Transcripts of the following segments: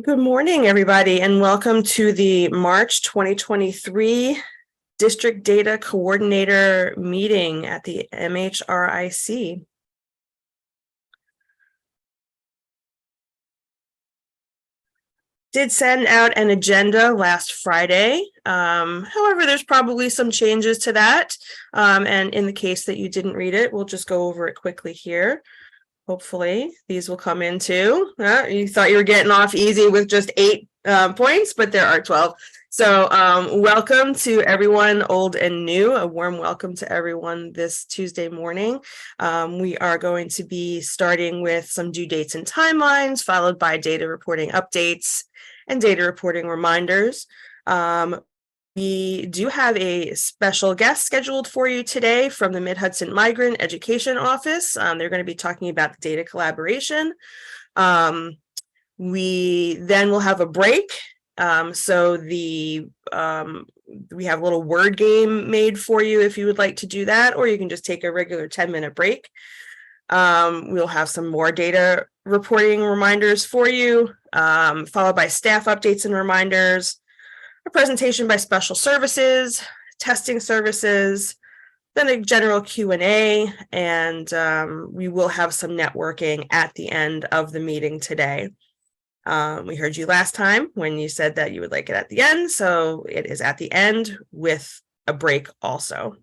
Good morning, everybody, and welcome to the March 2023 District Data Coordinator meeting at the MHRIC. Did send out an agenda last Friday. However, there's probably some changes to that. And in the case that you didn't read it, we'll just go over it quickly here. Hopefully these will come in too. You thought you were getting off easy with just 8 points, but there are 12. So welcome to everyone, old and new. A warm welcome to everyone this Tuesday morning. We are going to be starting with some due dates and timelines, followed by data reporting updates and data reporting reminders. We do have a special guest scheduled for you today from the Mid-Hudson Migrant Education Office. They're going to be talking about the data collaboration. We then will have a break. We have a little word game made for you if you would like to do that, or you can just take a regular 10-minute break. We'll have some more data reporting reminders for you, followed by staff updates and reminders, a presentation by special services, testing services, then a general Q&A, and we will have some networking at the end of the meeting today. We heard you last time when you said that you would like it at the end, so it is at the end with a break also.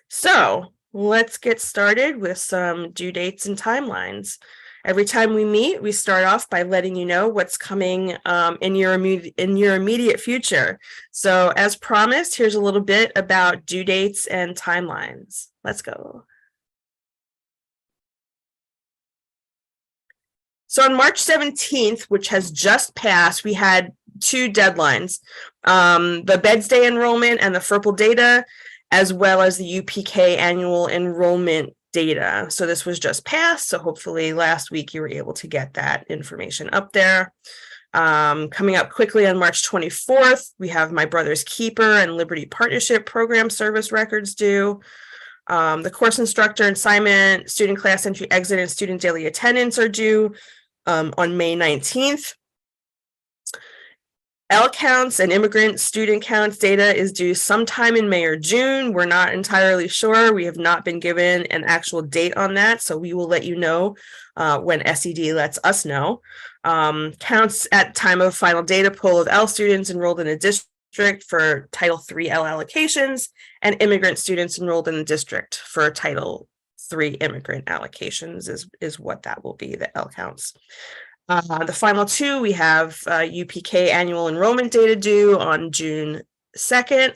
So let's get started with some due dates and timelines. Every time we meet, we start off by letting you know what's coming in your immediate future. So as promised, here's a little bit about due dates and timelines. Let's go. So on March 17th, which has just passed, we had 2 deadlines, the Beds Day enrollment and the FERPL data, as well as the UPK annual enrollment data. So this was just passed. So hopefully last week you were able to get that information up there. Coming up quickly on March 24th, we have My Brother's Keeper and Liberty Partnership Program service records due. The course instructor assignment, student class entry exit, and student daily attendance are due on May 19th. L counts and immigrant student counts data is due sometime in May or June. We're not entirely sure. We have not been given an actual date on that, so we will let you know when SED lets us know. Counts at time of final data poll of L students enrolled in a district for Title III L allocations and immigrant students enrolled in the district for Title III immigrant allocations is what that will be, the L counts. The final 2, we have UPK annual enrollment data due on June 2nd.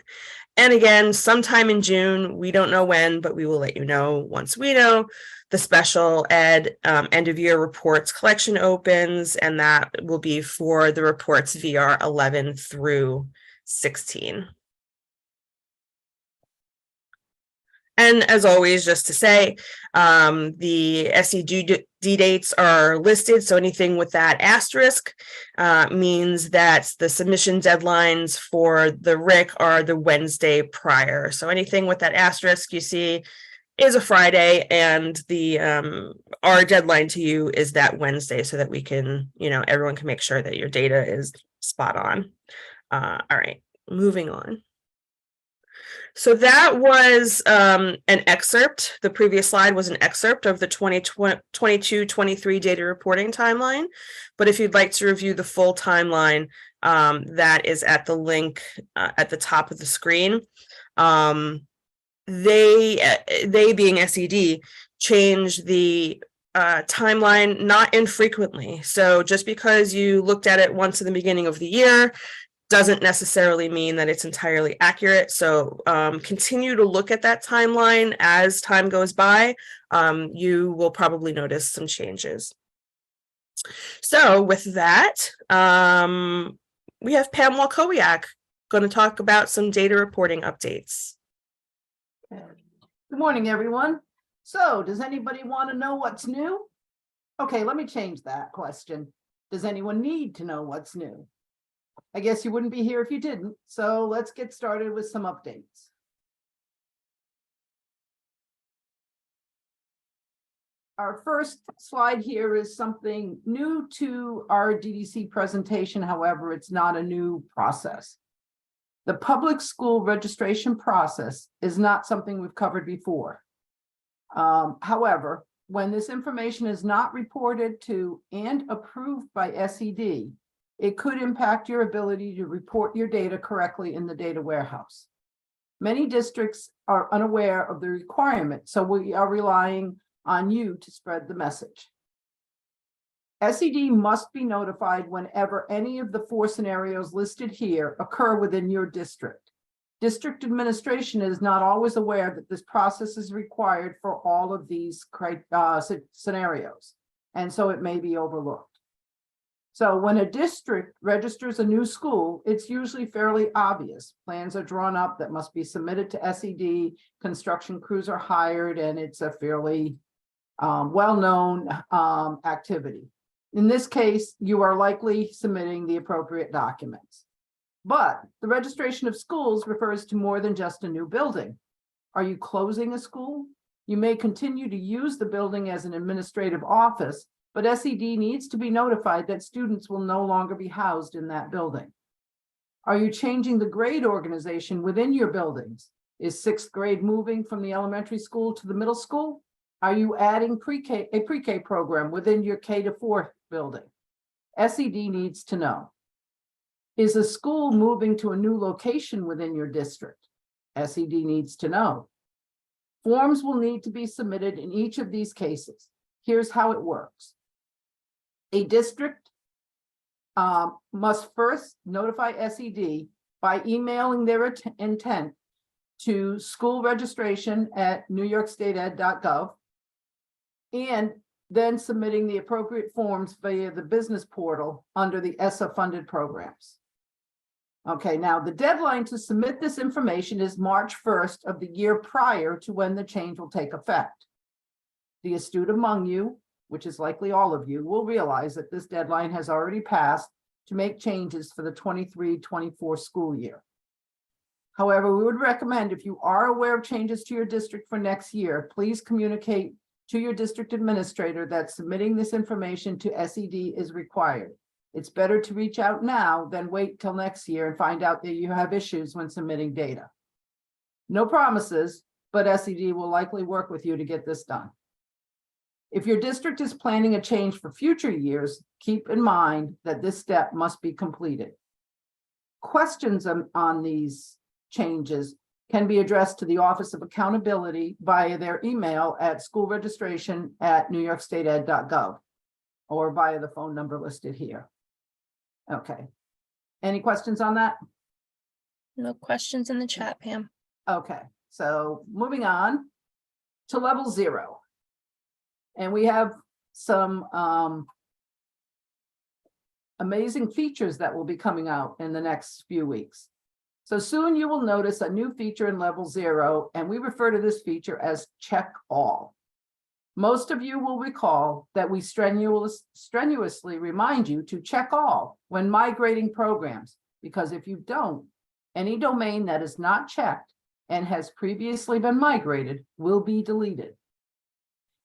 And again, sometime in June, we don't know when, but we will let you know once we know. The special ed end of year reports collection opens, and that will be for the reports VR 11 through 16. And as always, just to say, the SED dates are listed. So anything with that asterisk means that the submission deadlines for the RIC are the Wednesday prior. So anything with that asterisk you see is a Friday, and the our deadline to you is that Wednesday, so that we can, everyone can make sure that your data is spot on. All right, moving on. So that was an excerpt. The previous slide was an excerpt of the 2022-23 data reporting timeline. But if you'd like to review the full timeline, that is at the link at the top of the screen. They being SED, change the timeline not infrequently. So just because you looked at it once in the beginning of the year doesn't necessarily mean that it's entirely accurate. So continue to look at that timeline as time goes by. You will probably notice some changes. So with that, we have Pam Walkowiak going to talk about some data reporting updates. Good morning, everyone. So does anybody want to know what's new? Okay, let me change that question. Does anyone need to know what's new? I guess you wouldn't be here if you didn't. So let's get started with some updates. our first slide here is something new to our DDC presentation. However, it's not a new process. The public school registration process is not something we've covered before. However, when this information is not reported to and approved by SED, it could impact your ability to report your data correctly in the data warehouse. Many districts are unaware of the requirement, so we are relying on you to spread the message. SED must be notified whenever any of the 4 scenarios listed here occur within your district. District administration is not always aware that this process is required for all of these scenarios, and so it may be overlooked. So when a district registers a new school, it's usually fairly obvious. Plans are drawn up that must be submitted to SED, construction crews are hired, and it's a fairly well-known activity. In this case, you are likely submitting the appropriate documents. But the registration of schools refers to more than just a new building. Are you closing a school? You may continue to use the building as an administrative office, but SED needs to be notified that students will no longer be housed in that building. Are you changing the grade organization within your buildings? Is 6th grade moving from the elementary school to the middle school? Are you adding a pre-K program within your K-4 building? SED needs to know. Is a school moving to a new location within your district? SED needs to know. Forms will need to be submitted in each of these cases. Here's how it works. A district must first notify SED by emailing their intent to schoolregistration@newyorkstateed.gov and then submitting the appropriate forms via the business portal under the ESSA funded programs. Okay, now the deadline to submit this information is March 1st of the year prior to when the change will take effect. The astute among you, which is likely all of you, will realize that this deadline has already passed to make changes for the 23-24 school year. However, we would recommend, if you are aware of changes to your district for next year, please communicate to your district administrator that submitting this information to SED is required. It's better to reach out now than wait till next year and find out that you have issues when submitting data. No promises, but SED will likely work with you to get this done. If your district is planning a change for future years, keep in mind that this step must be completed. Questions on these changes can be addressed to the Office of Accountability via their email at schoolregistration@newyorkstateed.gov or via the phone number listed here. Okay. Any questions on that? No questions in the chat, Pam. Okay, so moving on to level 0. And we have some amazing features that will be coming out in the next few weeks. So soon you will notice a new feature in level 0, and we refer to this feature as check all. Most of you will recall that we strenuously remind you to check all when migrating programs, because if you don't, any domain that is not checked and has previously been migrated will be deleted.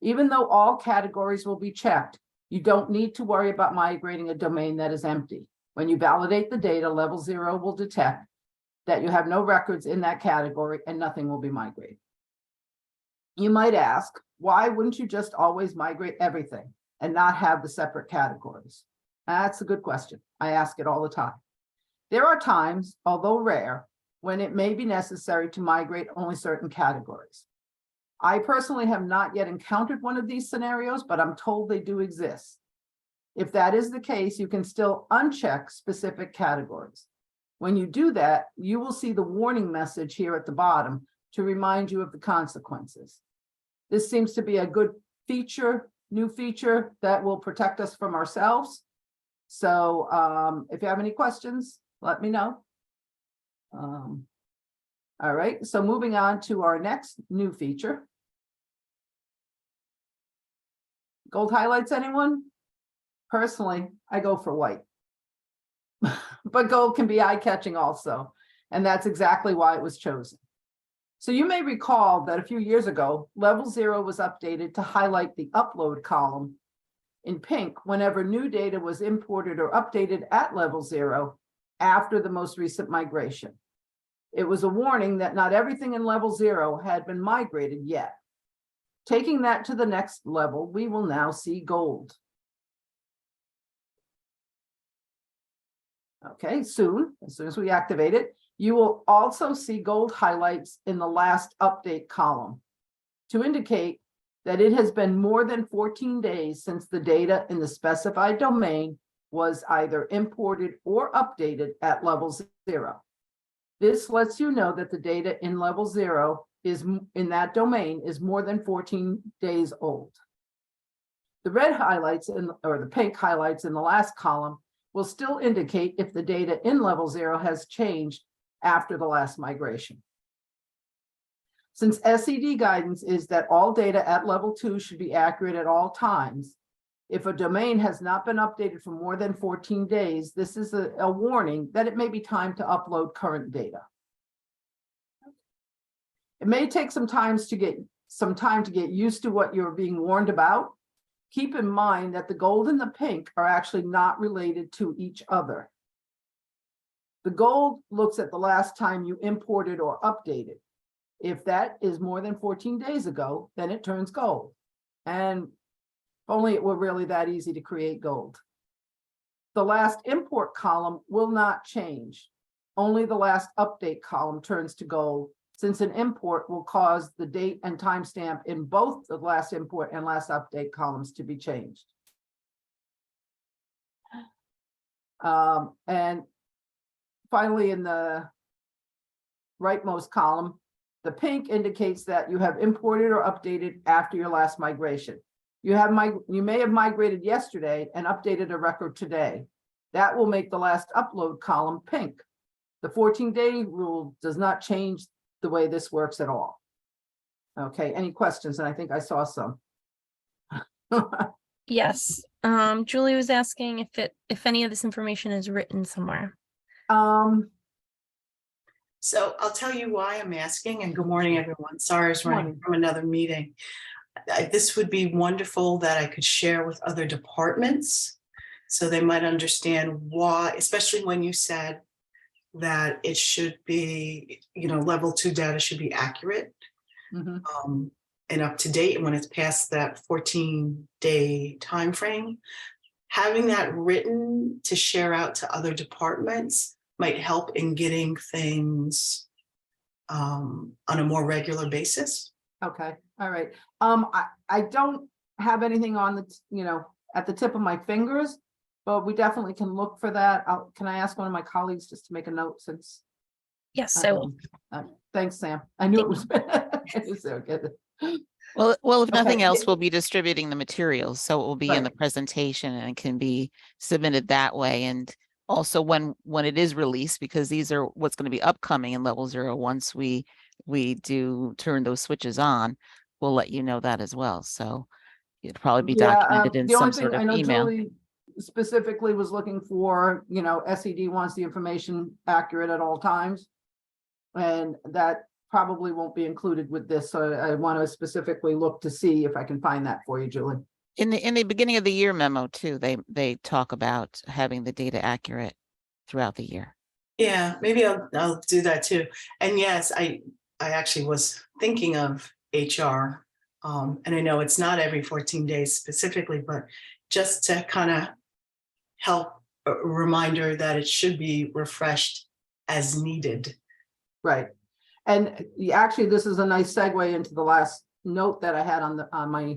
Even though all categories will be checked, you don't need to worry about migrating a domain that is empty. When you validate the data, level 0 will detect that you have no records in that category and nothing will be migrated. You might ask, why wouldn't you just always migrate everything and not have the separate categories? That's a good question. I ask it all the time. There are times, although rare, when it may be necessary to migrate only certain categories. I personally have not yet encountered one of these scenarios, but I'm told they do exist. If that is the case, you can still uncheck specific categories. When you do that, you will see the warning message here at the bottom to remind you of the consequences. This seems to be a good feature, new feature that will protect us from ourselves. So if you have any questions, let me know. All right, so moving on to our next new feature. Gold highlights, anyone? Personally, I go for white. But gold can be eye-catching also, and that's exactly why it was chosen. So you may recall that a few years ago, level 0 was updated to highlight the upload column in pink whenever new data was imported or updated at level 0 after the most recent migration. It was a warning that not everything in level 0 had been migrated yet. Taking that to the next level, we will now see gold. Okay, as soon as we activate it, you will also see gold highlights in the last update column to indicate that it has been more than 14 days since the data in the specified domain was either imported or updated at level 0. This lets you know that the data in level 0 is in that domain is more than 14 days old. The red highlights or the pink highlights in the last column will still indicate if the data in level 0 has changed after the last migration. Since SED guidance is that all data at level 2 should be accurate at all times, if a domain has not been updated for more than 14 days, this is a warning that it may be time to upload current data. It may take some time to get used to what you're being warned about. Keep in mind that the gold and the pink are actually not related to each other. The gold looks at the last time you imported or updated. If that is more than 14 days ago, then it turns gold. And if only it were really that easy to create gold. The last import column will not change. Only the last update column turns to gold, since an import will cause the date and timestamp in both the last import and last update columns to be changed. And finally, in the rightmost column, the pink indicates that you have imported or updated after your last migration. You may have migrated yesterday and updated a record today. That will make the last upload column pink. The 14-day rule does not change the way this works at all. Okay, any questions? And I think I saw some. Yes. Julie was asking if any of this information is written somewhere. So I'll tell you why I'm asking, and good morning, everyone. Sorry, I was running Morning. from another meeting. This would be wonderful that I could share with other departments so they might understand why, especially when you said that it should be, level 2 data should be accurate and up to date. And when it's past that 14-day time frame, having that written to share out to other departments might help in getting things on a more regular basis. Okay, all right. I don't have anything on the, at the tip of my fingers, but we definitely can look for that. Can I ask one of my colleagues just to make a note since? Yes, I will. Thanks, Sam. I knew it was. Well, if nothing Okay. else, we'll be distributing the materials, so it will be in the Right. presentation and it can be submitted that way. And also when it is released, because these are what's going to be upcoming in level 0, once we do turn those switches on, we'll let you know that as well. So it'll probably be documented in the only some thing sort I of know email. Julie specifically was looking for, SED wants the information accurate at all times. And that probably won't be included with this. So I want to specifically look to see if I can find that for you, Julie. In the beginning of the year memo too, they talk about having the data accurate throughout the year. Yeah, maybe I'll do that too. And yes, I actually was thinking of HR. And I know it's not every 14 days specifically, but just to kind of help a reminder that it should be refreshed as needed. Right. And actually, this is a nice segue into the last note that I had on my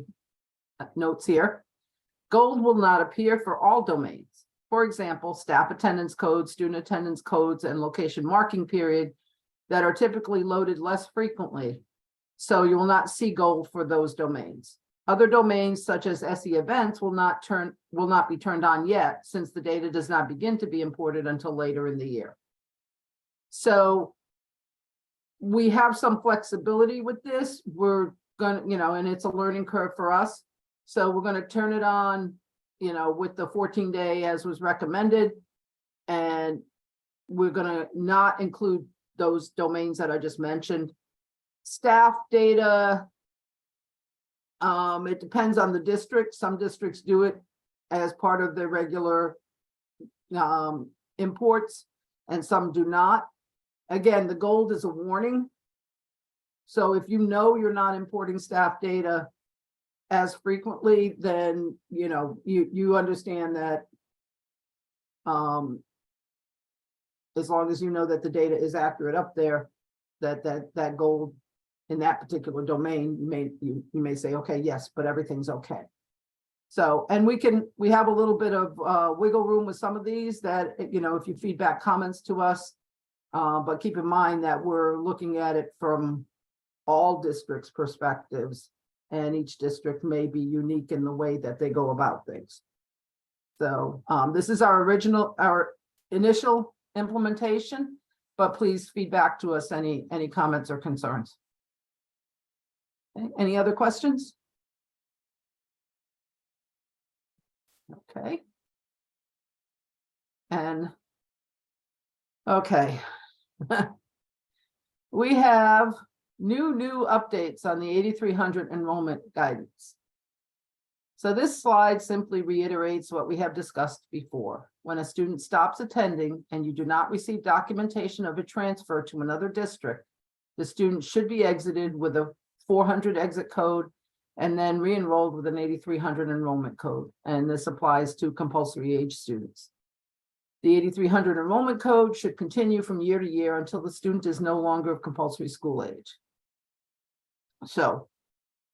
notes here. Gold will not appear for all domains. For example, staff attendance codes, student attendance codes, and location marking period that are typically loaded less frequently. So you will not see gold for those domains. Other domains such as SE events will not be turned on yet, since the data does not begin to be imported until later in the year. So we have some flexibility with this. We're gonna, and it's a learning curve for us. So we're going to turn it on, with the 14-day as was recommended. And we're going to not include those domains that I just mentioned. Staff data. It depends on the district. Some districts do it as part of their regular imports, and some do not. Again, the gold is a warning. So if you know you're not importing staff data as frequently, then you understand that as long as you know that the data is accurate up there, that gold in that particular domain, you may say, okay, yes, but everything's okay. So, and we have a little bit of wiggle room with some of these that, if you feedback comments to us, but keep in mind that we're looking at it from all districts' perspectives, and each district may be unique in the way that they go about things. So this is our initial implementation, but please feedback to us any comments or concerns. Okay, any other questions? Okay. And okay. We have new updates on the 8300 enrollment guidance. So this slide simply reiterates what we have discussed before. When a student stops attending and you do not receive documentation of a transfer to another district, the student should be exited with a 400 exit code and then re-enrolled with an 8300 enrollment code. And this applies to compulsory age students. The 8300 enrollment code should continue from year to year until the student is no longer of compulsory school age. So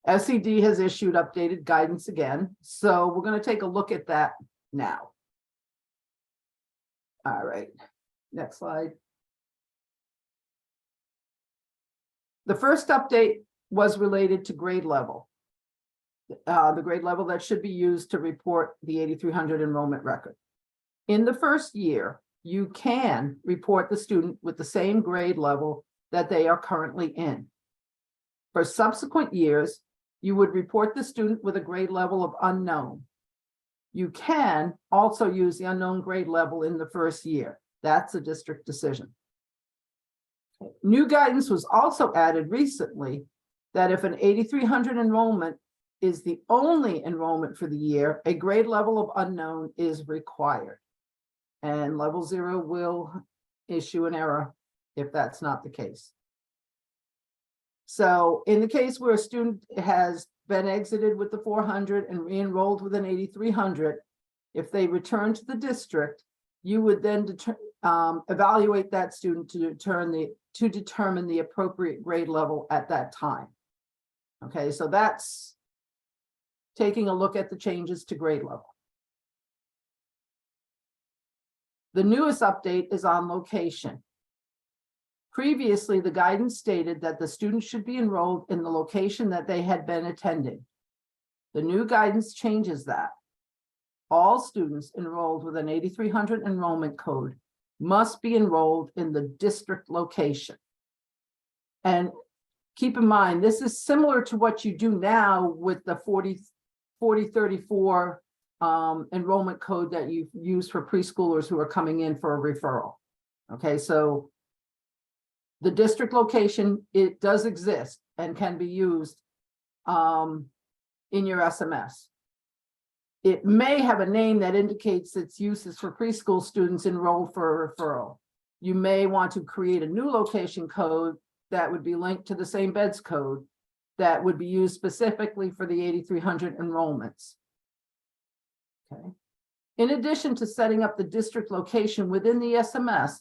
SED has issued updated guidance again. So we're going to take a look at that now. All right, next slide. The first update was related to grade level. The grade level that should be used to report the 8300 enrollment record. In the first year, you can report the student with the same grade level that they are currently in. For subsequent years, you would report the student with a grade level of unknown. You can also use the unknown grade level in the first year. That's a district decision. New guidance was also added recently that if an 8300 enrollment is the only enrollment for the year, a grade level of unknown is required. And level 0 will issue an error if that's not the case. So in the case where a student has been exited with the 400 and re-enrolled with an 8300, if they return to the district, you would then evaluate that student to determine the appropriate grade level at that time. Okay, so that's taking a look at the changes to grade level. The newest update is on location. Previously, the guidance stated that the student should be enrolled in the location that they had been attending. The new guidance changes that. All students enrolled with an 8300 enrollment code must be enrolled in the district location. And keep in mind, this is similar to what you do now with the 4034 enrollment code that you use for preschoolers who are coming in for a referral. Okay, so the district location, it does exist and can be used in your SMS. It may have a name that indicates its uses for preschool students enrolled for a referral. You may want to create a new location code that would be linked to the same beds code that would be used specifically for the 8300 enrollments. Okay. In addition to setting up the district location within the SMS,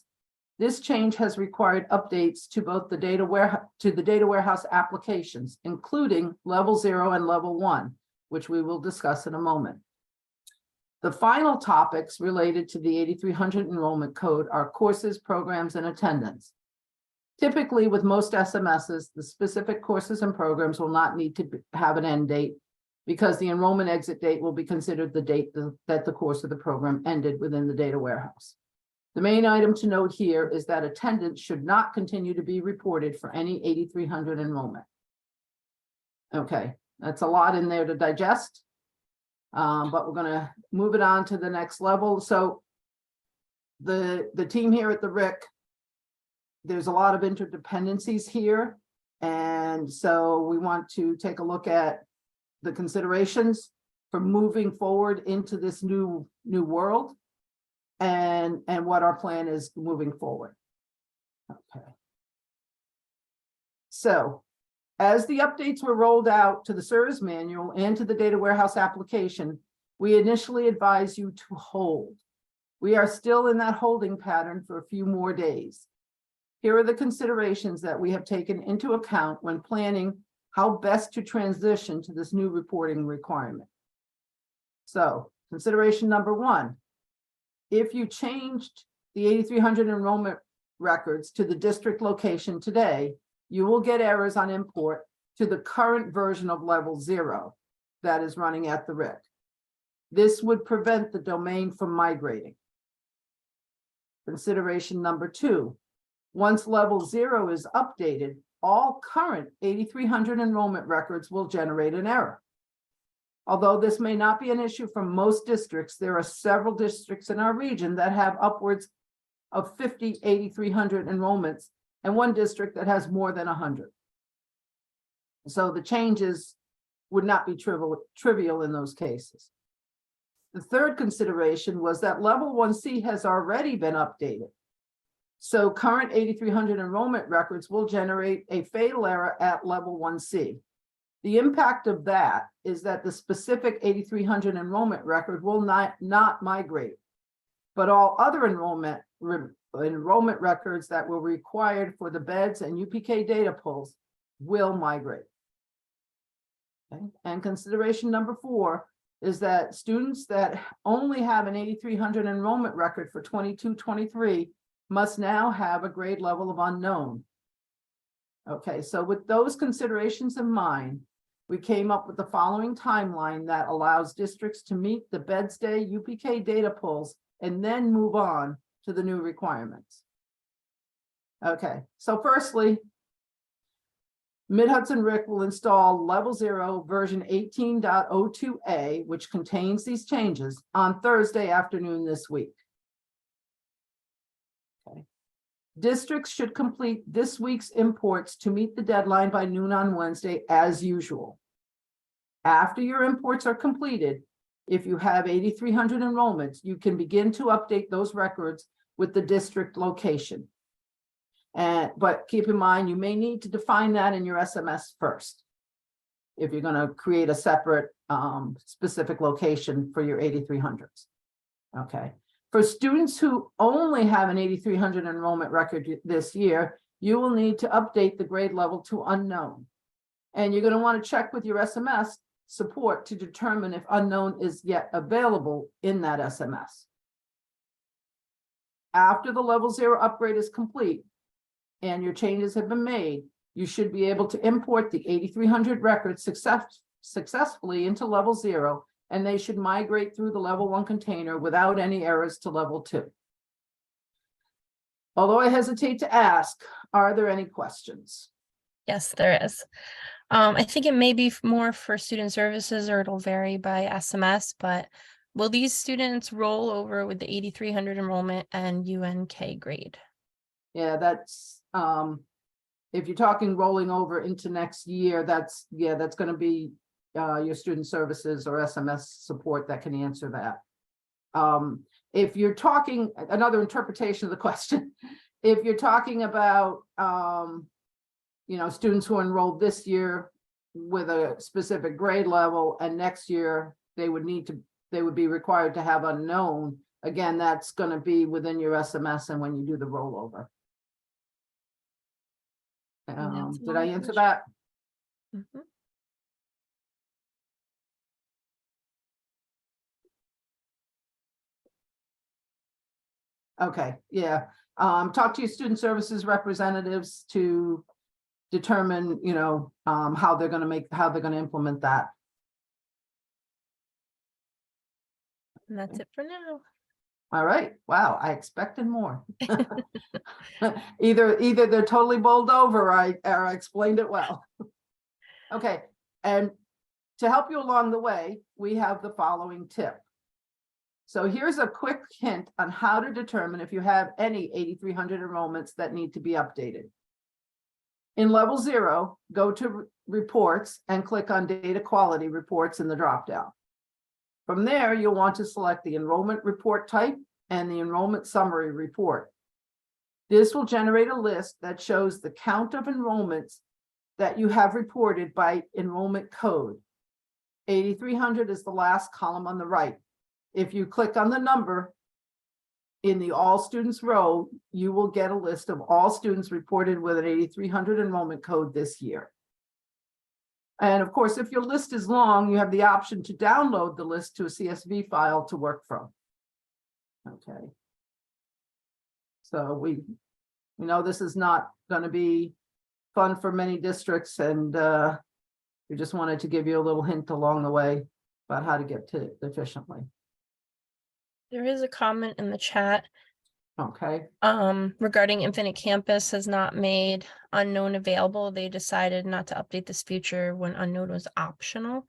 this change has required updates to both the data warehouse applications, including level 0 and level 1, which we will discuss in a moment. The final topics related to the 8300 enrollment code are courses, programs, and attendance. Typically, with most SMSs, the specific courses and programs will not need to have an end date because the enrollment exit date will be considered the date that the course of the program ended within the data warehouse. The main item to note here is that attendance should not continue to be reported for any 8300 enrollment. Okay, that's a lot in there to digest, but we're going to move it on to the next level. So the team here at the RIC, there's a lot of interdependencies here. And so we want to take a look at the considerations for moving forward into this new world and what our plan is moving forward. Okay. So as the updates were rolled out to the service manual and to the data warehouse application, we initially advise you to hold. We are still in that holding pattern for a few more days. Here are the considerations that we have taken into account when planning how best to transition to this new reporting requirement. So, consideration number one, if you changed the 8,300 enrollment records to the district location today, you will get errors on import to the current version of level 0 that is running at the RIC. This would prevent the domain from migrating. Consideration number two, once level 0 is updated, all current 8,300 enrollment records will generate an error. Although this may not be an issue for most districts, there are several districts in our region that have upwards of 50 8,300 enrollments and one district that has more than 100. So the changes would not be trivial in those cases. The third consideration was that level 1C has already been updated. So current 8,300 enrollment records will generate a fatal error at level 1C. The impact of that is that the specific 8,300 enrollment record will not migrate, but all other enrollment records that were required for the beds and UPK data pulls will migrate. Okay. And consideration number 4 is that students that only have an 8,300 enrollment record for 22-23 must now have a grade level of unknown. Okay, so with those considerations in mind, we came up with the following timeline that allows districts to meet the Beds Day UPK data pulls and then move on to the new requirements. Okay, so firstly, MHRIC will install level 0 version 18.02a, which contains these changes, on Thursday afternoon this week. Okay. Districts should complete this week's imports to meet the deadline by noon on Wednesday as usual. After your imports are completed, if you have 8,300 enrollments, you can begin to update those records with the district location. But keep in mind, you may need to define that in your SMS first if you're going to create a separate specific location for your 8,300s. Okay. For students who only have an 8,300 enrollment record this year, you will need to update the grade level to unknown. And you're going to want to check with your SMS support to determine if unknown is yet available in that SMS. After the level 0 upgrade is complete and your changes have been made, you should be able to import the 8,300 records successfully into level 0, and they should migrate through the level 1 container without any errors to level 2. Although I hesitate to ask, are there any questions? Yes, there is. I think it may be more for student services, or it'll vary by SMS, but will these students roll over with the 8,300 enrollment and UNK grade? Yeah, that's if you're talking rolling over into next year, that's going to be your student services or SMS support that can answer that. If you're talking, another interpretation of the question, if you're talking about students who enrolled this year with a specific grade level, and next year they would be required to have unknown, again, that's going to be within your SMS and when you do the rollover. Did I answer that? Mm-hmm. Okay, yeah. Talk to your student services representatives to determine, how they're going to implement that. And that's it for now. All right. Wow, I expected more. Either they're totally bowled over, or I explained it well. Okay, and to help you along the way, we have the following tip. So here's a quick hint on how to determine if you have any 8,300 enrollments that need to be updated. In level 0, go to reports and click on data quality reports in the dropdown. From there, you'll want to select the enrollment report type and the enrollment summary report. This will generate a list that shows the count of enrollments that you have reported by enrollment code. 8,300 is the last column on the right. If you click on the number in the all students row, you will get a list of all students reported with an 8,300 enrollment code this year. And of course, if your list is long, you have the option to download the list to a CSV file to work from. Okay. So we know this is not going to be fun for many districts, and we just wanted to give you a little hint along the way about how to get to it efficiently. There is a comment in the chat Okay. regarding Infinite Campus has not made unknown available. They decided not to update this feature when unknown was optional,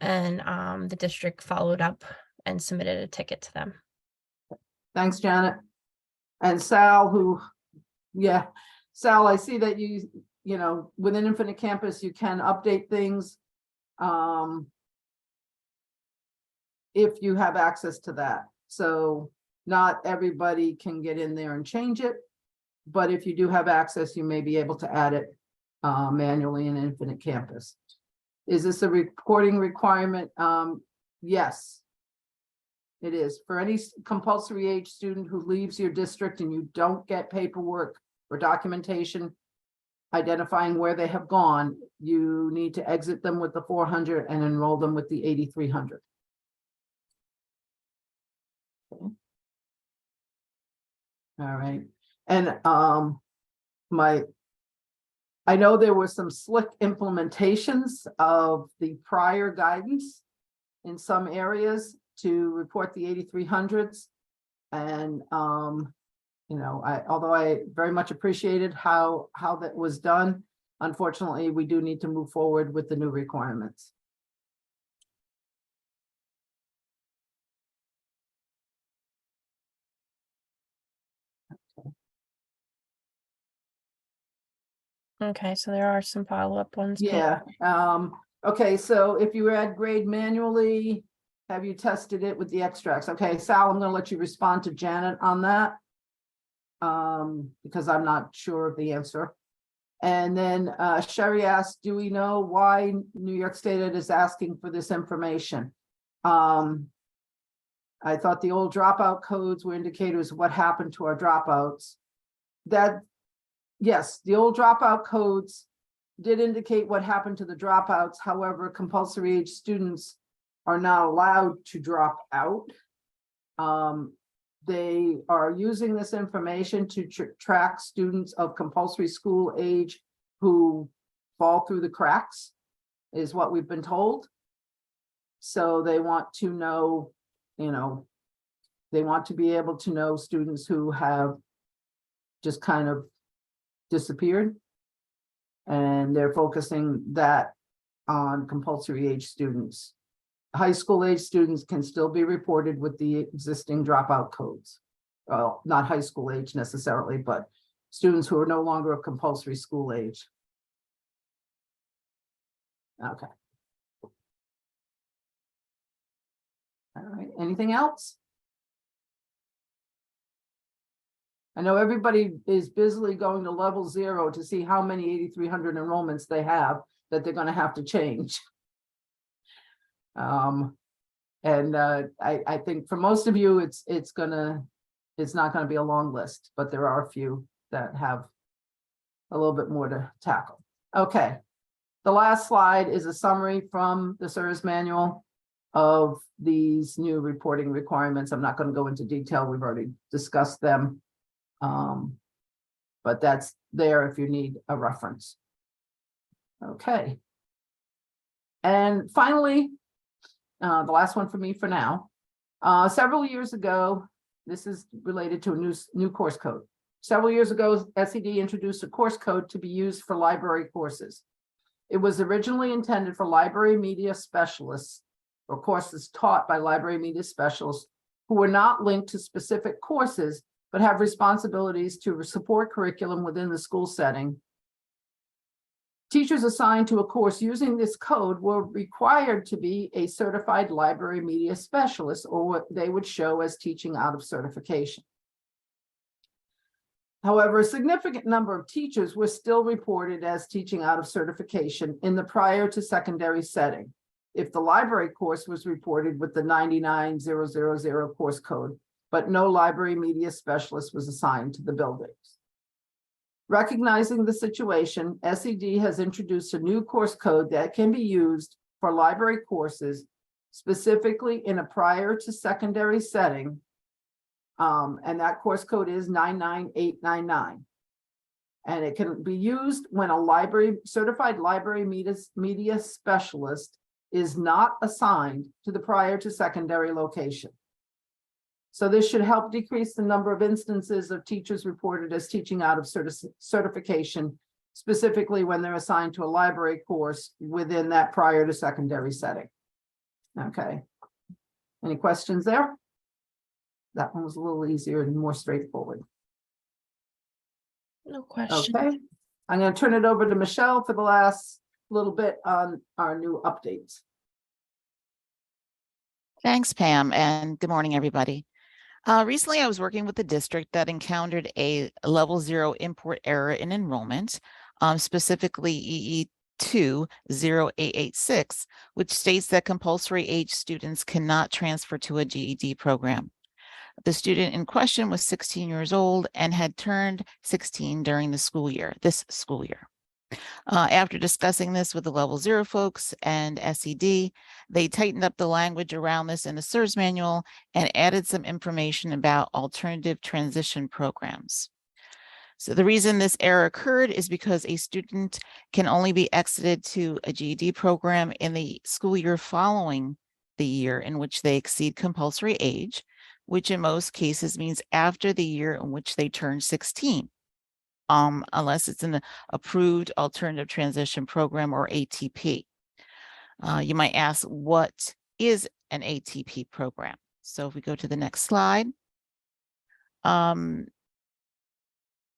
and the district followed up and submitted a ticket to them. Thanks, Janet. And Sal, Sal, I see that you know, within Infinite Campus, you can update things if you have access to that. So not everybody can get in there and change it, but if you do have access, you may be able to add it manually in Infinite Campus. Is this a reporting requirement? Yes, it is. For any compulsory age student who leaves your district and you don't get paperwork or documentation identifying where they have gone, you need to exit them with the 400 and enroll them with the 8,300. Okay. All right. And I know there were some slick implementations of the prior guidance in some areas to report the 8,300s. And you know, although I very much appreciated how that was done, unfortunately, we do need to move forward with the new requirements. Okay, so there are some follow-up ones. Yeah. Okay, so if you add grade manually, have you tested it with the extracts? Okay, Sal, I'm going to let you respond to Janet on that. Because I'm not sure of the answer. And then Sherry asked, do we know why New York State is asking for this information? I thought the old dropout codes were indicators of what happened to our dropouts. Yes, the old dropout codes did indicate what happened to the dropouts. However, compulsory age students are not allowed to drop out. They are using this information to track students of compulsory school age who fall through the cracks, is what we've been told. So they want to know, you know, they want to be able to know students who have just kind of disappeared. And they're focusing that on compulsory age students. High school age students can still be reported with the existing dropout codes. Well, not high school age necessarily, but students who are no longer of compulsory school age. Okay. All right, anything else? I know everybody is busily going to level 0 to see how many 8,300 enrollments they have that they're going to have to change. I think for most of you, it's not gonna be a long list, but there are a few that have a little bit more to tackle. Okay, the last slide is a summary from the service manual of these new reporting requirements. I'm not going to go into detail. We've already discussed them, but that's there if you need a reference. Okay, and finally, the last one for me for now. Several years ago, this is related to a new course code. Several years ago, SED introduced a course code to be used for library courses. It was originally intended for library media specialists or courses taught by library media specialists who were not linked to specific courses, but have responsibilities to support curriculum within the school setting Teachers assigned to a course using this code were required to be a certified library media specialist, or what they would show as teaching out of certification. However, a significant number of teachers were still reported as teaching out of certification in the prior to secondary setting, if the library course was reported with the 99000 course code, but no library media specialist was assigned to the buildings. Recognizing the situation, SED has introduced a new course code that can be used for library courses, specifically in a prior to secondary setting. And that course code is 99899. And it can be used when a certified library media specialist is not assigned to the prior to secondary location. So this should help decrease the number of instances of teachers reported as teaching out of certification, specifically when they're assigned to a library course within that prior to secondary setting. Okay. Any questions there? That one was a little easier and more straightforward. No question. Okay. I'm going to turn it over to Michelle for the last little bit on our new updates. Thanks, Pam, and good morning, everybody. Recently, I was working with a district that encountered a level 0 import error in enrollment, specifically EE20886, which states that compulsory age students cannot transfer to a GED program. The student in question was 16 years old and had turned 16 during this school year. After discussing this with the level 0 folks and SED, they tightened up the language around this in the SIRS manual and added some information about alternative transition programs. So the reason this error occurred is because a student can only be exited to a GED program in the school year following the year in which they exceed compulsory age, which in most cases means after the year in which they turn 16. Unless it's an approved alternative transition program or ATP. You might ask, what is an ATP program? So if we go to the next slide.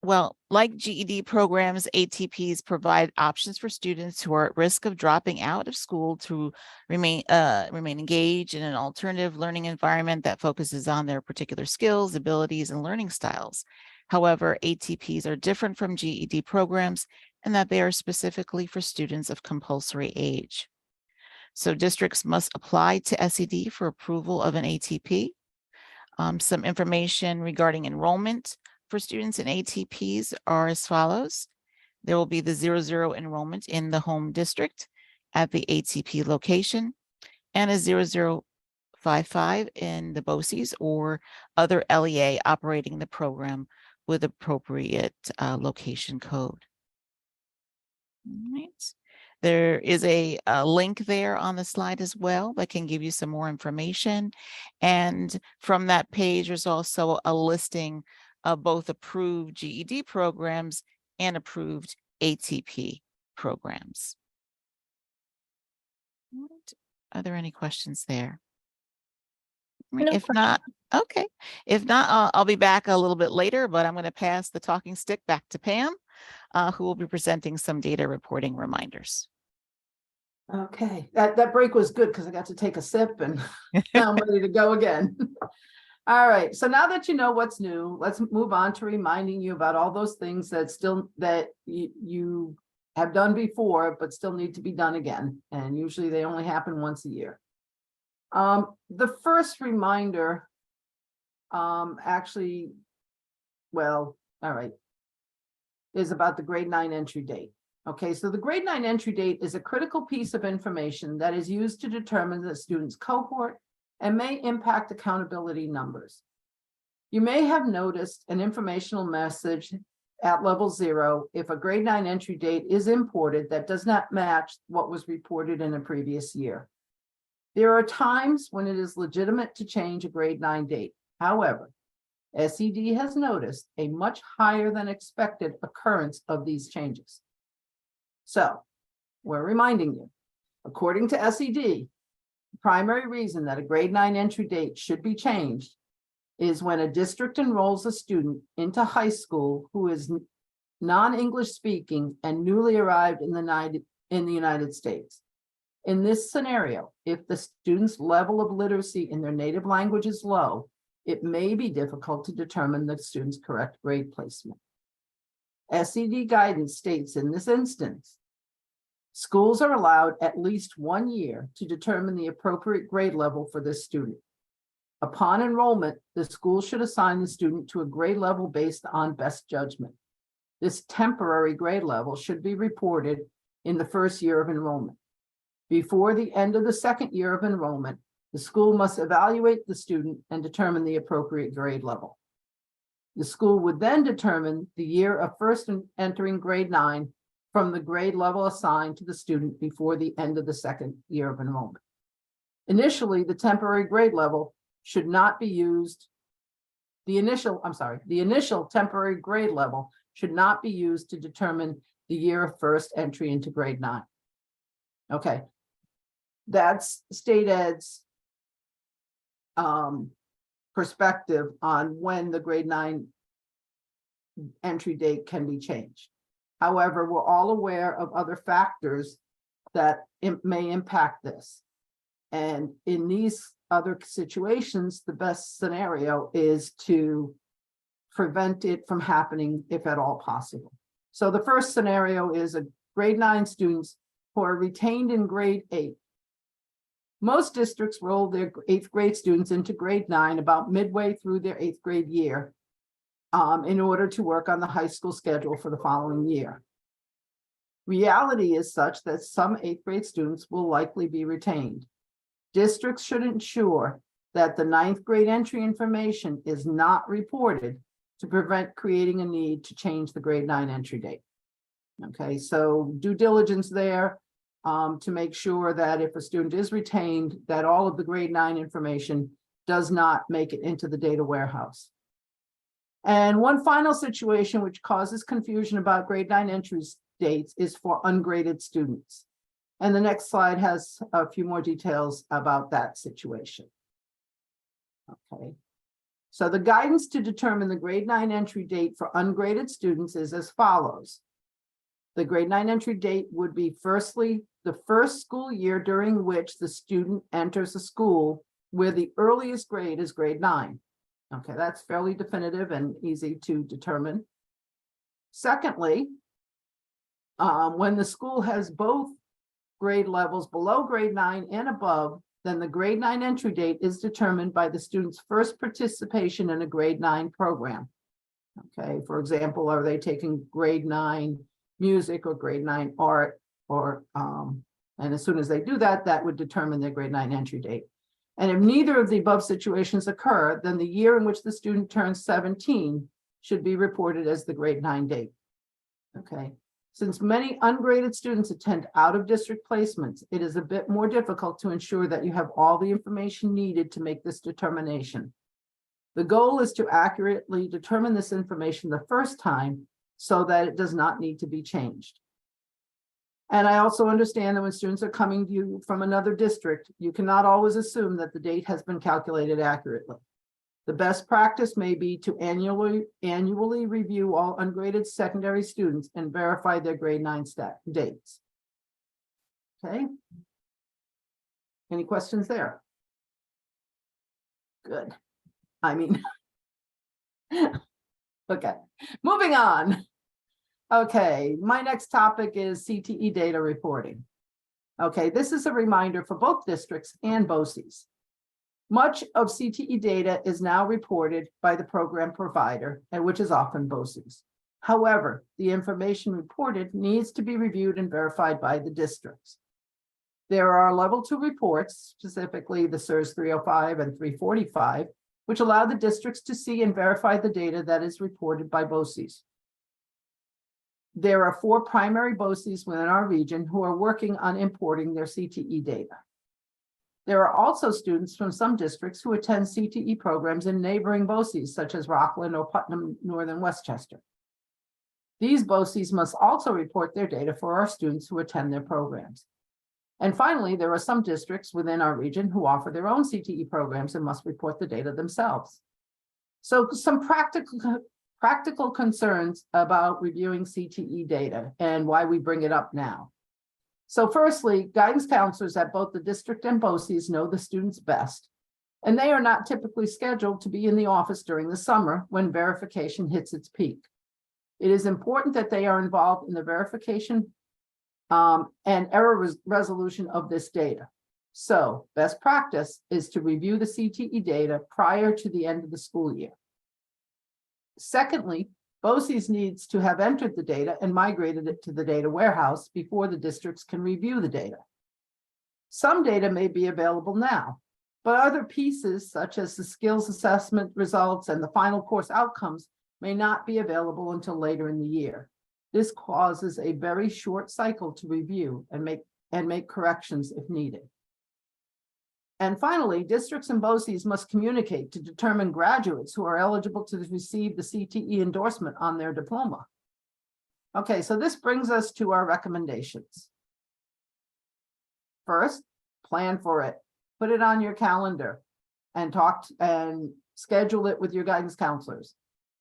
Well, like GED programs, ATPs provide options for students who are at risk of dropping out of school to remain engaged in an alternative learning environment that focuses on their particular skills, abilities, and learning styles. However, ATPs are different from GED programs in that they are specifically for students of compulsory age. So districts must apply to SED for approval of an ATP. Some information regarding enrollment for students in ATPs are as follows. There will be the 00 enrollment in the home district at the ATP location and a 0055 in the BOCES or other LEA operating the program with appropriate location code. All right. There is a link there on the slide as well that can give you some more information. And from that page, there's also a listing of both approved GED programs and approved ATP programs. All right. Are there any questions there? No If not, okay. If not, I'll be back a little bit later, but I'm going to pass the talking stick back to Pam, who will be presenting some data reporting reminders. Okay, that break was good because I got to take a sip and now I'm ready to go again. All right, so now that you know what's new, let's move on to reminding you about all those things that you have done before, but still need to be done again. And usually they only happen once a year. The first reminder, actually, well, all right, is about the grade 9 entry date. Okay, so the grade 9 entry date is a critical piece of information that is used to determine the student's cohort and may impact accountability numbers. You may have noticed an informational message at level 0 if a grade 9 entry date is imported that does not match what was reported in a previous year. There are times when it is legitimate to change a grade 9 date. However, SED has noticed a much higher than expected occurrence of these changes. So we're reminding you, according to SED, the primary reason that a grade 9 entry date should be changed is when a district enrolls a student into high school who is non-English speaking, and newly arrived in the United States. In this scenario, if the student's level of literacy in their native language is low, it may be difficult to determine the student's correct grade placement. SED guidance states in this instance, schools are allowed at least 1 year to determine the appropriate grade level for this student. Upon enrollment, the school should assign the student to a grade level based on best judgment. This temporary grade level should be reported in the first year of enrollment. Before the end of the second year of enrollment, the school must evaluate the student and determine the appropriate grade level. The school would then determine the year of first entering grade 9 from the grade level assigned to the student before the end of the second year of enrollment. Initially, the temporary grade level should not be used. The initial temporary grade level should not be used to determine the year of first entry into grade 9. Okay, that's state ed's perspective on when the grade 9 entry date can be changed. However, we're all aware of other factors that may impact this. And in these other situations, the best scenario is to prevent it from happening if at all possible. So the first scenario is a grade 9 students who are retained in grade 8. Most districts roll their 8th grade students into grade 9 about midway through their 8th grade year in order to work on the high school schedule for the following year. Reality is such that some 8th grade students will likely be retained. Districts should ensure that the 9th grade entry information is not reported to prevent creating a need to change the grade 9 entry date. Okay, so due diligence there to make sure that if a student is retained, that all of the grade 9 information does not make it into the data warehouse. And one final situation which causes confusion about grade 9 entry dates is for ungraded students. And the next slide has a few more details about that situation. Okay, so the guidance to determine the grade 9 entry date for ungraded students is as follows. The grade 9 entry date would be firstly, the first school year during which the student enters a school where the earliest grade is grade 9. Okay, that's fairly definitive and easy to determine. Secondly, when the school has both grade levels below grade 9 and above, then the grade 9 entry date is determined by the student's first participation in a grade 9 program. Okay, for example, are they taking grade 9 music or grade 9 art, or and as soon as they do that, that would determine their grade 9 entry date. And if neither of the above situations occur, then the year in which the student turns 17 should be reported as the grade 9 date. Okay. Since many ungraded students attend out-of-district placements, it is a bit more difficult to ensure that you have all the information needed to make this determination. The goal is to accurately determine this information the first time so that it does not need to be changed. And I also understand that when students are coming to you from another district, you cannot always assume that the date has been calculated accurately. The best practice may be to annually review all ungraded secondary students and verify their grade 9 dates. Okay. Any questions there? Good. I mean, okay, moving on. Okay, my next topic is CTE data reporting. Okay, this is a reminder for both districts and BOCES. Much of CTE data is now reported by the program provider, and which is often BOCES. However, the information reported needs to be reviewed and verified by the districts. There are level 2 reports, specifically the SIRS 305 and 345, which allow the districts to see and verify the data that is reported by BOCES. There are 4 primary BOCES within our region who are working on importing their CTE data. There are also students from some districts who attend CTE programs in neighboring BOCES, such as Rockland or Putnam, Northern Westchester. These BOCES must also report their data for our students who attend their programs. And finally, there are some districts within our region who offer their own CTE programs and must report the data themselves. So some Practical concerns about reviewing CTE data and why we bring it up now. So firstly, guidance counselors at both the district and BOCES know the students best, and they are not typically scheduled to be in the office during the summer when verification hits its peak. It is important that they are involved in the verification and error resolution of this data. So best practice is to review the CTE data prior to the end of the school year. Secondly, BOCES needs to have entered the data and migrated it to the data warehouse before the districts can review the data. Some data may be available now, but other pieces such as the skills assessment results and the final course outcomes may not be available until later in the year. This causes a very short cycle to review and make corrections if needed. And finally, districts and BOCES must communicate to determine graduates who are eligible to receive the CTE endorsement on their diploma. Okay, so this brings us to our recommendations. First, plan for it. Put it on your calendar and and schedule it with your guidance counselors.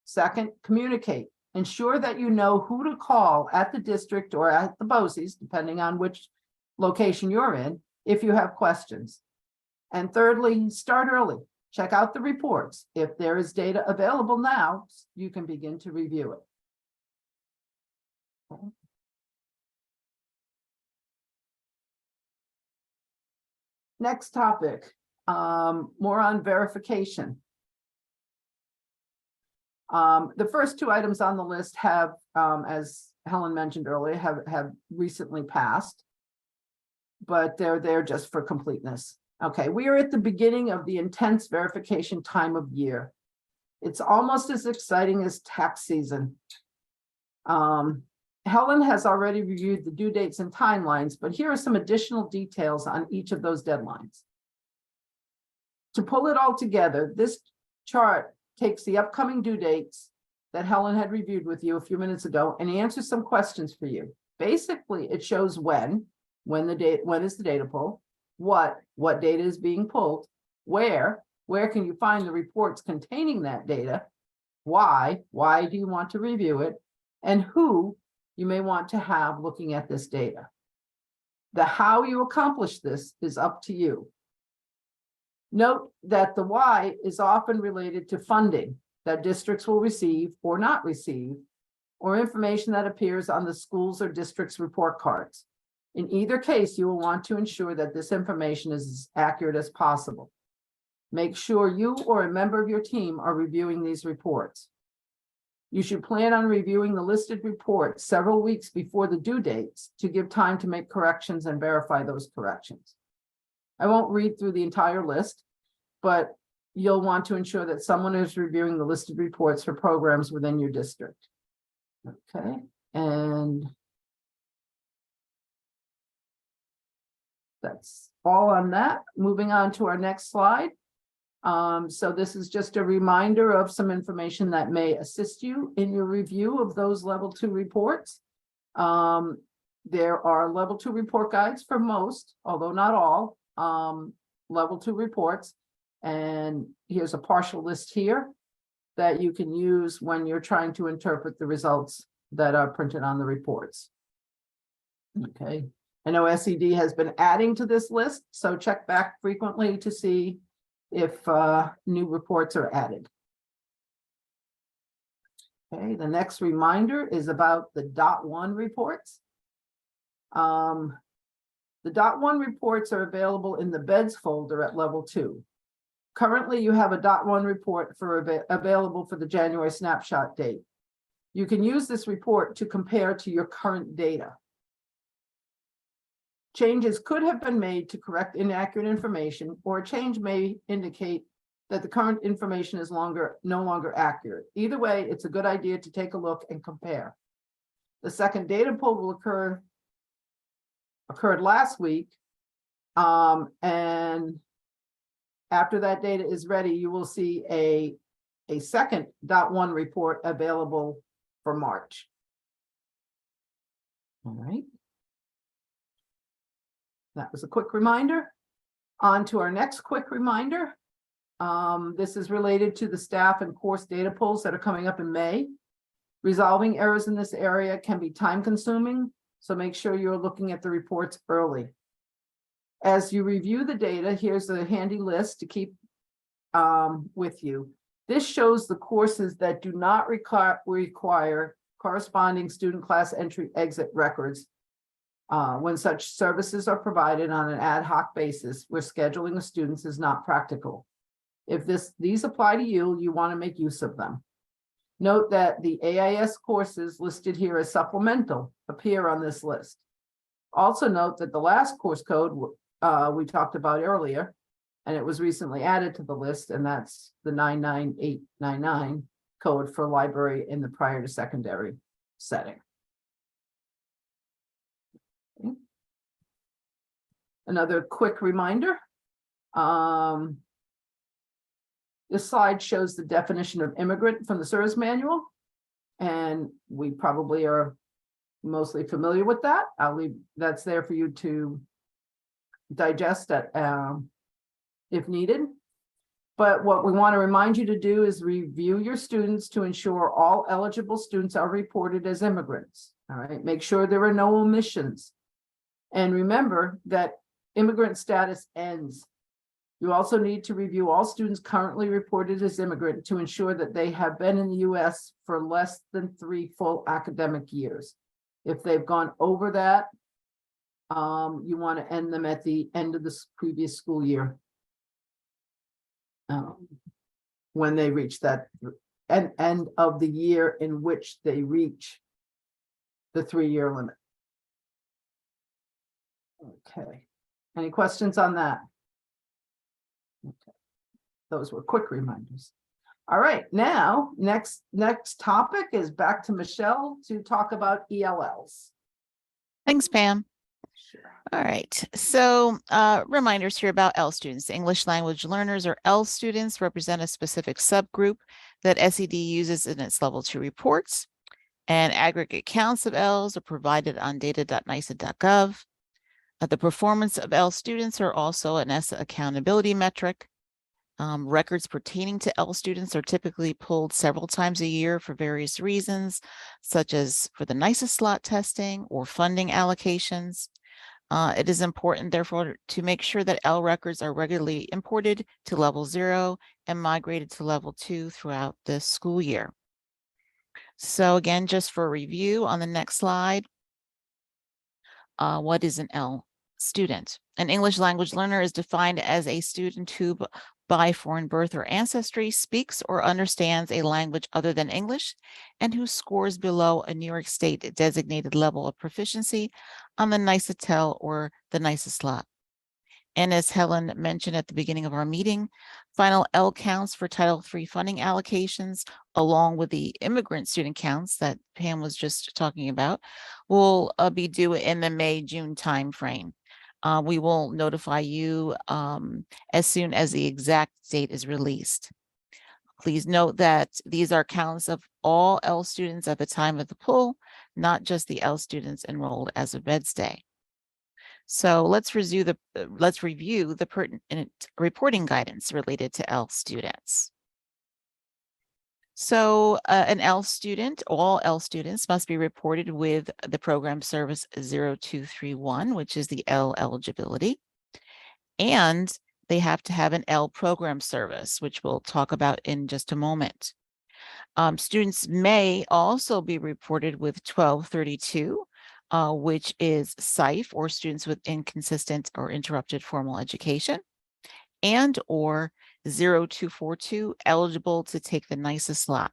Second, communicate. Ensure that you know who to call at the district or at the BOCES, depending on which location you're in, if you have questions. And thirdly, start early. Check out the reports. If there is data available now, you can begin to review it. Okay. Next topic, more on verification. The first two items on the list have, as Helen mentioned earlier, have recently passed, but they're there just for completeness. Okay, we are at the beginning of the intense verification time of year. It's almost as exciting as tax season. Helen has already reviewed the due dates and timelines, but here are some additional details on each of those deadlines. To pull it all together, this chart takes the upcoming due dates that Helen had reviewed with you a few minutes ago and answers some questions for you. Basically, it shows when is the data pull, what data is being pulled, where can you find the reports containing that data, why do you want to review it, and who you may want to have looking at this data. The how you accomplish this is up to you. Note that the why is often related to funding that districts will receive or not receive, or information that appears on the schools or districts' report cards. In either case, you will want to ensure that this information is as accurate as possible. Make sure you or a member of your team are reviewing these reports. You should plan on reviewing the listed reports several weeks before the due dates to give time to make corrections and verify those corrections. I won't read through the entire list, but you'll want to ensure that someone is reviewing the listed reports for programs within your district. Okay, and that's all on that. Moving on to our next slide. So this is just a reminder of some information that may assist you in your review of those level 2 reports. There are level 2 report guides for most, although not all, level 2 reports. And here's a partial list here that you can use when you're trying to interpret the results that are printed on the reports. Okay, I know SED has been adding to this list, so check back frequently to see if new reports are added. Okay, the next reminder is about the .1 reports. The .1 reports are available in the beds folder at level 2. Currently, you have a .1 report available for the January snapshot date. You can use this report to compare to your current data. Changes could have been made to correct inaccurate information, or a change may indicate that the current information is no longer accurate. Either way, it's a good idea to take a look and compare. The second data pull will occurred last week, and after that data is ready, you will see a second .1 report available for March. All right. That was a quick reminder. On to our next quick reminder. This is related to the staff and course data pulls that are coming up in May. Resolving errors in this area can be time consuming, so make sure you're looking at the reports early. As you review the data, here's a handy list to keep with you. This shows the courses that do not require corresponding student class entry exit records. When such services are provided on an ad hoc basis where scheduling of students is not practical. If these apply to you, you want to make use of them. Note that the AIS courses listed here as supplemental appear on this list. Also note that the last course code we talked about earlier, and it was recently added to the list, and that's the 99899 code for library in the prior to secondary setting. Okay. Another quick reminder. This slide shows the definition of immigrant from the service manual, and we probably are mostly familiar with that. I'll leave that's there for you to digest at, if needed. But what we want to remind you to do is review your students to ensure all eligible students are reported as immigrants. All right, make sure there are no omissions. And remember that immigrant status ends. You also need to review all students currently reported as immigrant to ensure that they have been in the US for less than 3 full academic years. If they've gone over that, you want to end them at the end of the previous school year. When they reach that end of the year in which they reach the 3-year limit. Okay, any questions on that? Okay. Those were quick reminders. All right, now next topic is back to Michelle to talk about ELLs. Thanks, Pam. Sure. All right, so reminders here about L students. English language learners or L students represent a specific subgroup that SED uses in its level 2 reports, and aggregate counts of Ls are provided on data.nisa.gov. The performance of L students are also an ESSA accountability metric. Records pertaining to L students are typically pulled several times a year for various reasons, such as for the NISA slot testing or funding allocations. It is important, therefore, to make sure that L records are regularly imported to level 0 and migrated to level 2 throughout the school year. So again, just for review on the next slide, what is an L student? An English language learner is defined as a student who, by foreign birth or ancestry, speaks or understands a language other than English and who scores below a New York State designated level of proficiency on the NISA TEL or the NISA slot. And as Helen mentioned at the beginning of our meeting, final L counts for Title III funding allocations, along with the immigrant student counts that Pam was just talking about, will be due in the May-June timeframe. We will notify you as soon as the exact date is released. Please note that these are counts of all L students at the time of the pull, not just the L students enrolled as of Wednesday. So let's review the pertinent reporting guidance related to L students. So an L student, all L students must be reported with the program service 0231, which is the L eligibility. And they have to have an L program service, which we'll talk about in just a moment. Students may also be reported with 1232, which is SIFE, or students with inconsistent or interrupted formal education, and or 0242, eligible to take the NISA slot.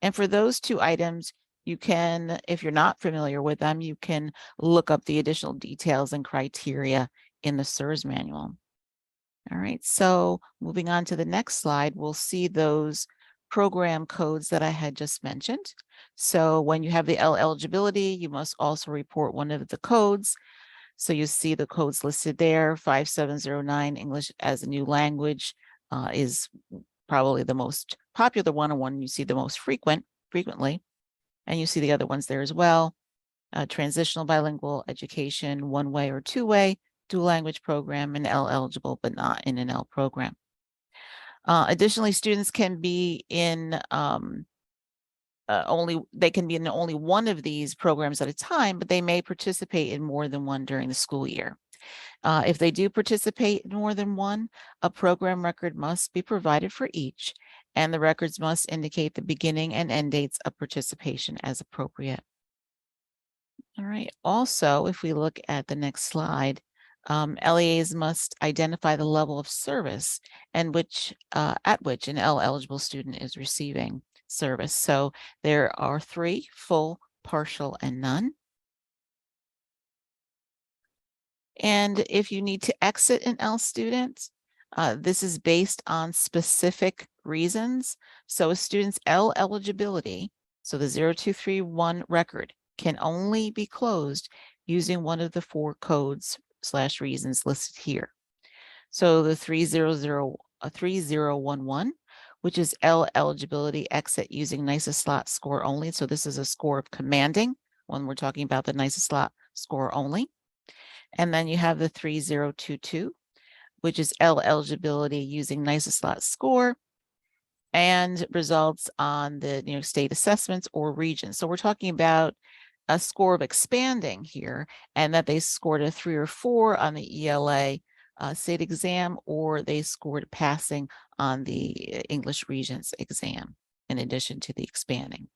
And for those two items, you can, if you're not familiar with them, you can look up the additional details and criteria in the SERS manual. All right, so moving on to the next slide, we'll see those program codes that I had just mentioned. So when you have the L eligibility, you must also report one of the codes. So you see the codes listed there. 5709 English as a new language is probably the most popular one you see the most frequently. And you see the other ones there as well. Transitional bilingual education, one-way or two-way, dual language program, and L eligible, but not in an L program. Additionally, students can be in they can be in only one of these programs at a time, but they may participate in more than one during the school year. If they do participate in more than one, a program record must be provided for each, and the records must indicate the beginning and end dates of participation as appropriate. All right. Also, if we look at the next slide, LEAs must identify the level of service and at which an L-eligible student is receiving service. So there are 3: full, partial, and none. And if you need to exit an L student, this is based on specific reasons. So a student's L eligibility, so the 0231 record, can only be closed using one of the 4 codes/reasons listed here. So the 3011, which is L eligibility exit using NYSA slot score only. So this is a score of commanding when we're talking about the NYSA slot score only. And then you have the 3022, which is L eligibility using NYSA slot score and results on the New York State assessments or regions. So we're talking about a score of expanding here, and that they scored a 3 or 4 on the ELA state exam, or they scored passing on the English Regents exam, in addition to the expanding.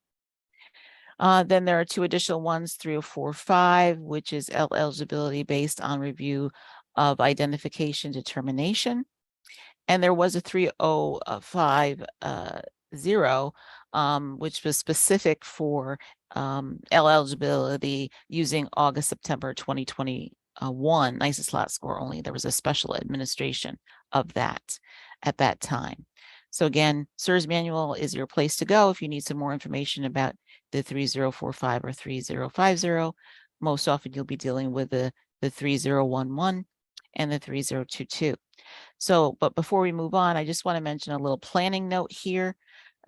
Then there are 2 additional ones, 3045, which is L eligibility based on review of identification determination. And there was a 3050, which was specific for L eligibility using August, September 2021 NYSA slot score only. There was a special administration of that at that time. So again, SIRS manual is your place to go if you need some more information about the 3045 or 3050. Most often you'll be dealing with the 3011 and the 3022. So, but before we move on, I just want to mention a little planning note here.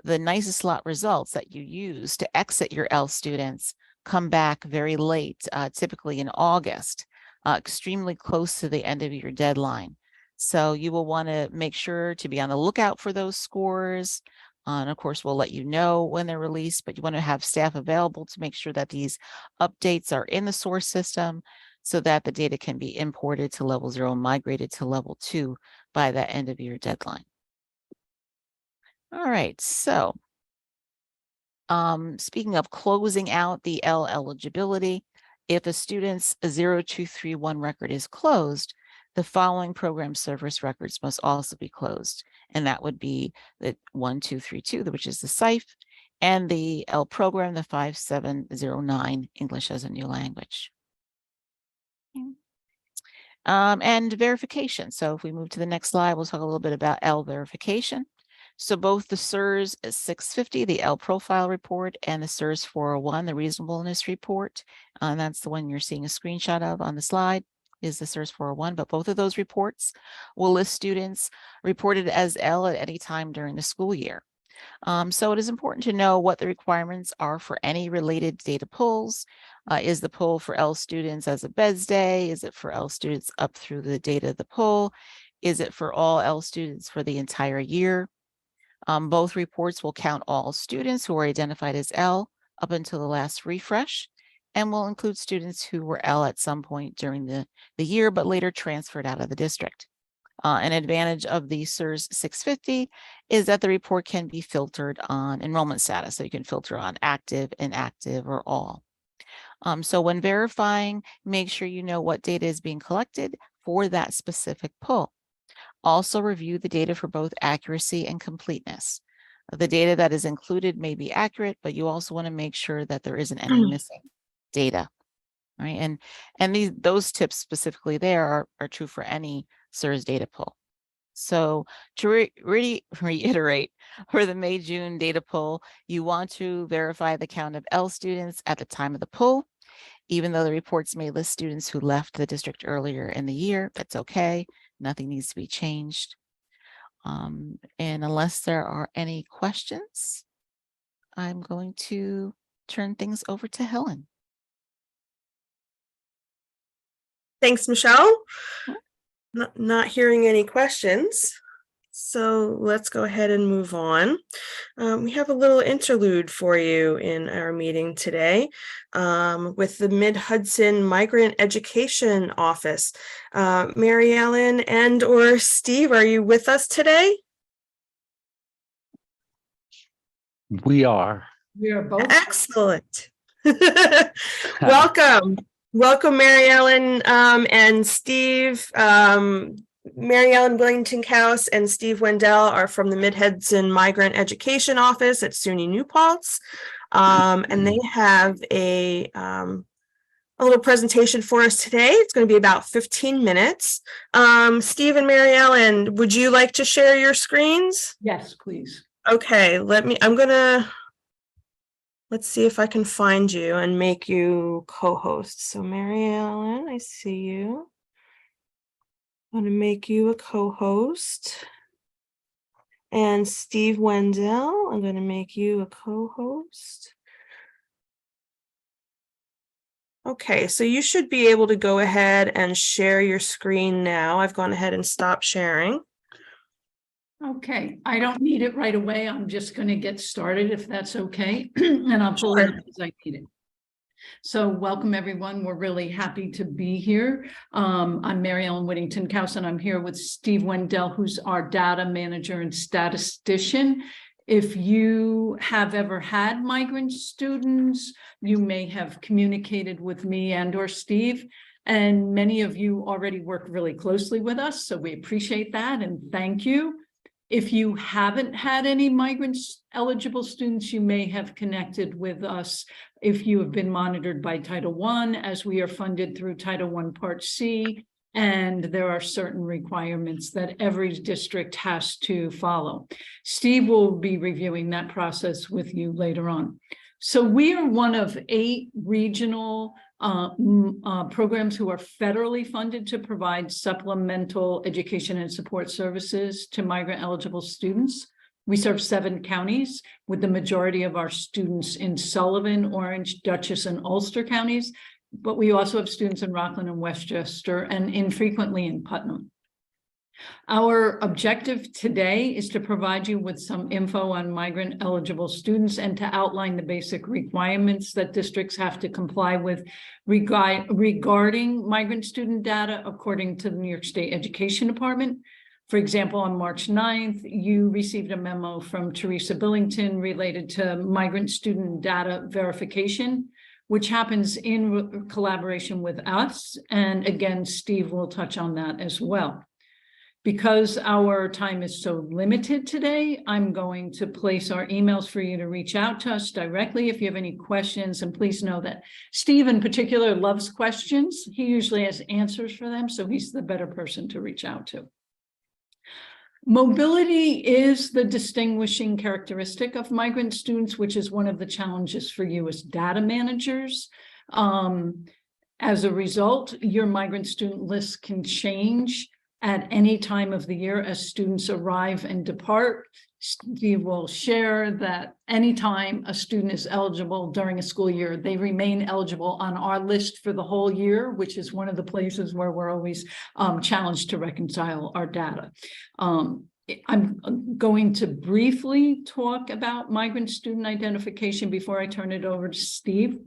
The NYSA slot results that you use to exit your L students come back very late, typically in August, extremely close to the end of your deadline. So you will want to make sure to be on the lookout for those scores. And of course, we'll let you know when they're released, but you want to have staff available to make sure that these updates are in the source system so that the data can be imported to level 0 and migrated to level 2 by the end of your deadline. All right, so speaking of closing out the L eligibility, if a student's 0231 record is closed, the following program service records must also be closed. And that would be the 1232, which is the SIFE, and the L program, the 5709, English as a New Language. And verification. So if we move to the next slide, we'll talk a little bit about L verification. So both the SIRS 650, the L profile report, and the SIRS 401, the reasonableness report, and that's the one you're seeing a screenshot of on the slide, is the SIRS 401, but both of those reports will list students reported as L at any time during the school year. So it is important to know what the requirements are for any related data pulls. Is the pull for L students as a BES day? Is it for L students up through the date of the pull? Is it for all L students for the entire year? Both reports will count all students who are identified as L up until the last refresh, and will include students who were L at some point during the year, but later transferred out of the district. An advantage of the SIRS 650 is that the report can be filtered on enrollment status. So you can filter on active, inactive, or all. So when verifying, make sure you know what data is being collected for that specific pull. Also review the data for both accuracy and completeness. The data that is included may be accurate, but you also want to make sure that there isn't any missing data. Right. And those tips specifically there are true for any SIRS data pull. So to reiterate, for the May-June data pull, you want to verify the count of L students at the time of the pull. Even though the reports may list students who left the district earlier in the year, that's okay. Nothing needs to be changed. And unless there are any questions, I'm going to turn things over to Helen. Thanks, Michelle. Not hearing any questions. So let's go ahead and move on. We have a little interlude for you in our meeting today with the Mid-Hudson Migrant Education Office. Mary Ellen and or Steve, are you with us today? We are. We are both. Excellent. Welcome. Welcome, Mary Ellen and Steve. Mary Ellen Willington-Kaus and Steve Wendell are from the Mid-Hudson Migrant Education Office at SUNY New Paltz. And they have a little presentation for us today. It's going to be about 15 minutes. Steve and Mary Ellen, would you like to share your screens? Yes, please. Okay, let's see if I can find you and make you co-host. So Mary Ellen, I see you. I'm going to make you a co-host. And Steve Wendell, I'm going to make you a co-host. Okay, so you should be able to go ahead and share your screen now. I've gone ahead and stopped sharing. Okay, I don't need it right away. I'm just going to get started if that's okay. And I'll pull it up as I need it. So welcome, everyone. We're really happy to be here. I'm Mary Ellen Whittington-Kaus, and I'm here with Steve Wendell, who's our data manager and statistician. If you have ever had migrant students, you may have communicated with me and or Steve, and many of you already work really closely with us, so we appreciate that and thank you. If you haven't had any migrants eligible students, you may have connected with us if you have been monitored by Title I, as we are funded through Title I Part C, and there are certain requirements that every district has to follow. Steve will be reviewing that process with you later on. So we are one of 8 regional programs who are federally funded to provide supplemental education and support services to migrant eligible students. We serve 7 counties, with the majority of our students in Sullivan, Orange, Dutchess, and Ulster counties, but we also have students in Rockland and Westchester, and infrequently in Putnam. Our objective today is to provide you with some info on migrant eligible students and to outline the basic requirements that districts have to comply with regarding migrant student data according to the New York State Education Department. For example, on March 9th, you received a memo from Teresa Billington related to migrant student data verification, which happens in collaboration with us. And again, Steve will touch on that as well. Because our time is so limited today, I'm going to place our emails for you to reach out to us directly if you have any questions. And please know that Steve in particular loves questions. He usually has answers for them, so he's the better person to reach out to. Mobility is the distinguishing characteristic of migrant students, which is one of the challenges for you as data managers. As a result, your migrant student list can change at any time of the year as students arrive and depart. Steve will share that anytime a student is eligible during a school year, they remain eligible on our list for the whole year, which is one of the places where we're always challenged to reconcile our data. I'm going to briefly talk about migrant student identification before I turn it over to Steve.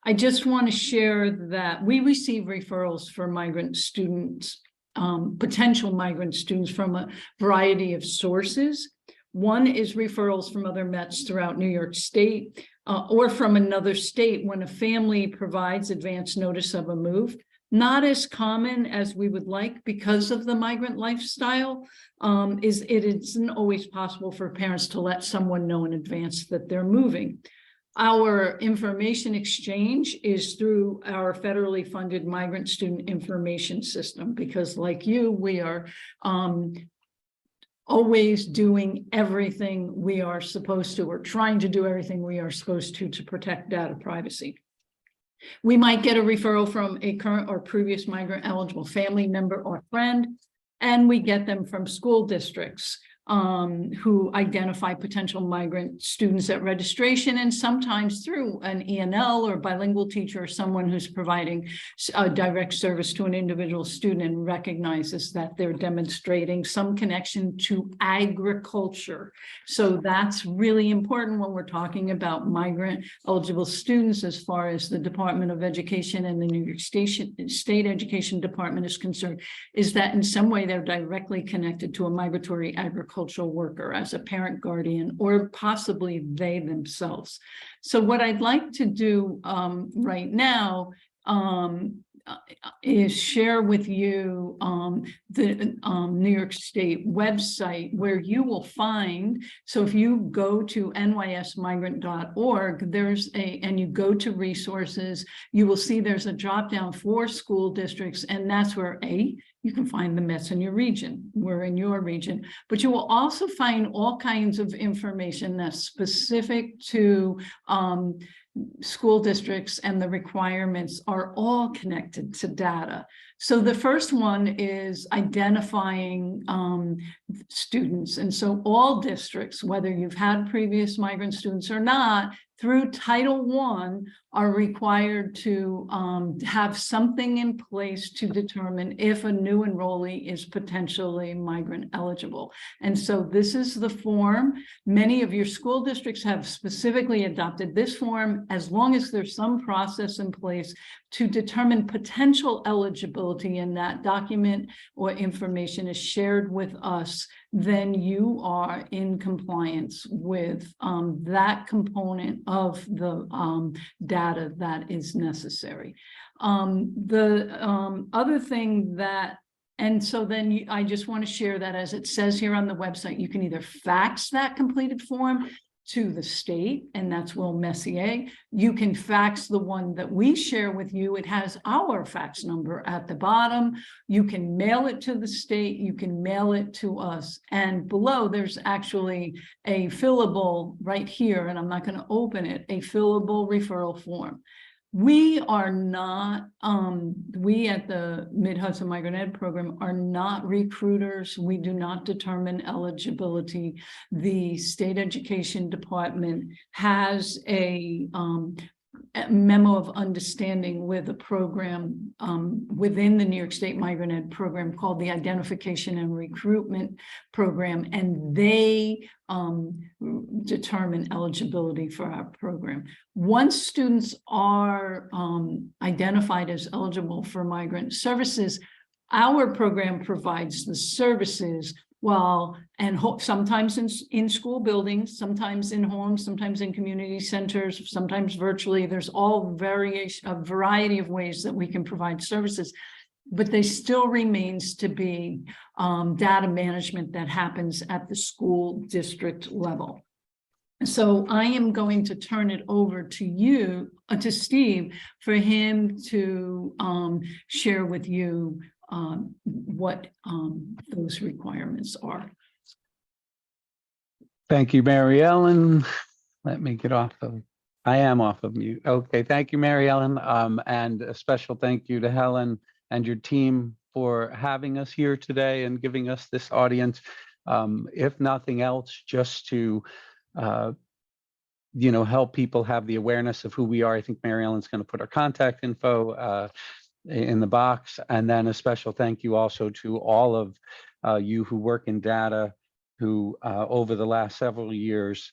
I just want to share that we receive referrals for migrant students, potential migrant students, from a variety of sources. One is referrals from other METs throughout New York State or from another state when a family provides advance notice of a move. Not as common as we would like because of the migrant lifestyle. It isn't always possible for parents to let someone know in advance that they're moving. Our information exchange is through our federally funded migrant student information system, because like you, we are always doing everything we are supposed to, or trying to do everything we are supposed to protect data privacy. We might get a referral from a current or previous migrant eligible family member or friend, and we get them from school districts. who identify potential migrant students at registration, and sometimes through an ENL or bilingual teacher or someone who's providing direct service to an individual student and recognizes that they're demonstrating some connection to agriculture. So that's really important when we're talking about migrant eligible students, as far as the Department of Education and the New York State Education Department is concerned, is that in some way they're directly connected to a migratory agricultural worker as a parent, guardian, or possibly they themselves. So what I'd like to do right now is share with you the New York State website, where you will find, so if you go to nysmigrant.org, and you go to resources, you will see there's a drop down for school districts, and that's where you can find the Mets in your region. We're in your region, but you will also find all kinds of information that's specific to school districts, and the requirements are all connected to data. So the first one is identifying students. And so all districts, whether you've had previous migrant students or not, through Title I are required to have something in place to determine if a new enrollee is potentially migrant eligible. And so this is the form. Many of your school districts have specifically adopted this form, as long as there's some process in place to determine potential eligibility, and that document or information is shared with us, then you are in compliance with that component of the data that is necessary. The other thing that, and so then I just want to share that, as it says here on the website, you can either fax that completed form to the state, and that's Will Messier. You can fax the one that we share with you. It has our fax number at the bottom. You can mail it to the state. You can mail it to us. And below, there's actually a fillable right here, and I'm not going to open it, a fillable referral form. We are not, we at the Mid-Hudson Migrant Ed program are not recruiters. We do not determine eligibility. The State Education Department has a memo of understanding with a program within the New York State Migrant Ed program called the Identification and Recruitment Program, and they determine eligibility for our program. Once students are identified as eligible for migrant services, our program provides the services sometimes in school buildings, sometimes in homes, sometimes in community centers, sometimes virtually. There's a variety of ways that we can provide services, but there still remains to be data management that happens at the school district level. So I am going to turn it over to Steve, for him to share with you what those requirements are. Thank you, Mary Ellen. Let me get off of, I am off of mute. Okay, thank you, Mary Ellen. And a special thank you to Helen and your team for having us here today and giving us this audience. If nothing else, just to help people have the awareness of who we are. I think Mary Ellen's going to put our contact info in the box. And then a special thank you also to all of you who work in data, who over the last several years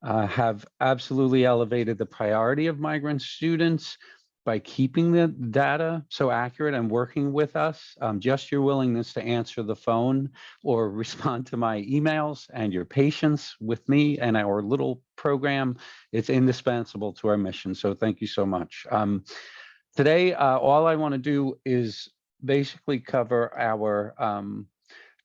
have absolutely elevated the priority of migrant students by keeping the data so accurate and working with us. Just your willingness to answer the phone or respond to my emails and your patience with me and our little program, it's indispensable to our mission. So thank you so much. Today, all I want to do is basically cover our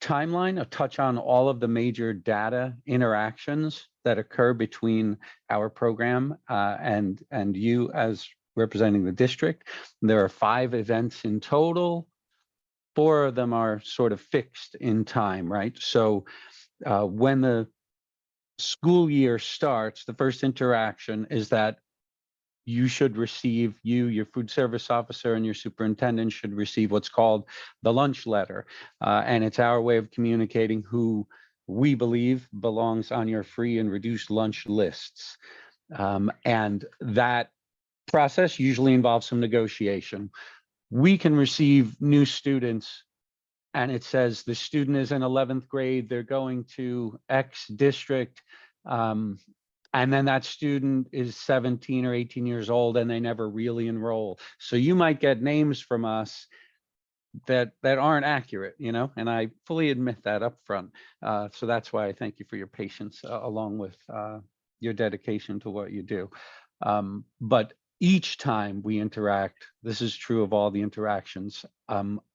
timeline, touch on all of the major data interactions that occur between our program and you as representing the district. There are 5 events in total. 4 of them are sort of fixed in time, right? So when the school year starts, the first interaction is that you should receive, your food service officer and your superintendent should receive what's called the lunch letter. And it's our way of communicating who we believe belongs on your free and reduced lunch lists. And that process usually involves some negotiation. We can receive new students and it says the student is in 11th grade, they're going to X district, and then that student is 17 or 18 years old and they never really enroll. So you might get names from us that aren't accurate, you know, and I fully admit that up front. So that's why I thank you for your patience along with your dedication to what you do. But each time we interact, this is true of all the interactions,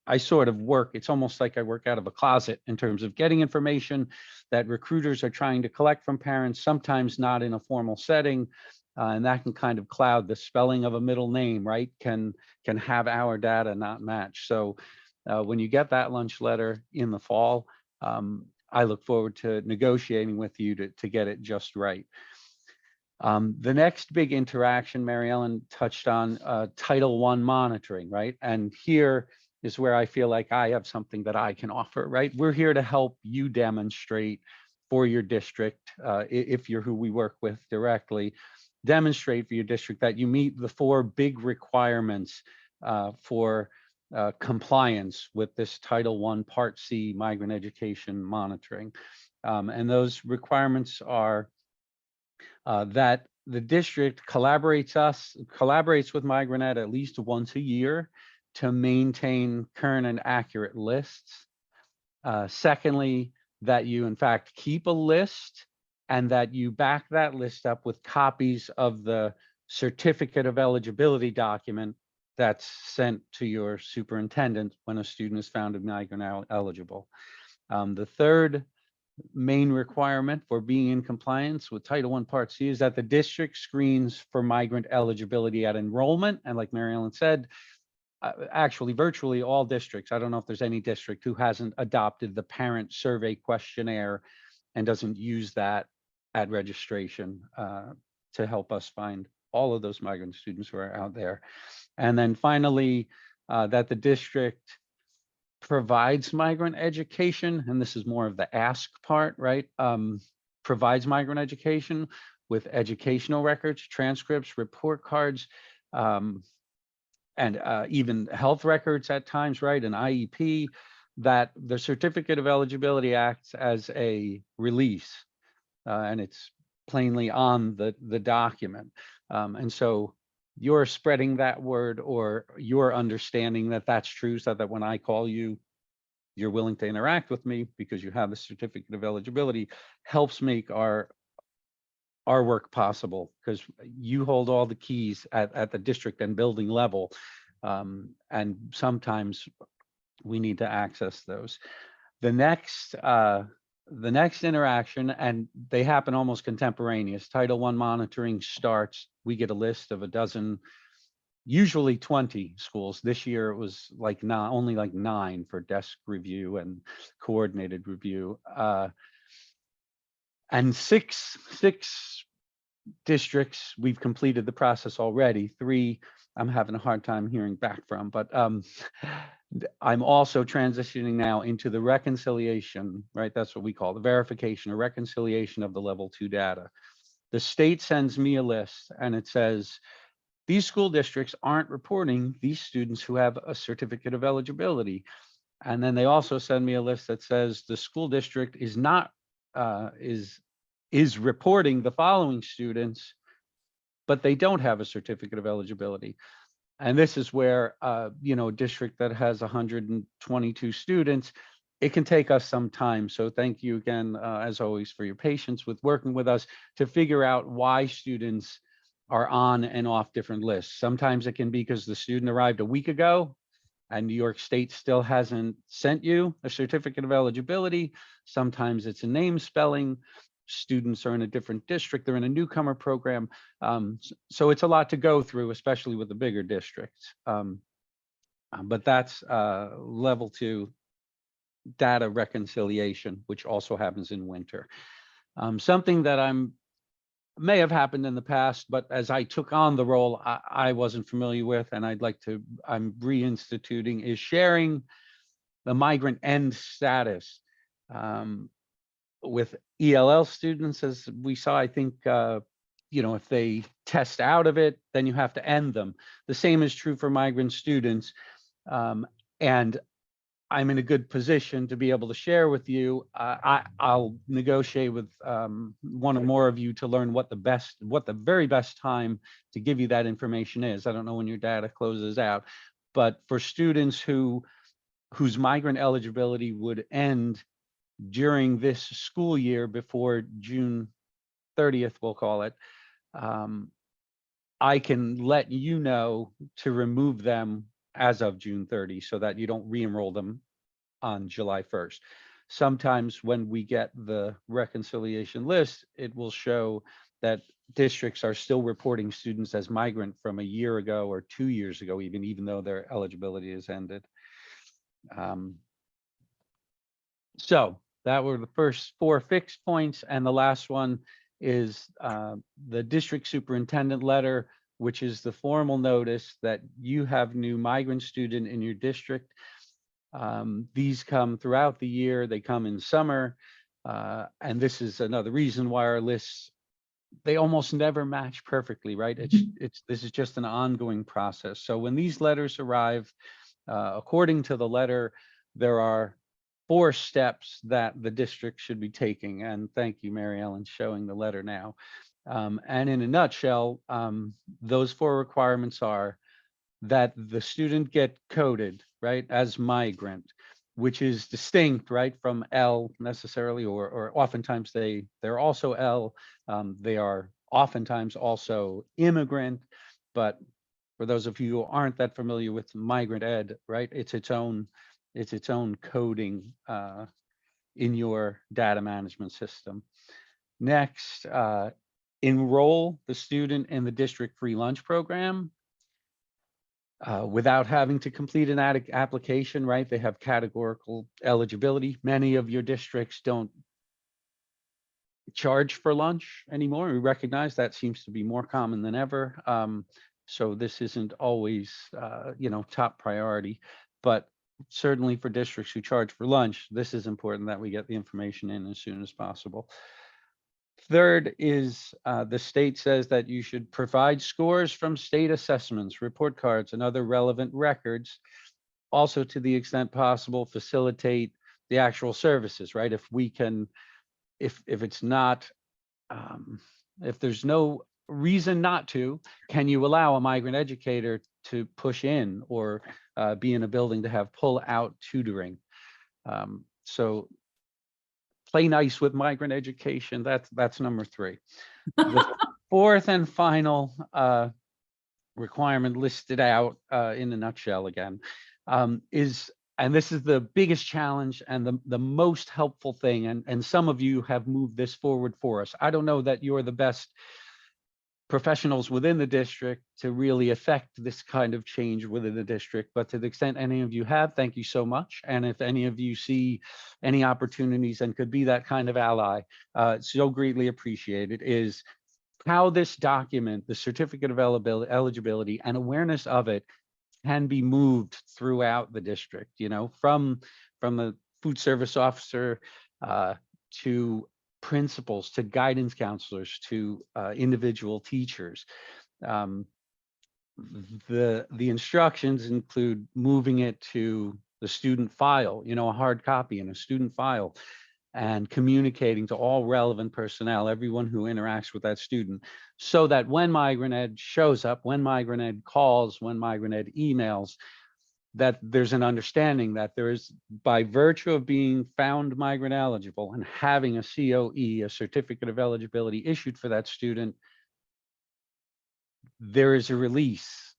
I sort of work, it's almost like I work out of a closet in terms of getting information that recruiters are trying to collect from parents, sometimes not in a formal setting. And that can kind of cloud the spelling of a middle name, right? Can have our data not match. So when you get that lunch letter in the fall, I look forward to negotiating with you to get it just right. The next big interaction, Mary Ellen touched on Title I monitoring, right? And here is where I feel like I have something that I can offer, right? We're here to help you demonstrate for your district, if you're who we work with directly, demonstrate for your district that you meet the 4 big requirements for compliance with this Title I Part C migrant education monitoring. And those requirements are that the district collaborates with MigrantEd at least once a year to maintain current and accurate lists. Secondly, that you in fact keep a list and that you back that list up with copies of the certificate of eligibility document that's sent to your superintendent when a student is found migrant eligible. The third main requirement for being in compliance with Title I Part C is that the district screens for migrant eligibility at enrollment. And like Mary Ellen said, actually virtually all districts, I don't know if there's any district who hasn't adopted the parent survey questionnaire and doesn't use that at registration to help us find all of those migrant students who are out there. And then finally, that the district provides migrant education, and this is more of the ask part, right? Provides migrant education with educational records, transcripts, report cards, and even health records at times, right? An IEP, that the certificate of eligibility acts as a release, and it's plainly on the document. And so you're spreading that word, or you're understanding that that's true, so that when I call you, you're willing to interact with me because you have the certificate of eligibility, helps make our work possible, because you hold all the keys at the district and building level. And sometimes we need to access those. The next interaction, and they happen almost contemporaneous. Title I monitoring starts. We get a list of a dozen, usually 20 schools. This year it was like only like 9 for desk review and coordinated review. And six districts, we've completed the process already. 3, I'm having a hard time hearing back from, but I'm also transitioning now into the reconciliation, right? That's what we call the verification or reconciliation of the level 2 data. The state sends me a list and it says, these school districts aren't reporting these students who have a certificate of eligibility. And then they also send me a list that says the school district is not, is reporting the following students, but they don't have a certificate of eligibility. And this is where, you know, a district that has 122 students, it can take us some time. So thank you again, as always, for your patience with working with us to figure out why students are on and off different lists. Sometimes it can be because the student arrived a week ago and New York State still hasn't sent you a certificate of eligibility. Sometimes it's a name spelling. Students are in a different district, they're in a newcomer program. So it's a lot to go through, especially with the bigger districts. But that's level 2 data reconciliation, which also happens in winter. Something that may have happened in the past, but as I took on the role, I wasn't familiar with, and I'm reinstituting, is sharing the migrant end status. with ELL students, as we saw, I think, if they test out of it, then you have to end them. The same is true for migrant students. And I'm in a good position to be able to share with you. I'll negotiate with one or more of you to learn what the very best time to give you that information is. I don't know when your data closes out, but for students whose migrant eligibility would end during this school year before June 30th, we'll call it, I can let you know to remove them as of June 30 so that you don't re-enroll them on July 1st. Sometimes when we get the reconciliation list, it will show that districts are still reporting students as migrant from a year ago or 2 years ago, even though their eligibility is ended. So that were the first 4 fixed points, and the last one is the district superintendent letter, which is the formal notice that you have new migrant student in your district. These come throughout the year. They come in summer, and this is another reason why our lists, they almost never match perfectly, right? This is just an ongoing process. So when these letters arrive, according to the letter, there are 4 steps that the district should be taking. And thank you, Mary Ellen, showing the letter now. And in a nutshell, those 4 requirements are that the student get coded, right, as migrant, which is distinct, right, from L necessarily, or oftentimes they're also L. They are oftentimes also immigrant, but for those of you who aren't that familiar with migrant ed, right, it's its own coding in your data management system. Next, enroll the student in the district free lunch program without having to complete an application, right? They have categorical eligibility. Many of your districts don't charge for lunch anymore. We recognize that seems to be more common than ever. So this isn't always, top priority, but certainly for districts who charge for lunch, this is important that we get the information in as soon as possible. Third is the state says that you should provide scores from state assessments, report cards, and other relevant records. Also, to the extent possible, facilitate the actual services, right? If we can, if it's not, if there's no reason not to, can you allow a migrant educator to push in or be in a building to have pull out tutoring? So play nice with migrant education. That's number 3. The 4th and final requirement listed out in a nutshell again is, and this is the biggest challenge and the most helpful thing, and some of you have moved this forward for us. I don't know that you're the best professionals within the district to really affect this kind of change within the district, but to the extent any of you have, thank you so much. And if any of you see any opportunities and could be that kind of ally, so greatly appreciated, is how this document, the certificate of eligibility and awareness of it, can be moved throughout the district, from the food service officer to principals, to guidance counselors, to individual teachers. The instructions include moving it to the student file, a hard copy in a student file, and communicating to all relevant personnel, everyone who interacts with that student, so that when migrant ed shows up, when migrant ed calls, when migrant ed emails, that there's an understanding that there is, by virtue of being found migrant eligible and having a COE, a certificate of eligibility, issued for that student, there is a release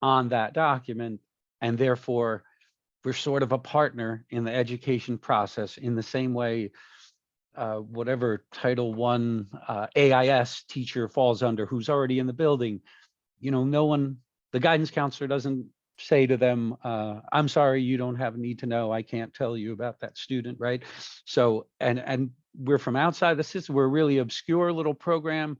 on that document, and therefore we're sort of a partner in the education process in the same way whatever Title I AIS teacher falls under who's already in the building, no one, the guidance counselor doesn't say to them, I'm sorry, you don't have a need to know, I can't tell you about that student, right? So, and we're from outside the system, we're a really obscure little program.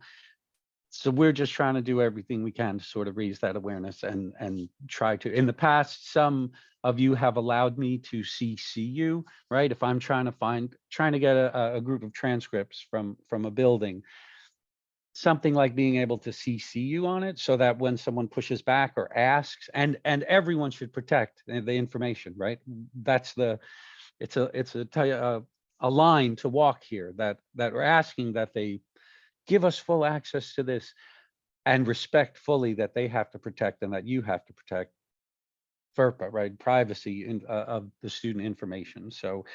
So we're just trying to do everything we can to sort of raise that awareness and try to. In the past, some of you have allowed me to CC you, right? If I'm trying to get a group of transcripts from a building, something like being able to CC you on it, so that when someone pushes back or asks, and everyone should protect the information, right? That's it's a line to walk here, that we're asking that they give us full access to this and respect fully that they have to protect and that you have to protect FERPA, right? Privacy of the student information. So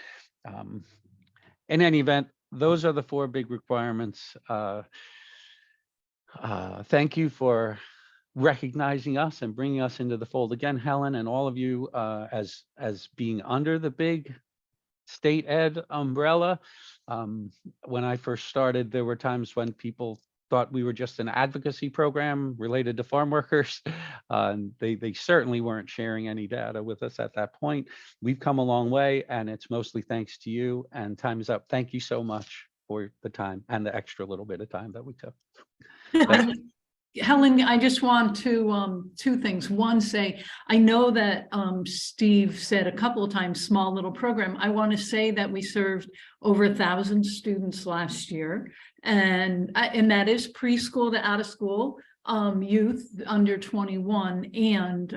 in any event, those are the 4 big requirements. Thank you for recognizing us and bringing us into the fold again, Helen, and all of you as being under the big state ed umbrella. When I first started, there were times when people thought we were just an advocacy program related to farm workers. They certainly weren't sharing any data with us at that point. We've come a long way, and it's mostly thanks to you, and time is up. Thank you so much for the time and the extra little bit of time that we took. Helen, I just want to, 2 things. One, say, I know that Steve said a couple of times, small little program. I want to say that we served over 1,000 students last year. And that is preschool to out of school, youth under 21, and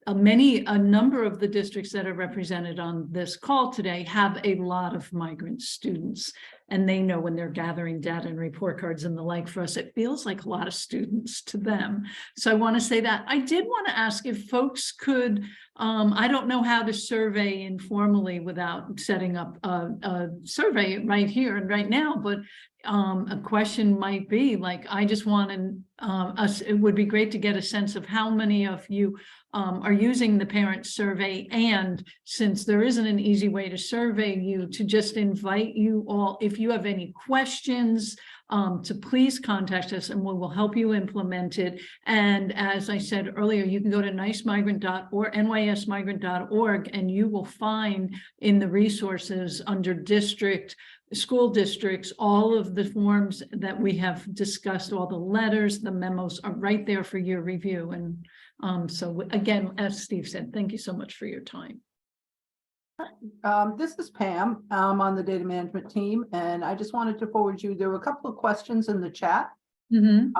a number of the districts that are represented on this call today have a lot of migrant students, and they know when they're gathering data and report cards and the like for us, it feels like a lot of students to them. So I want to say that. I did want to ask if folks could, I don't know how to survey informally without setting up a survey right here and right now, but a question might be like, I just want to, it would be great to get a sense of how many of you are using the parent survey. And since there isn't an easy way to survey you, to just invite you all, if you have any questions, to please contact us and we will help you implement it. And as I said earlier, you can go to nicemigrant.org, nysmigrant.org, and you will find in the resources under school districts, all of the forms that we have discussed, all the letters, the memos are right there for your review. And so again, as Steve said, thank you so much for your time. This is Pam. I'm on the data management team, and I just wanted to forward you, there were a couple of questions in the chat. And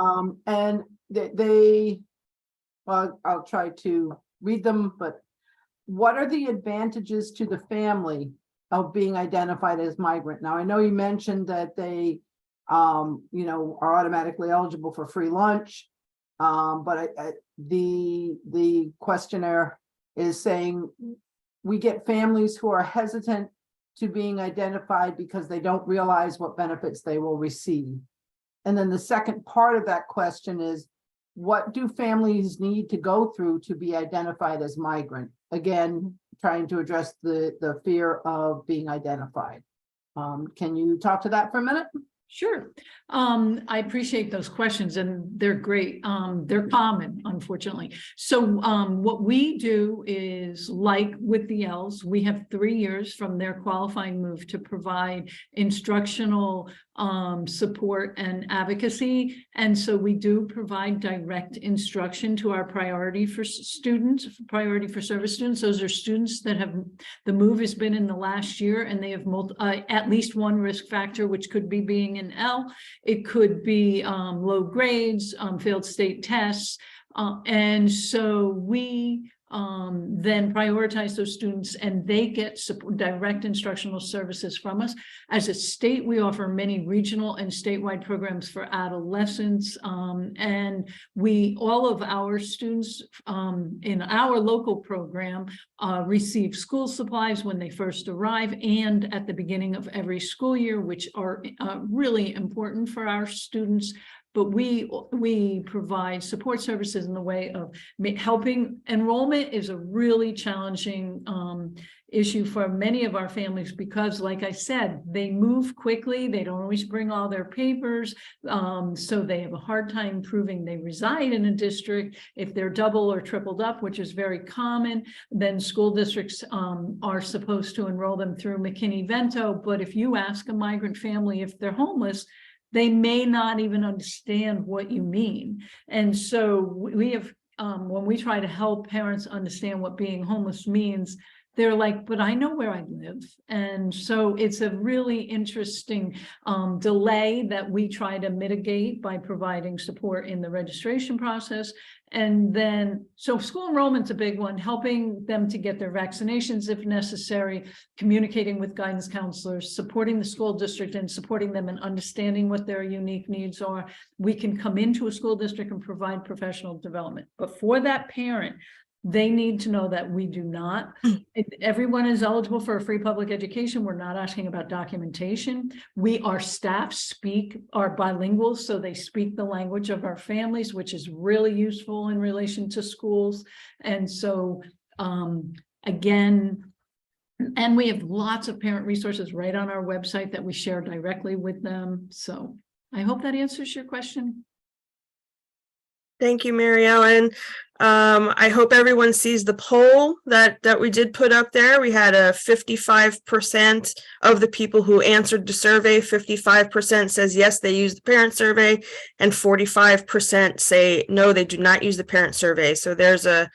well, I'll try to read them, but what are the advantages to the family of being identified as migrant? Now, I know you mentioned that they, are automatically eligible for free lunch. But the questionnaire is saying we get families who are hesitant to being identified because they don't realize what benefits they will receive. And then the second part of that question is, what do families need to go through to be identified as migrant? Again, trying to address the fear of being identified. Can you talk to that for a minute? Sure. I appreciate those questions, and they're great. They're common, unfortunately. So what we do is, like with the L's, we have 3 years from their qualifying move to provide instructional support and advocacy. And so we do provide direct instruction to our priority for students, priority for service students. Those are students that have, the move has been in the last year and they have at least one risk factor, which could be being an L. It could be low grades, failed state tests. And so we then prioritize those students, and they get support, direct instructional services from us. As a state, we offer many regional and statewide programs for adolescents, and all of our students in our local program receive school supplies when they first arrive and at the beginning of every school year, which are really important for our students. But we provide support services in the way of helping. Enrollment is a really challenging issue for many of our families because, like I said, they move quickly. They don't always bring all their papers. So they have a hard time proving they reside in a district. If they're double or tripled up, which is very common, then school districts are supposed to enroll them through McKinney-Vento. But if you ask a migrant family if they're homeless, they may not even understand what you mean. And so we have, when we try to help parents understand what being homeless means, they're like, but I know where I live. And so it's a really interesting delay that we try to mitigate by providing support in the registration process. And then, so school enrollment's a big one, helping them to get their vaccinations if necessary, communicating with guidance counselors, supporting the school district and supporting them in understanding what their unique needs are. We can come into a school district and provide professional development. But for that parent, they need to know that we do not, everyone is eligible for a free public education. We're not asking about documentation. Our staff are bilingual, so they speak the language of our families, which is really useful in relation to schools. And so, again, and we have lots of parent resources right on our website that we share directly with them. So I hope that answers your question. Thank you, Mary Ellen. I hope everyone sees the poll that we did put up there. We had a 55% of the people who answered the survey, 55% says yes, they use the parent survey, and 45% say no, they do not use the parent survey. So there's a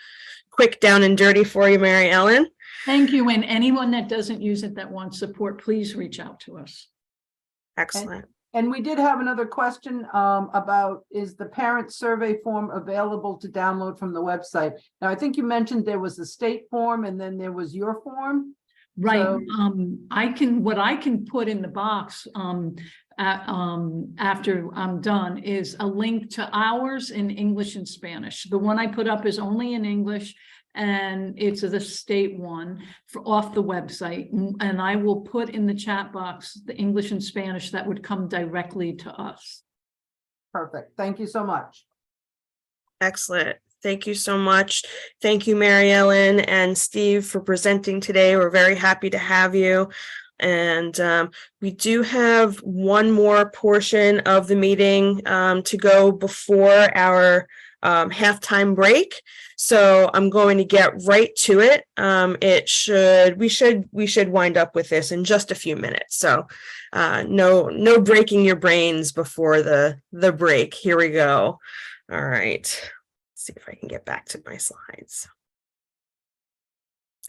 quick down and dirty for you, Mary Ellen. Thank you. And anyone that doesn't use it that wants support, please reach out to us. Excellent. And we did have another question about, is the parent survey form available to download from the website? Now, I think you mentioned there was a state form and then there was your form. Right. So, What I can put in the box after I'm done is a link to ours in English and Spanish. The one I put up is only in English, and it's the state one off the website. And I will put in the chat box the English and Spanish that would come directly to us. perfect. Thank you so much. Excellent. Thank you so much. Thank you, Mary Ellen and Steve, for presenting today. We're very happy to have you. And we do have one more portion of the meeting to go before our halftime break. So I'm going to get right to it. We should wind up with this in just a few minutes. So no breaking your brains before the break. Here we go. All right. Let's see if I can get back to my slides.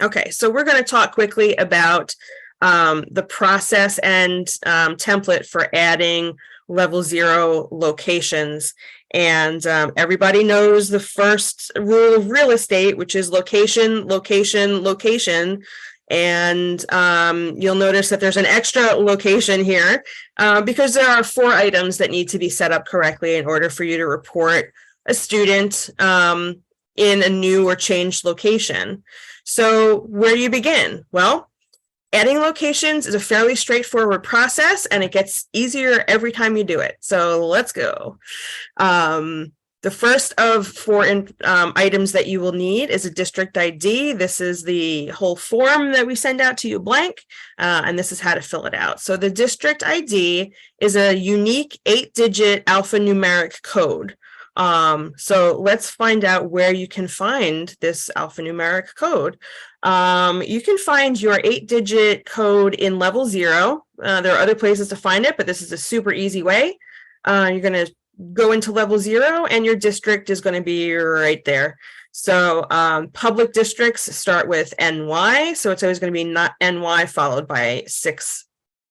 Okay, so we're going to talk quickly about the process and template for adding level 0 locations. And everybody knows the first rule of real estate, which is location, location, location. And you'll notice that there's an extra location here because there are 4 items that need to be set up correctly in order for you to report a student in a new or changed location. So where do you begin? Well, adding locations is a fairly straightforward process, and it gets easier every time you do it. So let's go. The first of 4 items that you will need is a district ID. This is the whole form that we send out to you blank, and this is how to fill it out. So the district ID is a unique 8-digit alphanumeric code. So let's find out where you can find this alphanumeric code. You can find your 8-digit code in level 0. There are other places to find it, but this is a super easy way. You're going to go into level 0 and your district is going to be right there. So public districts start with NY. So it's always going to be not NY followed by 6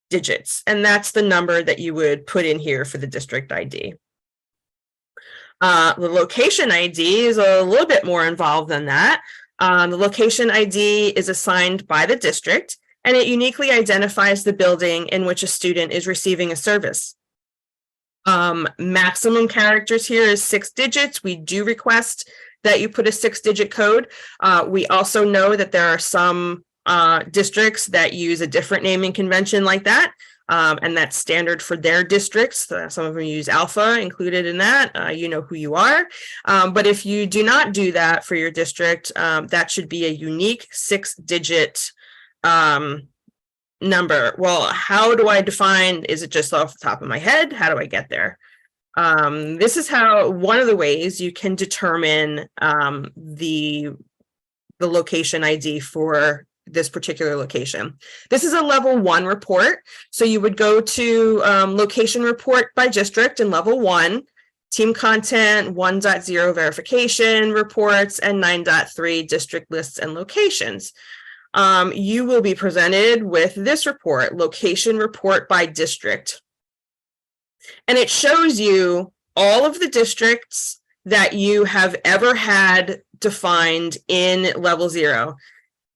digits. And that's the number that you would put in here for the district ID. The location ID is a little bit more involved than that. The location ID is assigned by the district, and it uniquely identifies the building in which a student is receiving a service. Maximum characters here is 6 digits. We do request that you put a 6-digit code. We also know that there are some districts that use a different naming convention like that. And that's standard for their districts. Some of them use alpha included in that. You know who you are. But if you do not do that for your district, that should be a unique 6-digit number. Well, how do I define? Is it just off the top of my head? How do I get there? This is one of the ways you can determine the location ID for this particular location. This is a level 1 report. So you would go to location report by district in level 1, team content 1.0 verification reports, and 9.3 district lists and locations. You will be presented with this report, location report by district. And it shows you all of the districts that you have ever had defined in level 0.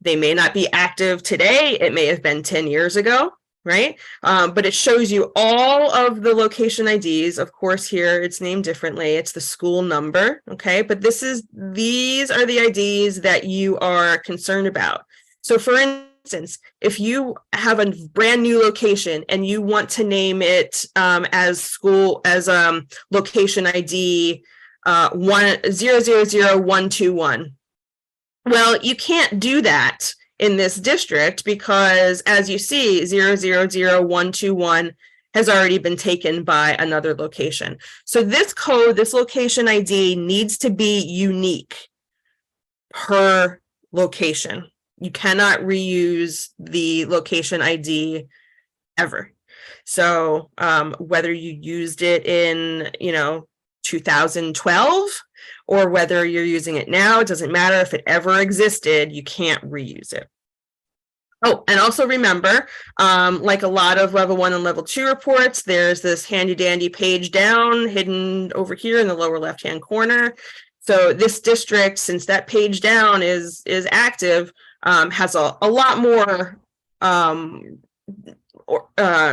They may not be active today. It may have been 10 years ago, right? But it shows you all of the location IDs. Of course, here it's named differently. It's the school number, okay? But these are the IDs that you are concerned about. So for instance, if you have a brand new location and you want to name it as location ID 000121, well, you can't do that in this district because, as you see, 000121 has already been taken by another location. So this code, this location ID, needs to be unique per location. You cannot reuse the location ID ever. So whether you used it in, 2012 or whether you're using it now, it doesn't matter. If it ever existed, you can't reuse it. Oh, and also remember, like a lot of level 1 and level 2 reports, there's this handy dandy page down hidden over here in the lower left-hand corner. So this district, since that page down is active, has a lot more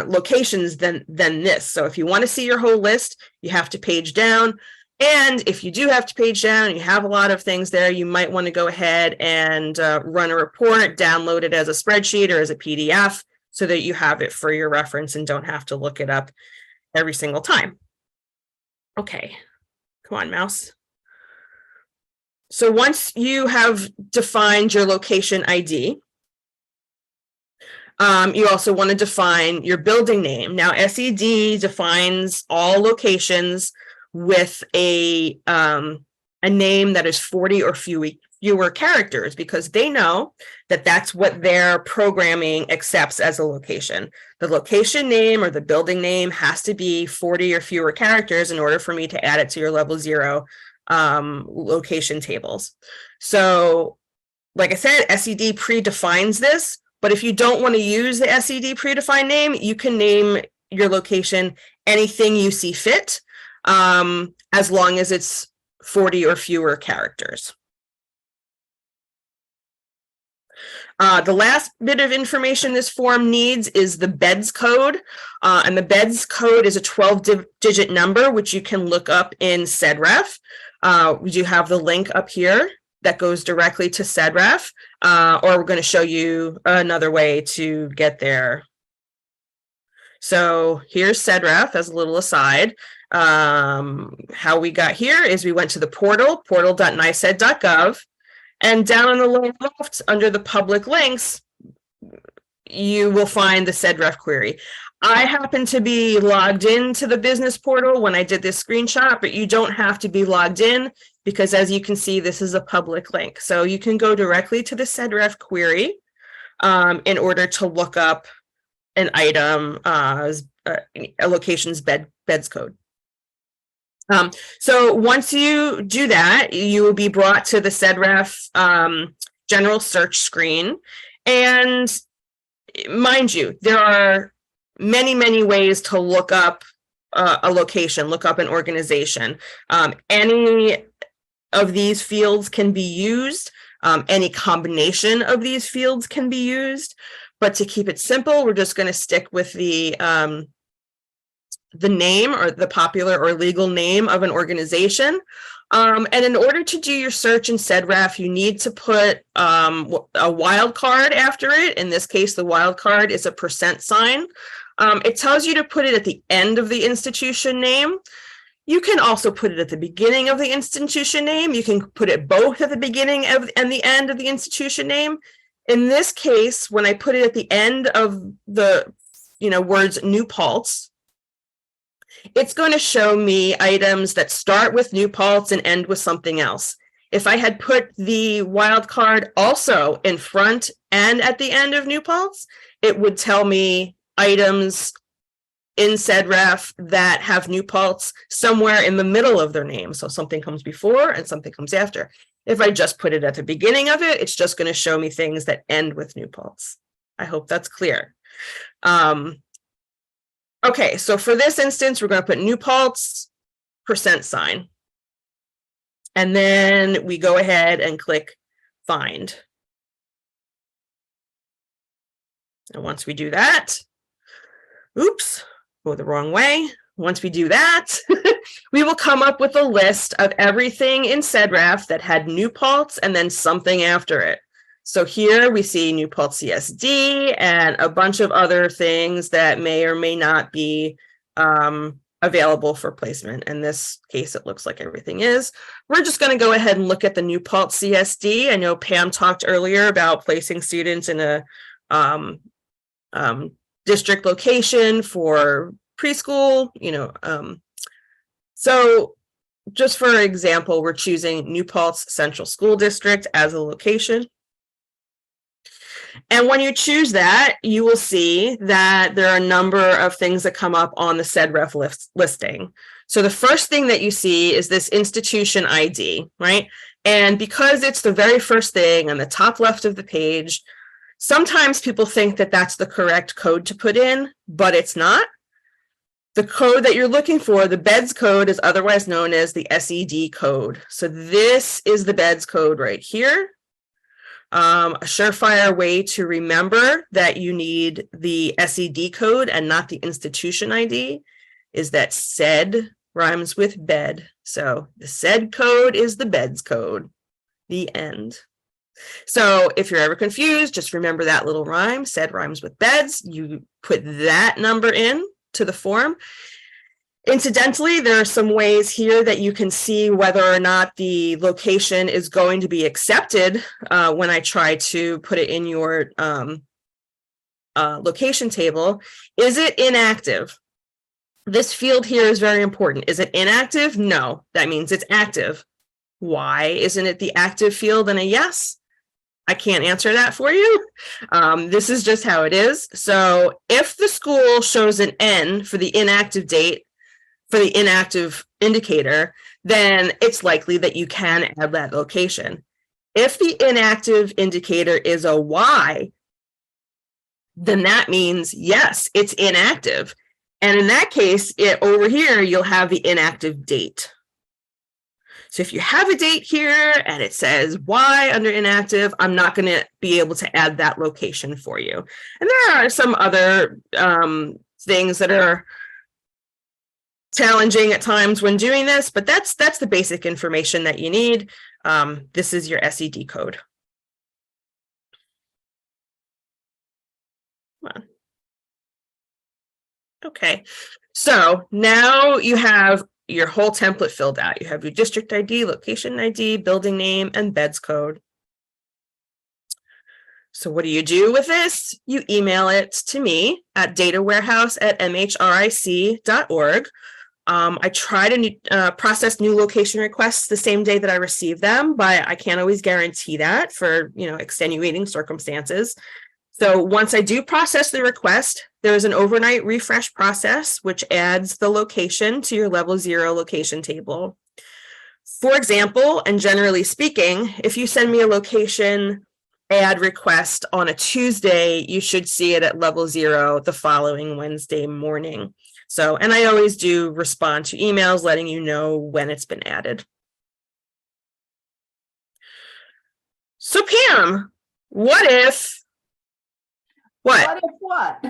locations than this. So if you want to see your whole list, you have to page down. And if you do have to page down and you have a lot of things there, you might want to go ahead and run a report, download it as a spreadsheet or as a PDF so that you have it for your reference and don't have to look it up every single time. Okay, come on, mouse. So once you have defined your location ID, you also want to define your building name. Now, SED defines all locations with a name that is 40 or fewer characters because they know that that's what their programming accepts as a location. The location name or the building name has to be 40 or fewer characters in order for me to add it to your level 0 location tables. So, like I said, SED predefines this, but if you don't want to use the SED predefined name, you can name your location anything you see fit, as long as it's 40 or fewer characters. The last bit of information this form needs is the beds code, and the beds code is a 12-digit number, which you can look up in SEDREF. We do have the link up here that goes directly to SEDREF, or we're going to show you another way to get there. So here's SEDREF as a little aside. How we got here is we went to the portal, portal.niced.gov, and down on the lower left under the public links, you will find the SEDREF query. I happen to be logged into the business portal when I did this screenshot, but you don't have to be logged in because, as you can see, this is a public link. So you can go directly to the SEDREF query in order to look up an item, a location's beds code. So once you do that, you will be brought to the SEDREF general search screen. And mind you, there are many ways to look up a location, look up an organization. Any of these fields can be used. Any combination of these fields can be used. But to keep it simple, we're just going to stick with the name or the popular or legal name of an organization. And in order to do your search in SEDREF, you need to put a wildcard after it. In this case, the wildcard is a %sign. It tells you to put it at the end of the institution name. You can also put it at the beginning of the institution name. You can put it both at the beginning and the end of the institution name. In this case, when I put it at the end of the words New Paltz, it's going to show me items that start with New Paltz and end with something else. If I had put the wildcard also in front and at the end of new paltz, it would tell me items in said ref that have new paltz somewhere in the middle of their name. So something comes before and something comes after. If I just put it at the beginning of it, it's just going to show me things that end with new paltz. I hope that's clear. Okay, so for this instance, we're going to put new paltz %. And then we go ahead and click find. And once we do that, oops, go the wrong way. Once we do that, we will come up with a list of everything in said ref that had new paltz and then something after it. So here we see new paltz CSD and a bunch of other things that may or may not be available for placement. In this case, it looks like everything is. We're just going to go ahead and look at the new paltz CSD. I know Pam talked earlier about placing students in a district location for preschool, so just for example, we're choosing New Paltz Central School District as a location. And when you choose that, you will see that there are a number of things that come up on the said ref listing. So the first thing that you see is this institution ID, right? And because it's the very first thing on the top left of the page, sometimes people think that that's the correct code to put in, but it's not. The code that you're looking for, the BEDS code, is otherwise known as the SED code. So this is the BEDS code right here. A surefire way to remember that you need the SED code and not the institution ID is that SED rhymes with bed. So the SED code is the BEDS code. The end. So if you're ever confused, just remember that little rhyme. SED rhymes with BEDS. You put that number in to the form. Incidentally, there are some ways here that you can see whether or not the location is going to be accepted when I try to put it in your location table. Is it inactive? This field here is very important. Is it inactive? No, that means it's active. Why isn't it the active field and a yes? I can't answer that for you. This is just how it is. So if the school shows an N for the inactive date, for the inactive indicator, then it's likely that you can add that location. If the inactive indicator is a Y, then that means, yes, it's inactive. And in that case, over here, you'll have the inactive date. So if you have a date here and it says Y under inactive, I'm not going to be able to add that location for you. And there are some other things that are challenging at times when doing this, but that's the basic information that you need. This is your SED code. Come on. Okay, so now you have your whole template filled out. You have your district ID, location ID, building name, and BEDS code. So what do you do with this? You email it to me at datawarehouse@mhric.org. I try to process new location requests the same day that I receive them, but I can't always guarantee that for extenuating circumstances. So once I do process the request, there's an overnight refresh process, which adds the location to your level 0 location table. For example, and generally speaking, if you send me a location add request on a Tuesday, you should see it at level 0 the following Wednesday morning. So, and I always do respond to emails letting you know when it's been added. So Pam, what if? What if what?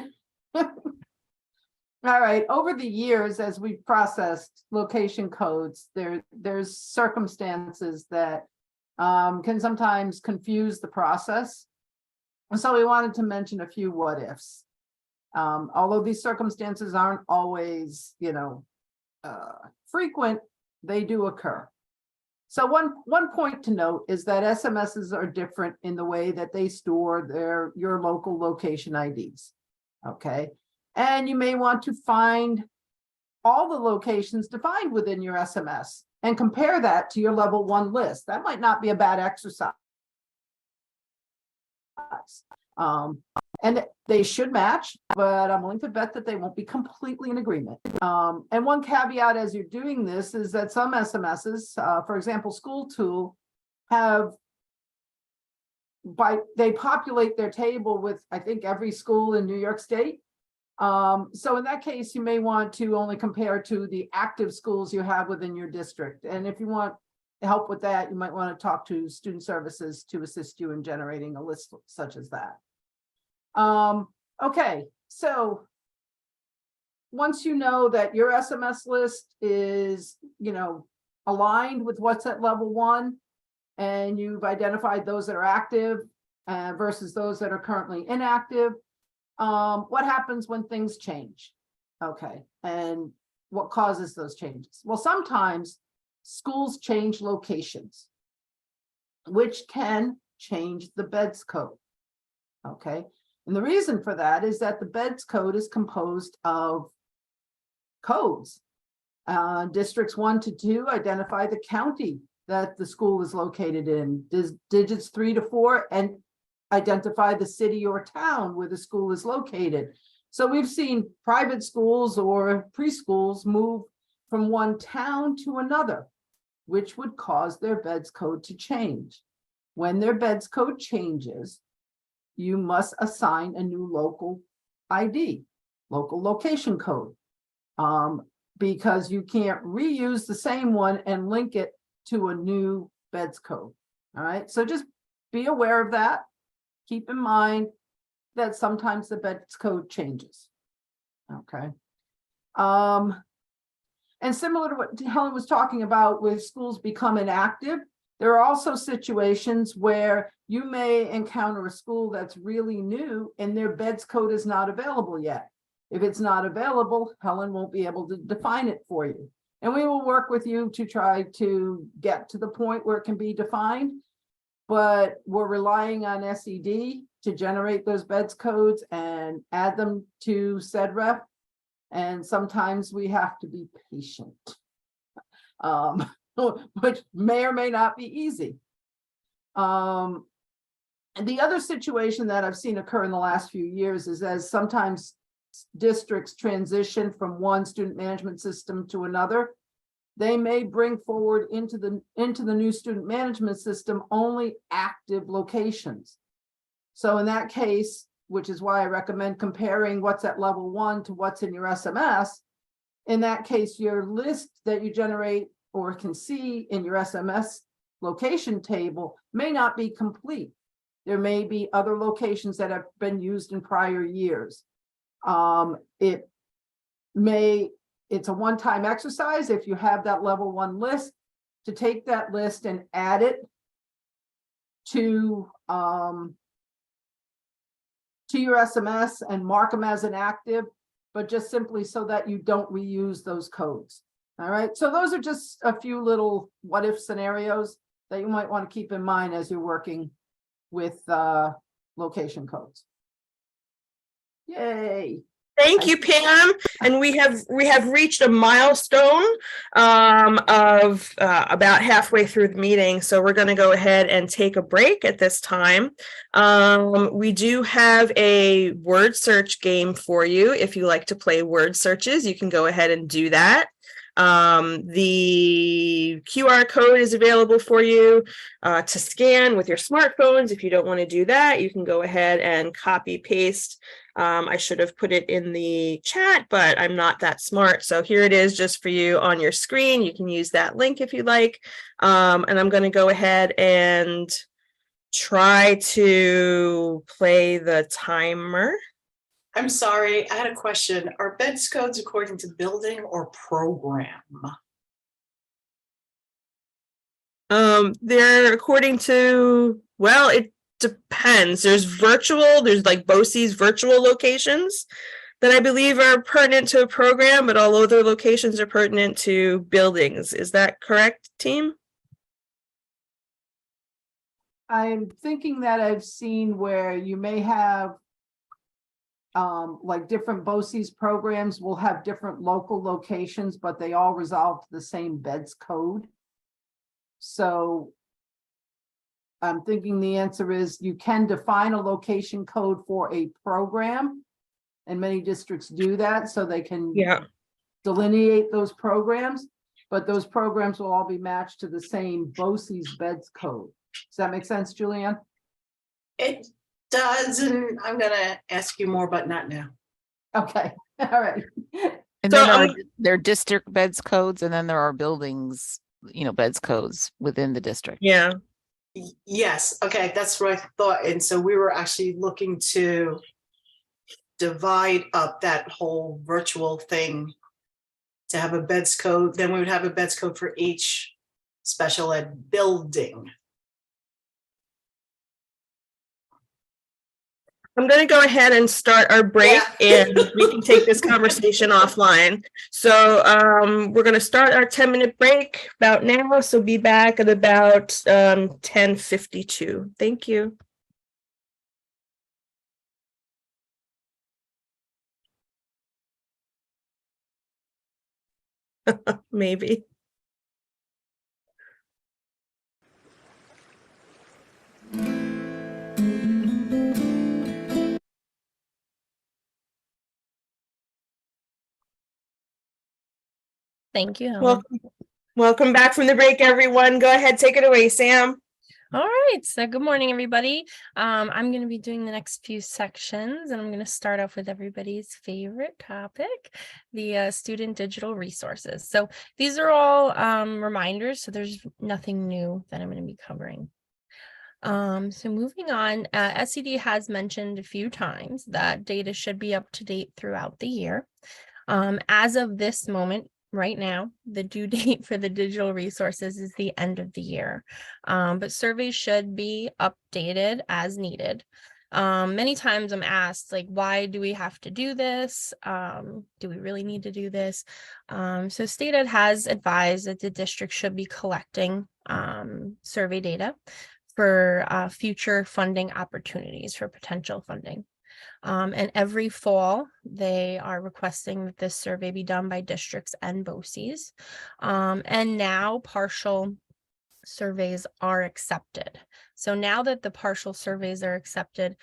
All right, over the years, as we've processed location codes, there's circumstances that can sometimes confuse the process. And so we wanted to mention a few what ifs. Although these circumstances aren't always, frequent, they do occur. So one point to note is that SMSs are different in the way that they store your local location IDs. Okay, and you may want to find all the locations defined within your SMS and compare that to your level 1 list. That might not be a bad exercise. And they should match, but I'm willing to bet that they won't be completely in agreement. And one caveat as you're doing this is that some SMSs, for example, School Tool, they populate their table with, I think, every school in New York State. So in that case, you may want to only compare to the active schools you have within your district. And if you want help with that, you might want to talk to Student Services to assist you in generating a list such as that. Okay, so once you know that your SMS list is, aligned with what's at level 1, and you've identified those that are active versus those that are currently inactive, what happens when things change? Okay, and what causes those changes? Well, sometimes schools change locations, which can change the beds code. Okay, and the reason for that is that the beds code is composed of codes. Districts 1 to 2 identify the county that the school is located in. Digits 3 to 4 and identify the city or town where the school is located. So we've seen private schools or preschools move from one town to another, which would cause their beds code to change. When their beds code changes, you must assign a new local ID, local location code, because you can't reuse the same one and link it to a new beds code. All right, so just be aware of that. Keep in mind that sometimes the beds code changes. Okay. And similar to what Helen was talking about with schools become inactive, there are also situations where you may encounter a school that's really new and their beds code is not available yet. If it's not available, Helen won't be able to define it for you. And we will work with you to try to get to the point where it can be defined. But we're relying on SED to generate those beds codes and add them to SEDREF. And sometimes we have to be patient, which may or may not be easy. And the other situation that I've seen occur in the last few years is as sometimes districts transition from one student management system to another, they may bring forward into the new student management system only active locations. So in that case, which is why I recommend comparing what's at level 1 to what's in your SMS. In that case, your list that you generate or can see in your SMS location table may not be complete. There may be other locations that have been used in prior years. It's a one-time exercise if you have that level 1 list to take that list and add it to your SMS and mark them as inactive, but just simply so that you don't reuse those codes. All right, so those are just a few little what if scenarios that you might want to keep in mind as you're working with location codes. Yay. Thank you, Pam. And we have reached a milestone of about halfway through the meeting. So we're going to go ahead and take a break at this time. We do have a word search game for you. If you like to play word searches, you can go ahead and do that. The QR code is available for you to scan with your smartphones. If you don't want to do that, you can go ahead and copy paste. I should have put it in the chat, but I'm not that smart. So here it is just for you on your screen. You can use that link if you like. And I'm going to go ahead and try to play the timer. I'm sorry, I had a question. Are beds codes according to building or program? They're according to, well, it depends. There's like BOCES virtual locations that I believe are pertinent to a program, but all other locations are pertinent to buildings. Is that correct, team? I'm thinking that I've seen where you may have like different BOCES programs will have different local locations, but they all resolve to the same beds code. So I'm thinking the answer is you can define a location code for a program. And many districts do that so they can Yeah. delineate those programs, but those programs will all be matched to the same BOCES beds code. Does that make sense, Julianne? It does, and I'm gonna ask you more, but not now. Okay, all right. And So, then there are district beds codes, and then there are buildings, beds codes within the district. yeah. Yes, okay, that's what I thought. And so we were actually looking to divide up that whole virtual thing to have a beds code. Then we would have a beds code for each special ed building. I'm going to go ahead and start our break Yeah. and we can take this conversation offline. So we're going to start our 10-minute break about now. So be back at about 10:52. Thank you. Maybe. Thank you, Helen. Welcome back from the break, everyone. Go ahead, take it away, Sam. All right, so good morning, everybody. I'm going to be doing the next few sections, and I'm going to start off with everybody's favorite topic, the student digital resources. So these are all reminders, so there's nothing new that I'm going to be covering. So moving on, SED has mentioned a few times that data should be up to date throughout the year. As of this moment, right now, the due date for the digital resources is the end of the year, but surveys should be updated as needed. Many times I'm asked, like, why do we have to do this? Do we really need to do this? So State Ed has advised that the district should be collecting survey data for future funding opportunities for potential funding. And every fall, they are requesting that this survey be done by districts and BOCES. And now partial surveys are accepted. So now that the partial surveys are accepted,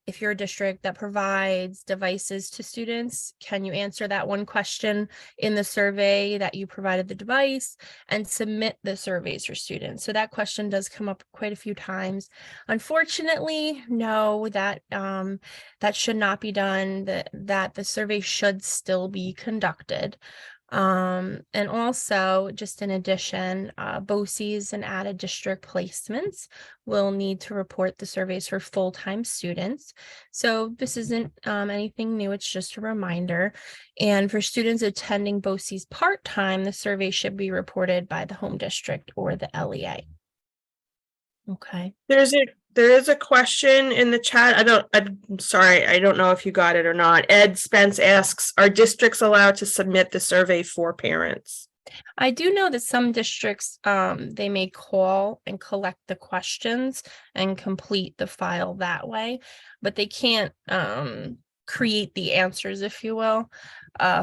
if you're a district that provides devices to students, can you answer that one question in the survey that you provided the device and submit the surveys for students? So that question does come up quite a few times. Unfortunately, no, that should not be done, that the survey should still be conducted. And also, just in addition, BOCES and added district placements will need to report the surveys for full-time students. So this isn't anything new, it's just a reminder. And for students attending BOCES part-time, the survey should be reported by the home district or the LEA. Okay. There is a question in the chat. I'm sorry, I don't know if you got it or not. Ed Spence asks, are districts allowed to submit the survey for parents? I do know that some districts, they may call and collect the questions and complete the file that way, but they can't create the answers, if you will,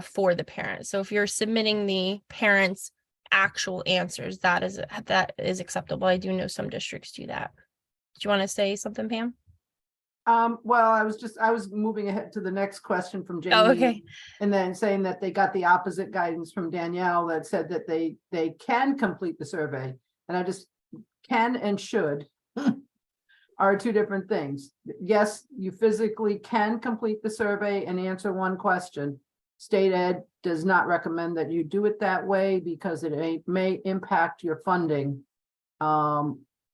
for the parents. So if you're submitting the parents' actual answers, that is acceptable. I do know some districts do that. Do you want to say something, Pam? Well, I was moving ahead to the next question from Jamie. Oh, okay. And then saying that they got the opposite guidance from Danielle that said that they can complete the survey. And I just, can and should are two different things. Yes, you physically can complete the survey and answer one question. State Ed does not recommend that you do it that way because it may impact your funding.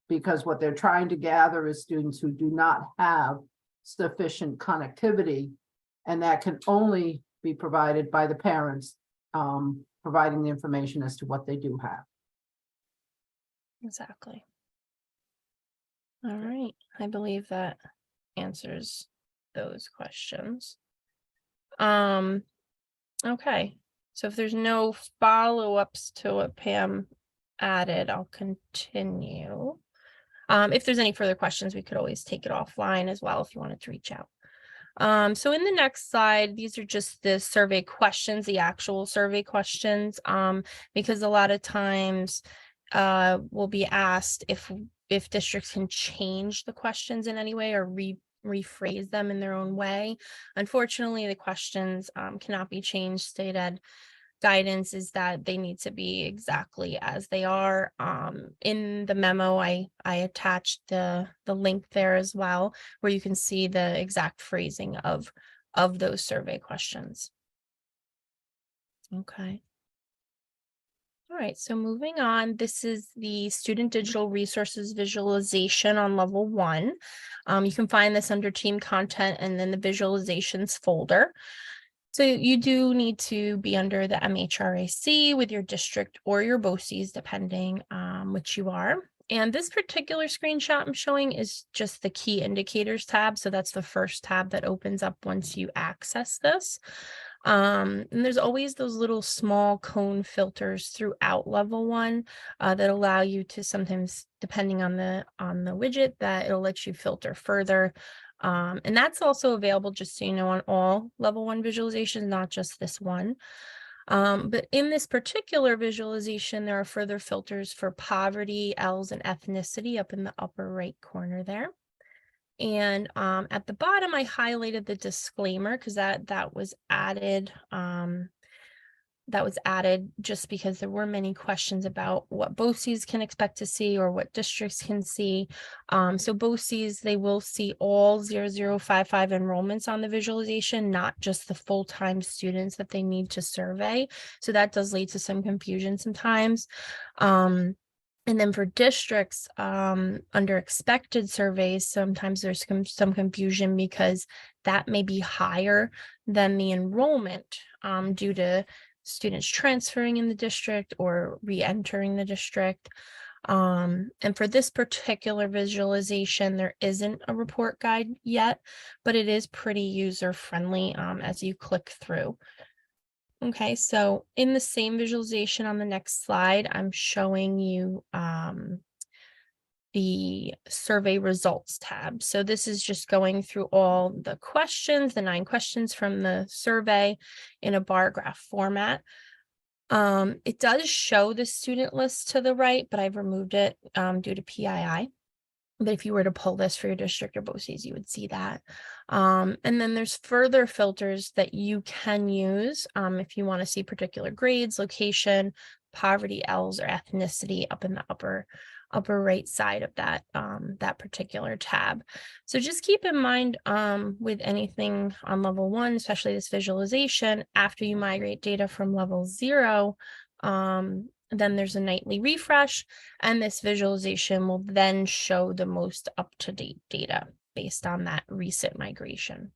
Because what they're trying to gather is students who do not have sufficient connectivity, and that can only be provided by the parents, providing the information as to what they do have. Exactly. All right. I believe that answers those questions. Okay. So if there's no follow-ups to what Pam added, I'll continue. If there's any further questions, we could always take it offline as well if you wanted to reach out. So in the next slide, these are just the survey questions, the actual survey questions, because a lot of times we'll be asked if districts can change the questions in any way or rephrase them in their own way. Unfortunately, the questions cannot be changed. State ed guidance is that they need to be exactly as they are. In the memo, I attached the link there as well, where you can see the exact phrasing of those survey questions. Okay. All right, so moving on, this is the student digital resources visualization on level 1. You can find this under team content and then the visualizations folder. So you do need to be under the MHRIC with your district or your BOCES, depending which you are. And this particular screenshot I'm showing is just the key indicators tab. So that's the first tab that opens up once you access this. And there's always those little small cone filters throughout level 1 that allow you to sometimes, depending on the widget, that it'll let you filter further. And that's also available, just so you know, on all level 1 visualizations, not just this one. But in this particular visualization, there are further filters for poverty, L's, and ethnicity up in the upper right corner there. And at the bottom, I highlighted the disclaimer because that was added. That was added just because there were many questions about what BOCES can expect to see or what districts can see. So BOCES, they will see all 0055 enrollments on the visualization, not just the full-time students that they need to survey. So that does lead to some confusion sometimes. And then for districts, under expected surveys, sometimes there's some confusion because that may be higher than the enrollment due to students transferring in the district or re-entering the district. And for this particular visualization, there isn't a report guide yet, but it is pretty user-friendly as you click through. Okay, so in the same visualization on the next slide, I'm showing you the survey results tab. So this is just going through all the questions, the 9 questions from the survey in a bar graph format. It does show the student list to the right, but I've removed it due to PII. But if you were to pull this for your district or BOCES, you would see that. And then there's further filters that you can use if you want to see particular grades, location, poverty, L's, or ethnicity up in the upper right side of that that particular tab. So just keep in mind with anything on level 1, especially this visualization, after you migrate data from level 0, then there's a nightly refresh, and this visualization will then show the most up-to-date data based on that recent migration.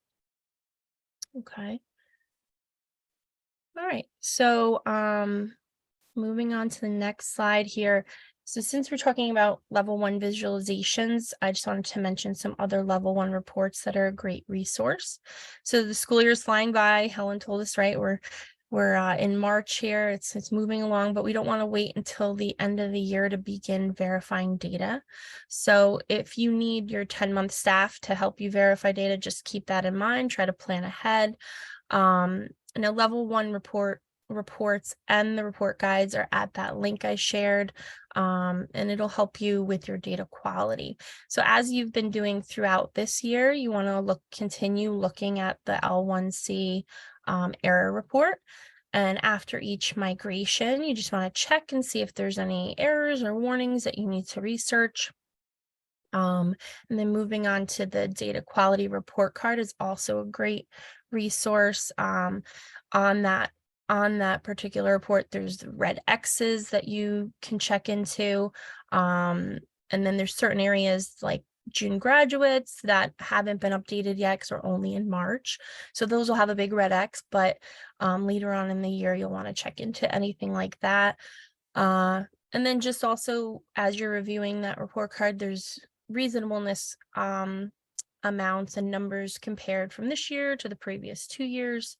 Okay. All right, so moving on to the next slide here. So since we're talking about level 1 visualizations, I just wanted to mention some other level 1 reports that are a great resource. So the school year is flying by. Helen told us, right? We're in March here. It's moving along, but we don't want to wait until the end of the year to begin verifying data. So if you need your 10-month staff to help you verify data, just keep that in mind. Try to plan ahead. And a level 1 reports and the report guides are at that link I shared, and it'll help you with your data quality. So as you've been doing throughout this year, you want to continue looking at the L1C error report. And after each migration, you just want to check and see if there's any errors or warnings that you need to research. And then moving on to the data quality report card is also a great resource. On that particular report, there's the red X's that you can check into. And then there's certain areas like June graduates that haven't been updated yet because we're only in March. So those will have a big red X, but later on in the year, you'll want to check into anything like that. And then just also, as you're reviewing that report card, there's reasonableness amounts and numbers compared from this year to the previous 2 years.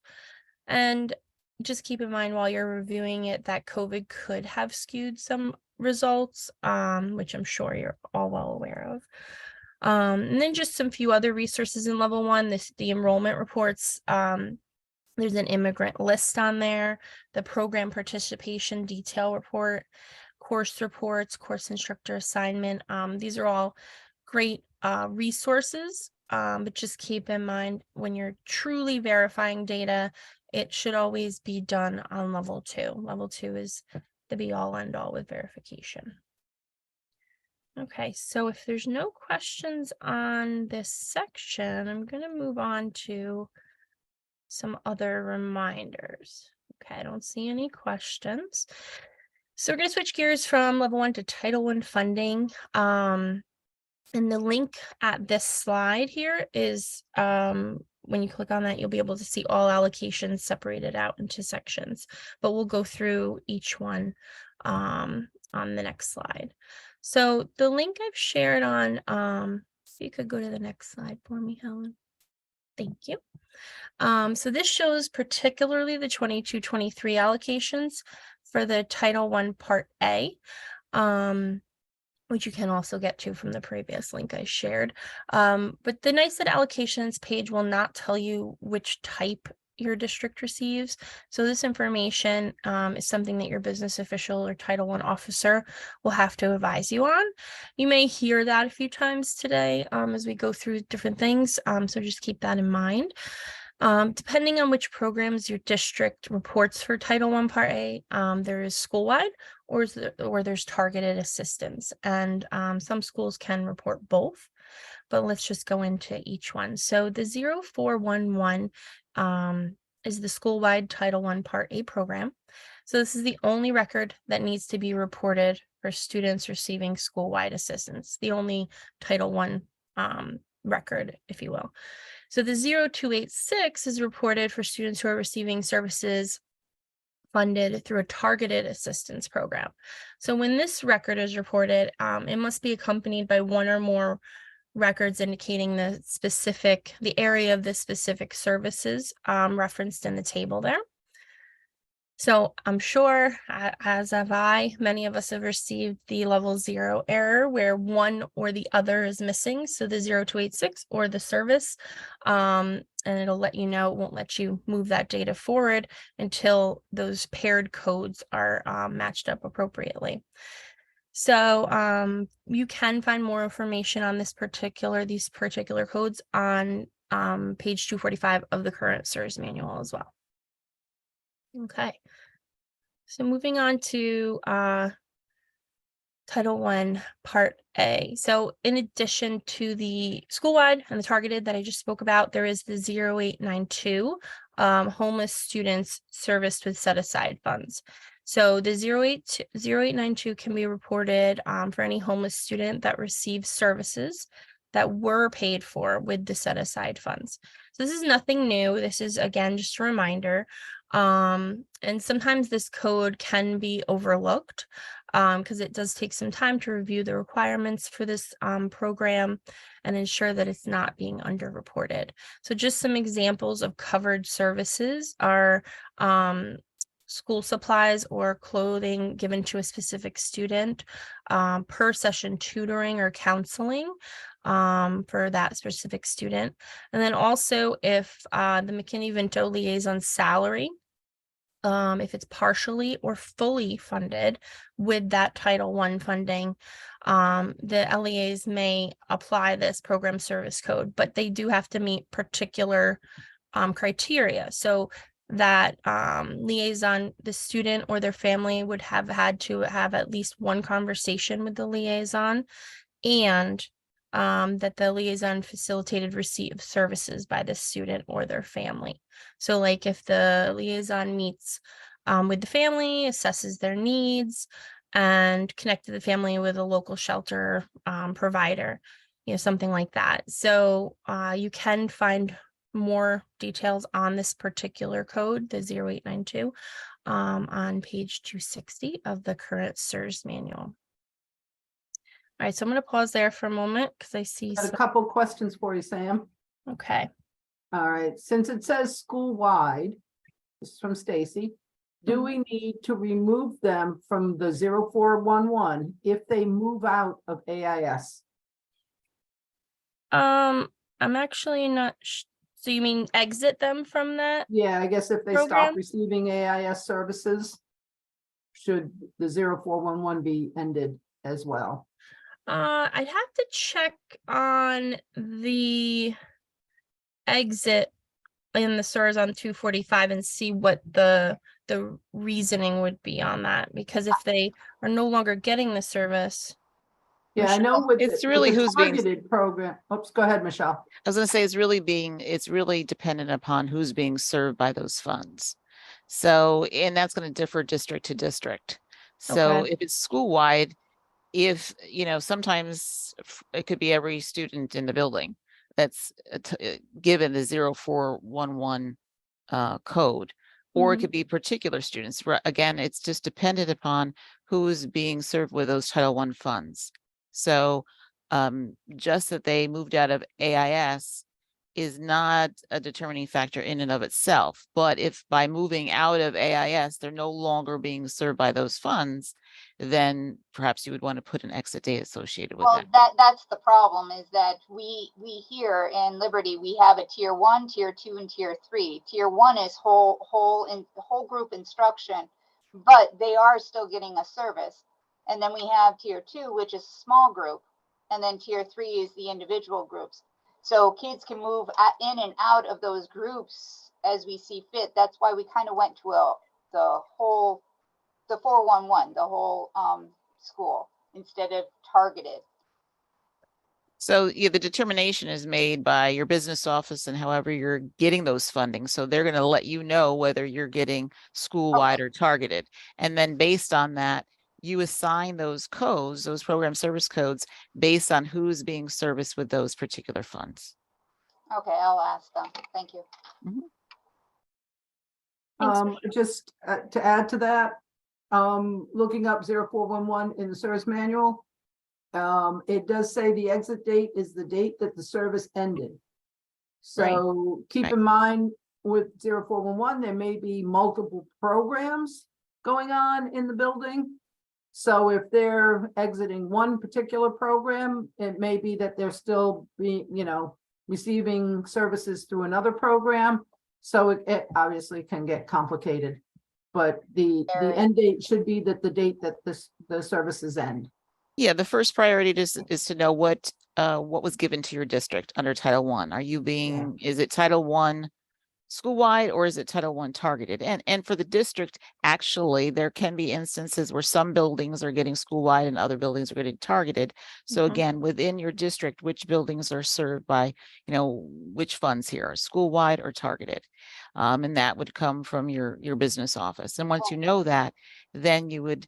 And just keep in mind while you're reviewing it that COVID could have skewed some results, which I'm sure you're all well aware of. And then just some few other resources in level 1, the enrollment reports. There's an immigrant list on there, the program participation detail report, course reports, course instructor assignment. These are all great resources, but just keep in mind when you're truly verifying data, it should always be done on level 2. Level 2 is the be all end all with verification. Okay, so if there's no questions on this section, I'm going to move on to some other reminders. Okay, I don't see any questions. So we're going to switch gears from level 1 to Title I funding. And the link at this slide here is when you click on that, you'll be able to see all allocations separated out into sections, but we'll go through each one on the next slide. So the link I've shared on, if you could go to the next slide for me, Helen. Thank you. So this shows particularly the 22-23 allocations for the Title I Part A, which you can also get to from the previous link I shared. But the NYSED allocations page will not tell you which type your district receives. So this information is something that your business official or Title I officer will have to advise you on. You may hear that a few times today as we go through different things. So just keep that in mind. Depending on which programs your district reports for Title I Part A, there is school-wide or there's targeted assistance. And some schools can report both, but let's just go into each one. So the 0411 is the school-wide Title I Part A program. So this is the only record that needs to be reported for students receiving school-wide assistance, the only Title I record, if you will. So the 0286 is reported for students who are receiving services funded through a targeted assistance program. So when this record is reported, it must be accompanied by one or more records indicating the area of the specific services referenced in the table there. So I'm sure, as have I, many of us have received the level 0 error where one or the other is missing. So the 0286 or the service, and it'll let you know, it won't let you move that data forward until those paired codes are matched up appropriately. So you can find more information on these particular codes on page 245 of the current SIRS manual as well. Okay, so moving on to Title I Part A. So in addition to the school-wide and the targeted that I just spoke about, there is the 0892 homeless students serviced with set-aside funds. So the 0892 can be reported for any homeless student that receives services that were paid for with the set-aside funds. So this is nothing new. This is, again, just a reminder. And sometimes this code can be overlooked because it does take some time to review the requirements for this program and ensure that it's not being underreported. So just some examples of covered services are school supplies or clothing given to a specific student, per session tutoring or counseling for that specific student. And then also if the McKinney-Vento liaison salary, if it's partially or fully funded with that Title I funding, the LEAs may apply this program service code, but they do have to meet particular criteria. So that liaison, the student or their family would have had to have at least one conversation with the liaison, and that the liaison facilitated receipt of services by the student or their family. So like if the liaison meets with the family, assesses their needs, and connected the family with a local shelter provider, something like that. So you can find more details on this particular code, the 0892, on page 260 of the current SIRS manual. All right, so I'm going to pause there for a moment because I see Got a couple questions for you, Sam. Okay. All right, since it says school-wide, this is from Stacy. Do we need to remove them from the 0411 if they move out of AIS? I'm actually not, so you mean exit them from that? Yeah, I guess if they stop Program? receiving AIS services, should the 0411 be ended as well? I'd have to check on the exit in the SERS on 245 and see what the reasoning would be on that, because if they are no longer getting the service. Yeah, I know with It's the, really with the who's being- targeted program. Oops, go ahead, Michelle. I was gonna say it's really dependent upon who's being served by those funds. So, and that's gonna differ district to district. So Okay. if it's school-wide, if, sometimes it could be every student in the building that's given the 0411 code, or it Mhm. could be particular students. Again, it's just dependent upon who's being served with those Title I funds. So just that they moved out of AIS is not a determining factor in and of itself. But if by moving out of AIS, they're no longer being served by those funds, then perhaps you would want to put an exit date associated with Well, that. that's the problem, is that we here in Liberty, we have a tier 1, tier 2, and tier 3. Tier 1 is whole group instruction, but they are still getting a service. And then we have tier 2, which is small group, and then tier 3 is the individual groups. So kids can move in and out of those groups as we see fit. That's why we kind of went to the 411, the whole school, instead of targeted. So yeah, the determination is made by your business office and however you're getting those funding. So they're going to let you know whether you're getting school-wide or targeted. And then based on that, you assign those codes, those program service codes, based on who's being serviced with those particular funds. Okay, I'll ask them. Thank you. Thanks, Just to add to that, looking up 0411 in the service manual, it does say the exit date is the date that the service ended. So keep Right. in mind with 0411, there may be multiple programs going on in the building. So if they're exiting one particular program, it may be that they're still being, receiving services through another program. So it obviously can get complicated. But the Very. end date should be that the date that the services end. Yeah, the first priority is to know what was given to your district under Title I. Are you being, is it Title I school-wide or is it Title I targeted? And for the district, actually, there can be instances where some buildings are getting school-wide and other buildings are getting targeted. So Mhm. again, within your district, which buildings are served by, which funds here are school-wide or targeted? And that would come from your business office. And once you know that, then you would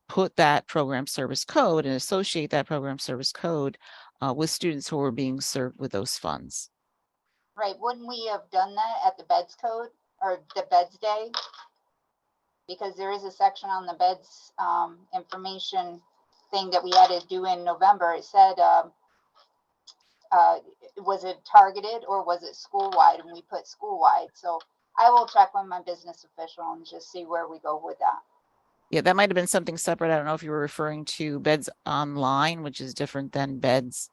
put that program service code and associate that program service code with students who are being served with those funds. Right, wouldn't we have done that at the beds code or the beds day? Because there is a section on the beds information thing that we had to do in November. It said, was it targeted or was it school-wide? And we put school-wide. So I will check with my business official and just see where we go with that. Yeah, that might have been something separate. I don't know if you were referring to beds online, which is different than beds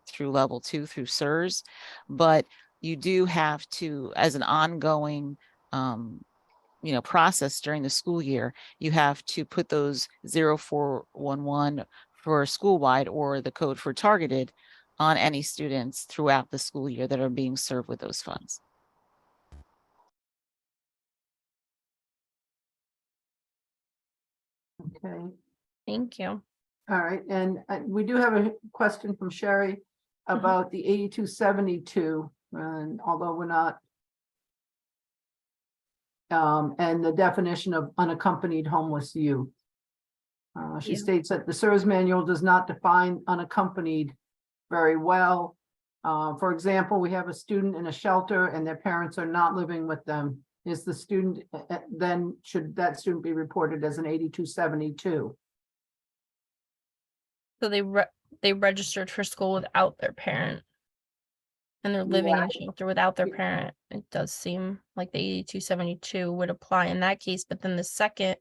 through level 2 through SERS, but you do have to, as an ongoing process during the school year, you have to put those 0411 for school-wide or the code for targeted on any students throughout the school year that are being served with those funds. Okay. Thank you. All right, and we do have a question from Sherry about the 8272, and although we're not, and the definition of unaccompanied homeless youth. She Yeah. states that the SERS manual does not define unaccompanied very well. For example, we have a student in a shelter and their parents are not living with them. Is the student, then should that student be reported as an 8272? So they registered for school without their parent. And they're living in a shelter without their parent. It does seem like the 8272 would apply in that case, but then the second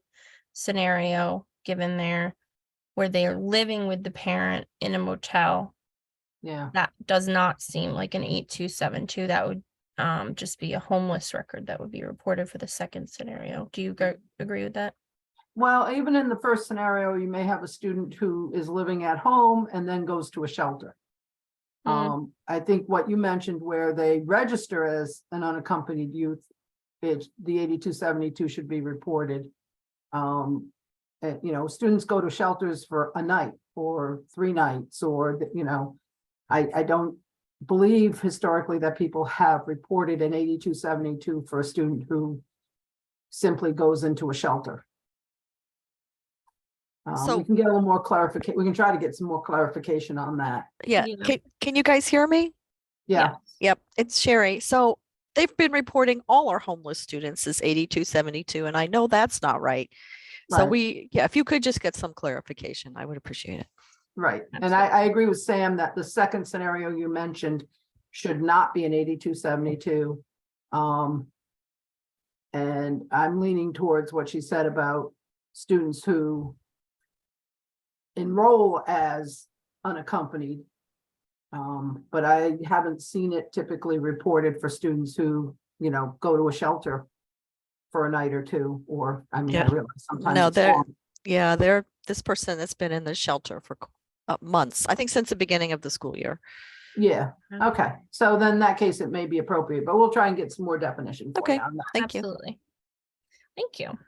scenario given there where they are living with the parent in a motel, Yeah, That does not seem like an 8272. That would just be a homeless record that would be reported for the second scenario. Do you agree with that? well, even in the first scenario, you may have a student who is living at home and then goes to a shelter. I think what you mentioned where they register as an unaccompanied youth, it's the 8272 should be reported. Students go to shelters for a night or 3 nights, or, I don't believe historically that people have reported an 8272 for a student who simply goes into a shelter. So- We can get a little more clarification. We can try to get some more clarification on that. Yeah, Yeah. can you guys hear me? Yeah, Yep, it's Sherry. So they've been reporting all our homeless students as 8272, and I know that's not right. So Right. if you could just get some clarification, I would appreciate it. right. And I agree with Sam that the second scenario you mentioned should not be an 8272. And I'm leaning towards what she said about students who enroll as unaccompanied. But I haven't seen it typically reported for students who, go to a shelter for a night or two, or, I Yeah. realize sometimes No, it's long. this person has been in the shelter for months, I think since the beginning of the school year. Yeah, okay. So then in that case, it may be appropriate, but we'll try and get some more definition for Okay. you on that. Thank you. Absolutely. Thank you.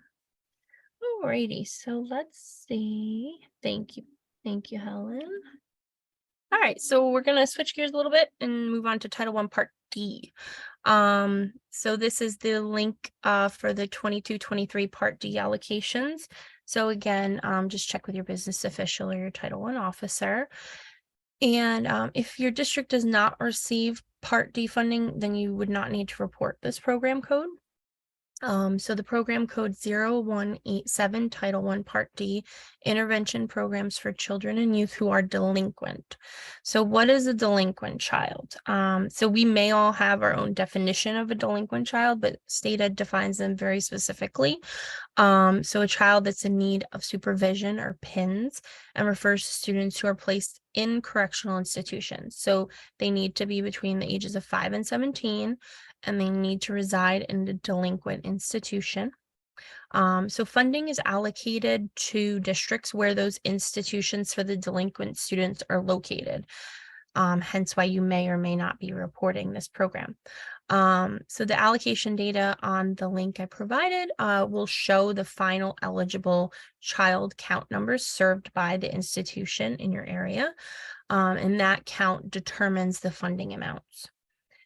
Alrighty, so let's see. Thank you. Thank you, Helen. All right, so we're gonna switch gears a little bit and move on to Title I Part D. So this is the link for the 22-23 Part D allocations. So again, just check with your business official or your Title I officer. And if your district does not receive Part D funding, then you would not need to report this program code. So the program code 0187 Title I Part D, intervention programs for children and youth who are delinquent. So what is a delinquent child? So we may all have our own definition of a delinquent child, but state ed defines them very specifically. So a child that's in need of supervision or PINs, and refers to students who are placed in correctional institutions. So they need to be between the ages of 5 and 17, and they need to reside in a delinquent institution. So funding is allocated to districts where those institutions for the delinquent students are located. Hence why you may or may not be reporting this program. So the allocation data on the link I provided will show the final eligible child count numbers served by the institution in your area. And that count determines the funding amounts.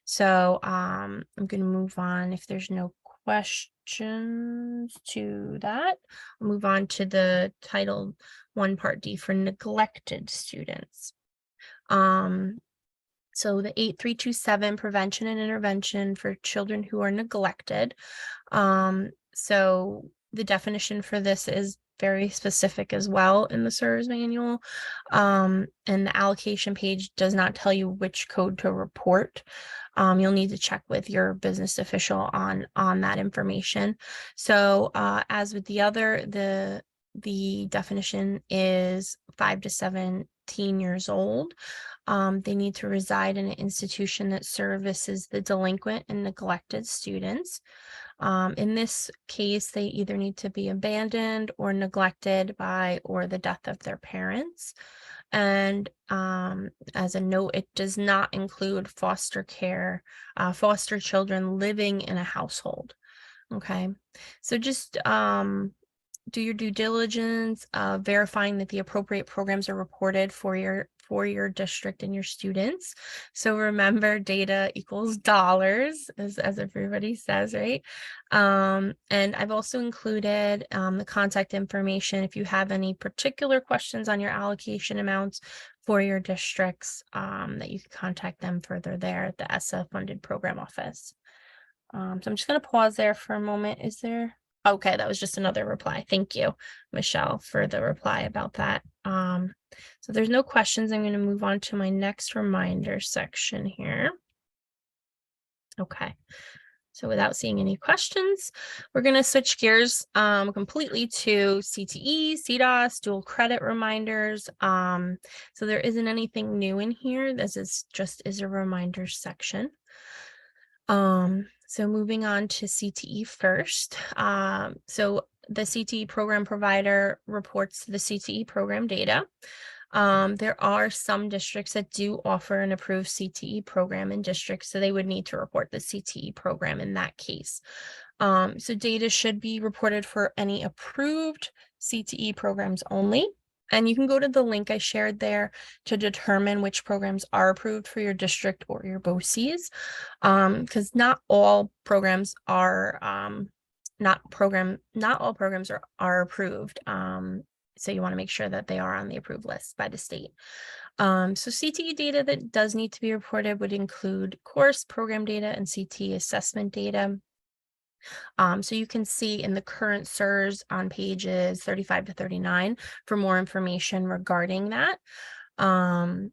So I'm going to move on. If there's no questions to that, I'll move on to the Title I Part D for neglected students. So the 8327 prevention and intervention for children who are neglected. So the definition for this is very specific as well in the SERS manual. And the allocation page does not tell you which code to report. You'll need to check with your business official on that information. So as with the other, the definition is 5 to 17 years old. They need to reside in an institution that services the delinquent and neglected students. In this case, they either need to be abandoned or neglected by or the death of their parents. And as a note, it does not include foster care, foster children living in a household. Okay, so just do your due diligence, verifying that the appropriate programs are reported for your district and your students. So remember, data equals dollars, as everybody says, right? And I've also included the contact information if you have any particular questions on your allocation amounts for your districts, that you can contact them further there at the ESSA funded program office. So I'm just going to pause there for a moment. Is there? Okay, that was just another reply. Thank you, Michelle, for the reply about that. So there's no questions. I'm going to move on to my next reminder section here. Okay. So without seeing any questions, we're going to switch gears completely to CTE, CDOS, dual credit reminders. So there isn't anything new in here. This is just a reminder section. So moving on to CTE first. So the CTE program provider reports the CTE program data. There are some districts that do offer an approved CTE program in districts, so they would need to report the CTE program in that case. So data should be reported for any approved CTE programs only. And you can go to the link I shared there to determine which programs are approved for your district or your BOCES, because not all programs are not all programs are approved. So you want to make sure that they are on the approved list by the state. So CTE data that does need to be reported would include course program data and CTE assessment data. So you can see in the current SIRS on pages 35 to 39 for more information regarding that. And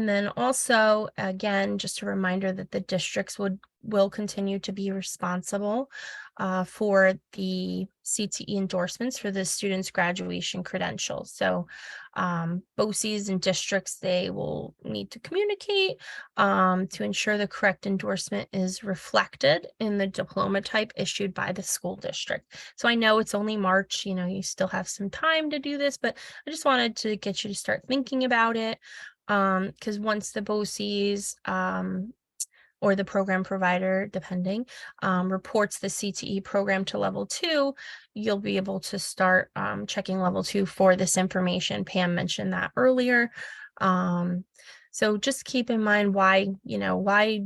then also, again, just a reminder that the districts will continue to be responsible for the CTE endorsements for the students' graduation credentials. So BOCES and districts, they will need to communicate to ensure the correct endorsement is reflected in the diploma type issued by the school district. So I know it's only March, you still have some time to do this, but I just wanted to get you to start thinking about it. Because once the BOCES or the program provider, depending, reports the CTE program to level 2, you'll be able to start checking level 2 for this information. Pam mentioned that earlier. So just keep in mind why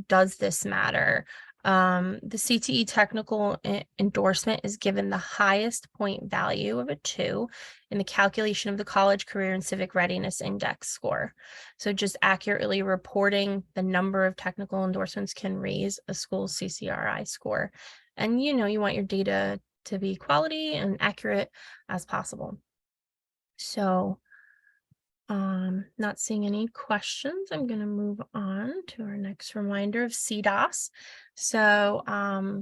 does this matter? The CTE technical endorsement is given the highest point value of a 2 in the calculation of the College Career and Civic Readiness Index score. So just accurately reporting the number of technical endorsements can raise a school's CCRI score. And you want your data to be quality and accurate as possible. So not seeing any questions, I'm going to move on to our next reminder of CDOS. So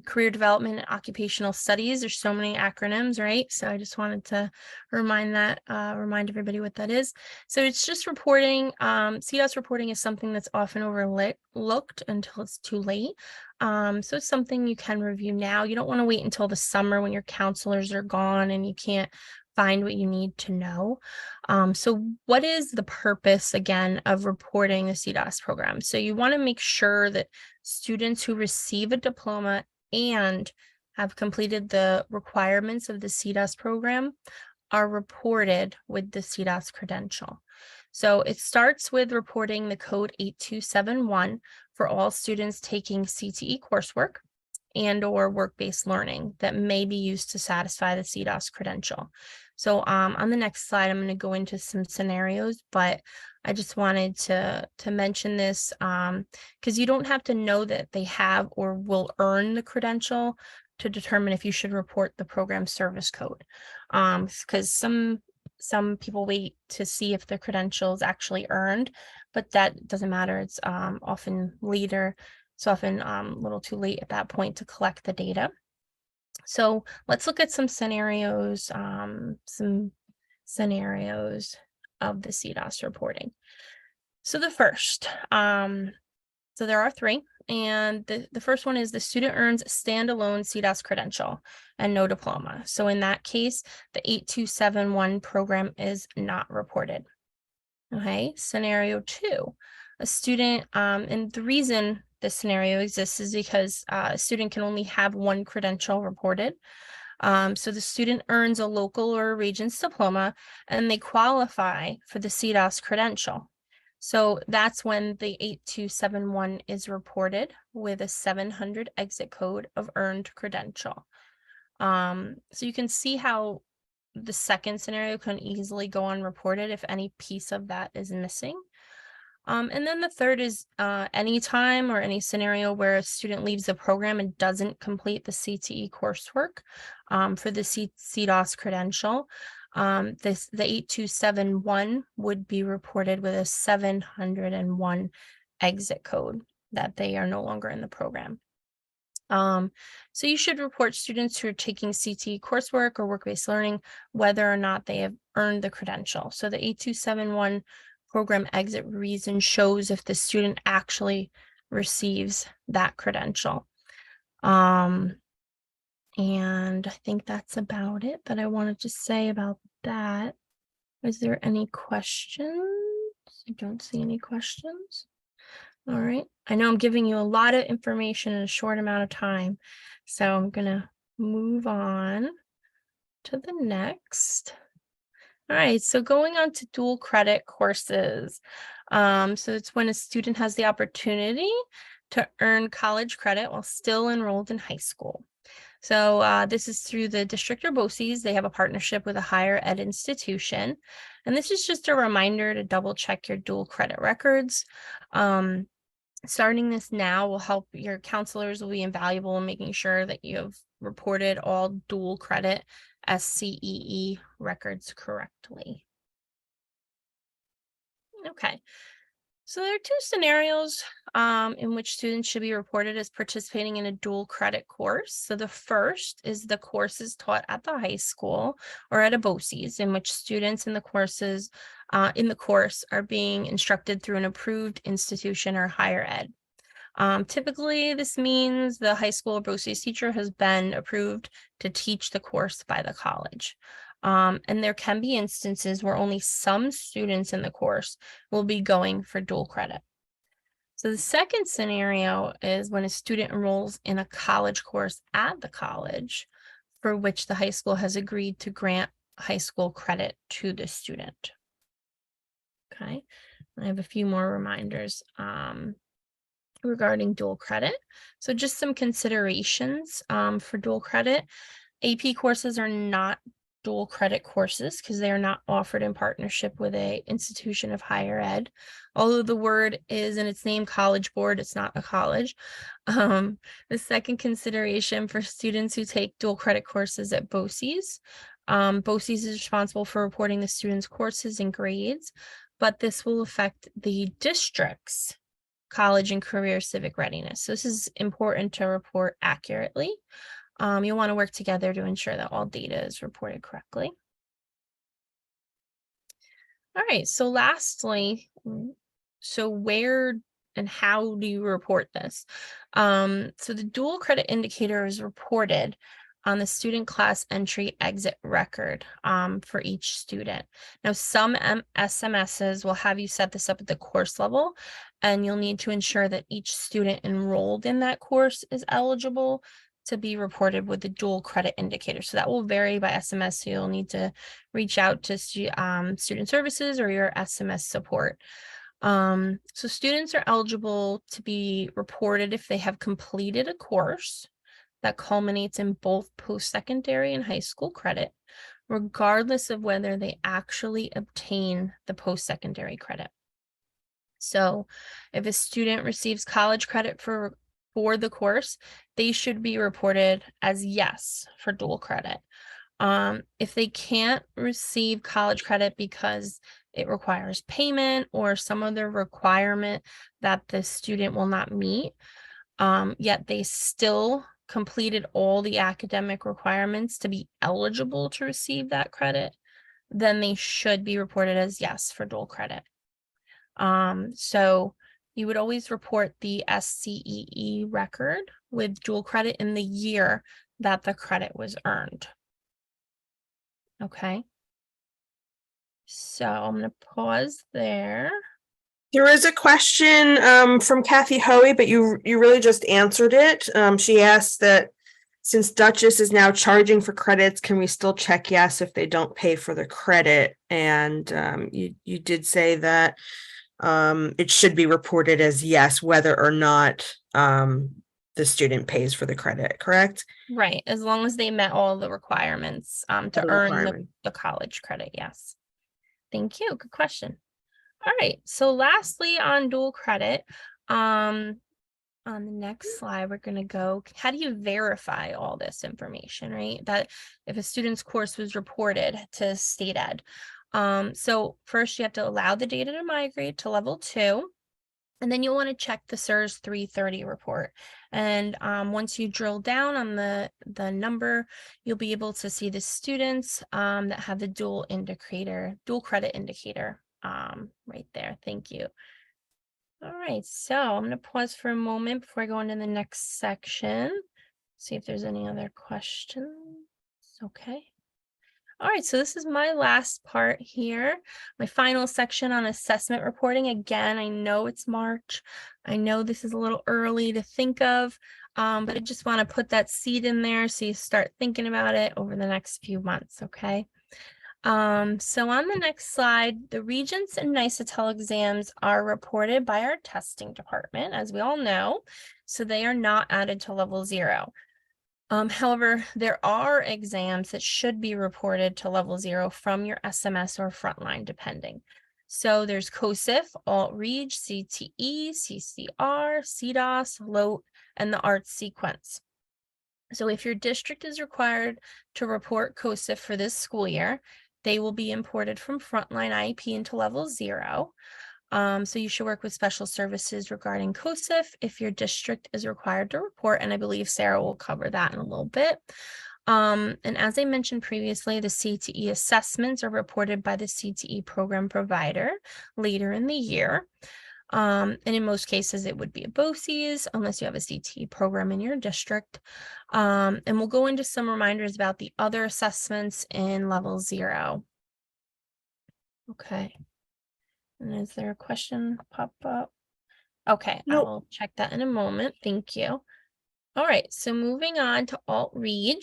career development and occupational studies, there's so many acronyms, right? So I just wanted to remind everybody what that is. So it's just reporting. CDOS reporting is something that's often overlooked until it's too late. So it's something you can review now. You don't want to wait until the summer when your counselors are gone and you can't find what you need to know. So what is the purpose, again, of reporting the CDOS program? So you want to make sure that students who receive a diploma and have completed the requirements of the CDOS program are reported with the CDOS credential. So it starts with reporting the code 8271 for all students taking CTE coursework and or work-based learning that may be used to satisfy the CDOS credential. So on the next slide, I'm going to go into some scenarios, but I just wanted to mention this because you don't have to know that they have or will earn the credential to determine if you should report the program service code. Because some people wait to see if the credential is actually earned, but that doesn't matter. It's often later. It's often a little too late at that point to collect the data. So let's look at some scenarios of the CDOS reporting. So the first, so there are 3, and the first one is the student earns a standalone CDOS credential and no diploma. So in that case, the 8271 program is not reported. Okay, scenario 2, a student, and the reason this scenario exists is because a student can only have one credential reported. So the student earns a local or a Regents diploma and they qualify for the CDOS credential. So that's when the 8271 is reported with a 700 exit code of earned credential. So you can see how the second scenario can easily go unreported if any piece of that is missing. And then the third is any time or any scenario where a student leaves the program and doesn't complete the CTE coursework for the CDOS credential. The 8271 would be reported with a 701 exit code that they are no longer in the program. So you should report students who are taking CT coursework or work-based learning, whether or not they have earned the credential. So the 8271 program exit reason shows if the student actually receives that credential. And I think that's about it that I wanted to say about that. Is there any questions? I don't see any questions. All right. I know I'm giving you a lot of information in a short amount of time, so I'm gonna move on to the next. All right, so going on to dual credit courses. So it's when a student has the opportunity to earn college credit while still enrolled in high school. So this is through the district or BOCES. They have a partnership with a higher ed institution. And this is just a reminder to double check your dual credit records. Starting this now will help. Your counselors will be invaluable in making sure that you have reported all dual credit SCEE records correctly. Okay. So there are two scenarios in which students should be reported as participating in a dual credit course. So the first is the courses taught at the high school or at a BOCES, in which students in the course are being instructed through an approved institution or higher ed. Typically, this means the high school or BOCES teacher has been approved to teach the course by the college. And there can be instances where only some students in the course will be going for dual credit. So the second scenario is when a student enrolls in a college course at the college for which the high school has agreed to grant high school credit to the student. Okay, I have a few more reminders regarding dual credit. So just some considerations for dual credit. AP courses are not dual credit courses because they are not offered in partnership with a institution of higher ed. Although the word is in its name College Board, it's not a college. The second consideration for students who take dual credit courses at BOCES. BOCES is responsible for reporting the students' courses and grades, but this will affect the district's college and career civic readiness. So this is important to report accurately. You'll want to work together to ensure that all data is reported correctly. All right, so lastly, so where and how do you report this? So the dual credit indicator is reported on the student class entry exit record for each student. Now, some SMSs will have you set this up at the course level, and you'll need to ensure that each student enrolled in that course is eligible to be reported with the dual credit indicator. So that will vary by SMS. So you'll need to reach out to student services or your SMS support. So students are eligible to be reported if they have completed a course that culminates in both post-secondary and high school credit, regardless of whether they actually obtain the post-secondary credit. So if a student receives college credit for the course, they should be reported as yes for dual credit. If they can't receive college credit because it requires payment or some other requirement that the student will not meet, yet they still completed all the academic requirements to be eligible to receive that credit, then they should be reported as yes for dual credit. So you would always report the SCEE record with dual credit in the year that the credit was earned. Okay. So I'm going to pause there. There is a question from Kathy Hoey, but you really just answered it. She asked that since Duchess is now charging for credits, can we still check yes if they don't pay for the credit? And you did say that it should be reported as yes, whether or not the student pays for the credit, correct? Right, as long as they met all the requirements to earn the college credit, yes. Thank you, good question. All right, so lastly on dual credit, on the next slide, we're gonna go, how do you verify all this information, right? That if a student's course was reported to state ed. So first you have to allow the data to migrate to level 2. And then you'll want to check the SIRS 330 report. And once you drill down on the number, you'll be able to see the students that have the dual credit indicator right there. Thank you. All right, so I'm going to pause for a moment before I go into the next section. See if there's any other questions. Okay. All right, so this is my last part here, my final section on assessment reporting. Again, I know it's March. I know this is a little early to think of, but I just want to put that seed in there so you start thinking about it over the next few months, okay? So on the next slide, the Regents and Nicetel exams are reported by our testing department, as we all know, so they are not added to level 0. However, there are exams that should be reported to level 0 from your SMS or frontline, depending. So there's COSIF, Alt-Reg, CTE, CCR, CDOS, LOTE, and the ARTS sequence. So if your district is required to report COSIF for this school year, they will be imported from frontline IEP into level 0. So you should work with special services regarding COSIF if your district is required to report, and I believe Sarah will cover that in a little bit. And as I mentioned previously, the CTE assessments are reported by the CTE program provider later in the year. And in most cases, it would be a BOCES unless you have a CTE program in your district. And we'll go into some reminders about the other assessments in level 0. Okay. And is there a question pop up? Okay, Nope. I'll check that in a moment. Thank you. All right, so moving on to Alt-Reg.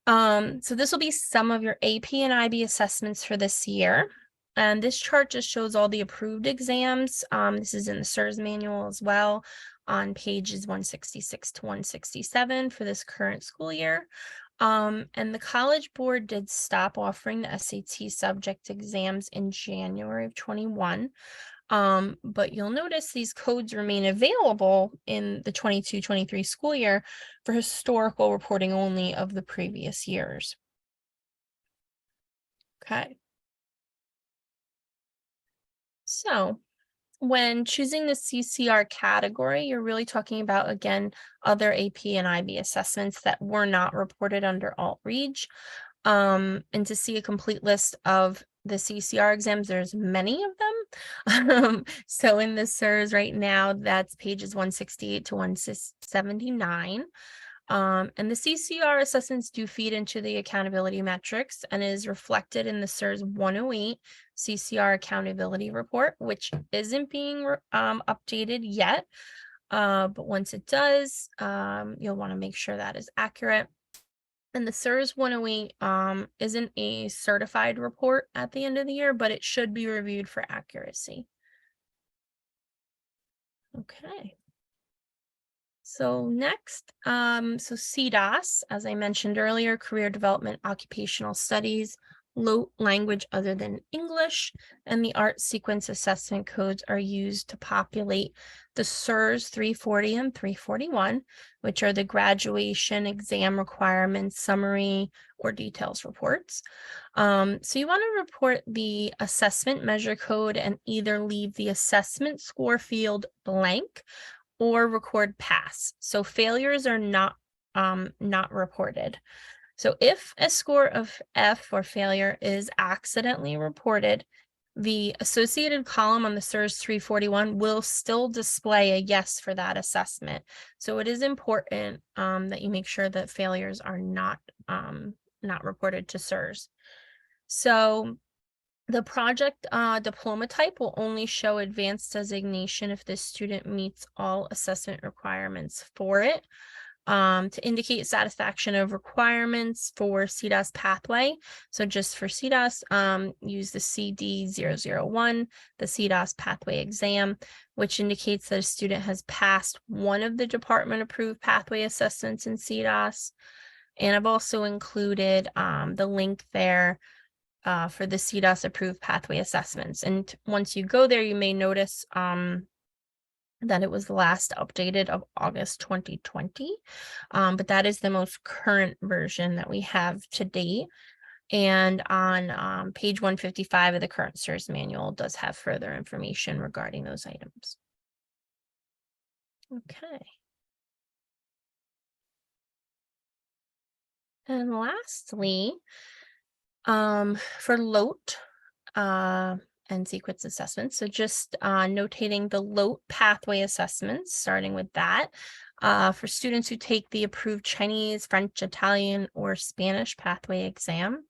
So this will be some of your AP and IB assessments for this year. And this chart just shows all the approved exams. This is in the SIRS manual as well on pages 166 to 167 for this current school year. And the College Board did stop offering the SAT subject exams in January of 21. But you'll notice these codes remain available in the 22-23 school year for historical reporting only of the previous years. Okay. So when choosing the CCR category, you're really talking about, again, other AP and IB assessments that were not reported under Alt-Reg. And to see a complete list of the CCR exams, there's many of them. So in the SIRS right now, that's pages 168 to 179. And the CCR assessments do feed into the accountability metrics and is reflected in the SIRS 108 CCR accountability report, which isn't being updated yet. But once it does, you'll want to make sure that is accurate. And the SIRS 108 isn't a certified report at the end of the year, but it should be reviewed for accuracy. Okay. So next, so CDOS, as I mentioned earlier, Career Development Occupational Studies, LOTE language other than English, and the ART sequence assessment codes are used to populate the SIRS 340 and 341, which are the graduation exam requirements, summary, or details reports. So you want to report the assessment measure code and either leave the assessment score field blank or record pass. So failures are not reported. So if a score of F or failure is accidentally reported, the associated column on the SIRS 341 will still display a yes for that assessment. So it is important that you make sure that failures are not reported to SIRS. So the project diploma type will only show advanced designation if the student meets all assessment requirements for it. To indicate satisfaction of requirements for CDOS pathway. So just for CDOS, use the CD001, the CDOS pathway exam, which indicates that a student has passed one of the department approved pathway assessments in CDOS. And I've also included the link there for the CDOS approved pathway assessments. And once you go there, you may notice that it was last updated of August 2020, but that is the most current version that we have to date. And on page 155 of the current SIRS manual does have further information regarding those items. Okay. And lastly, for LOTE and sequence assessments, so just notating the LOTE pathway assessments, starting with that. For students who take the approved Chinese, French, Italian, or Spanish pathway exam.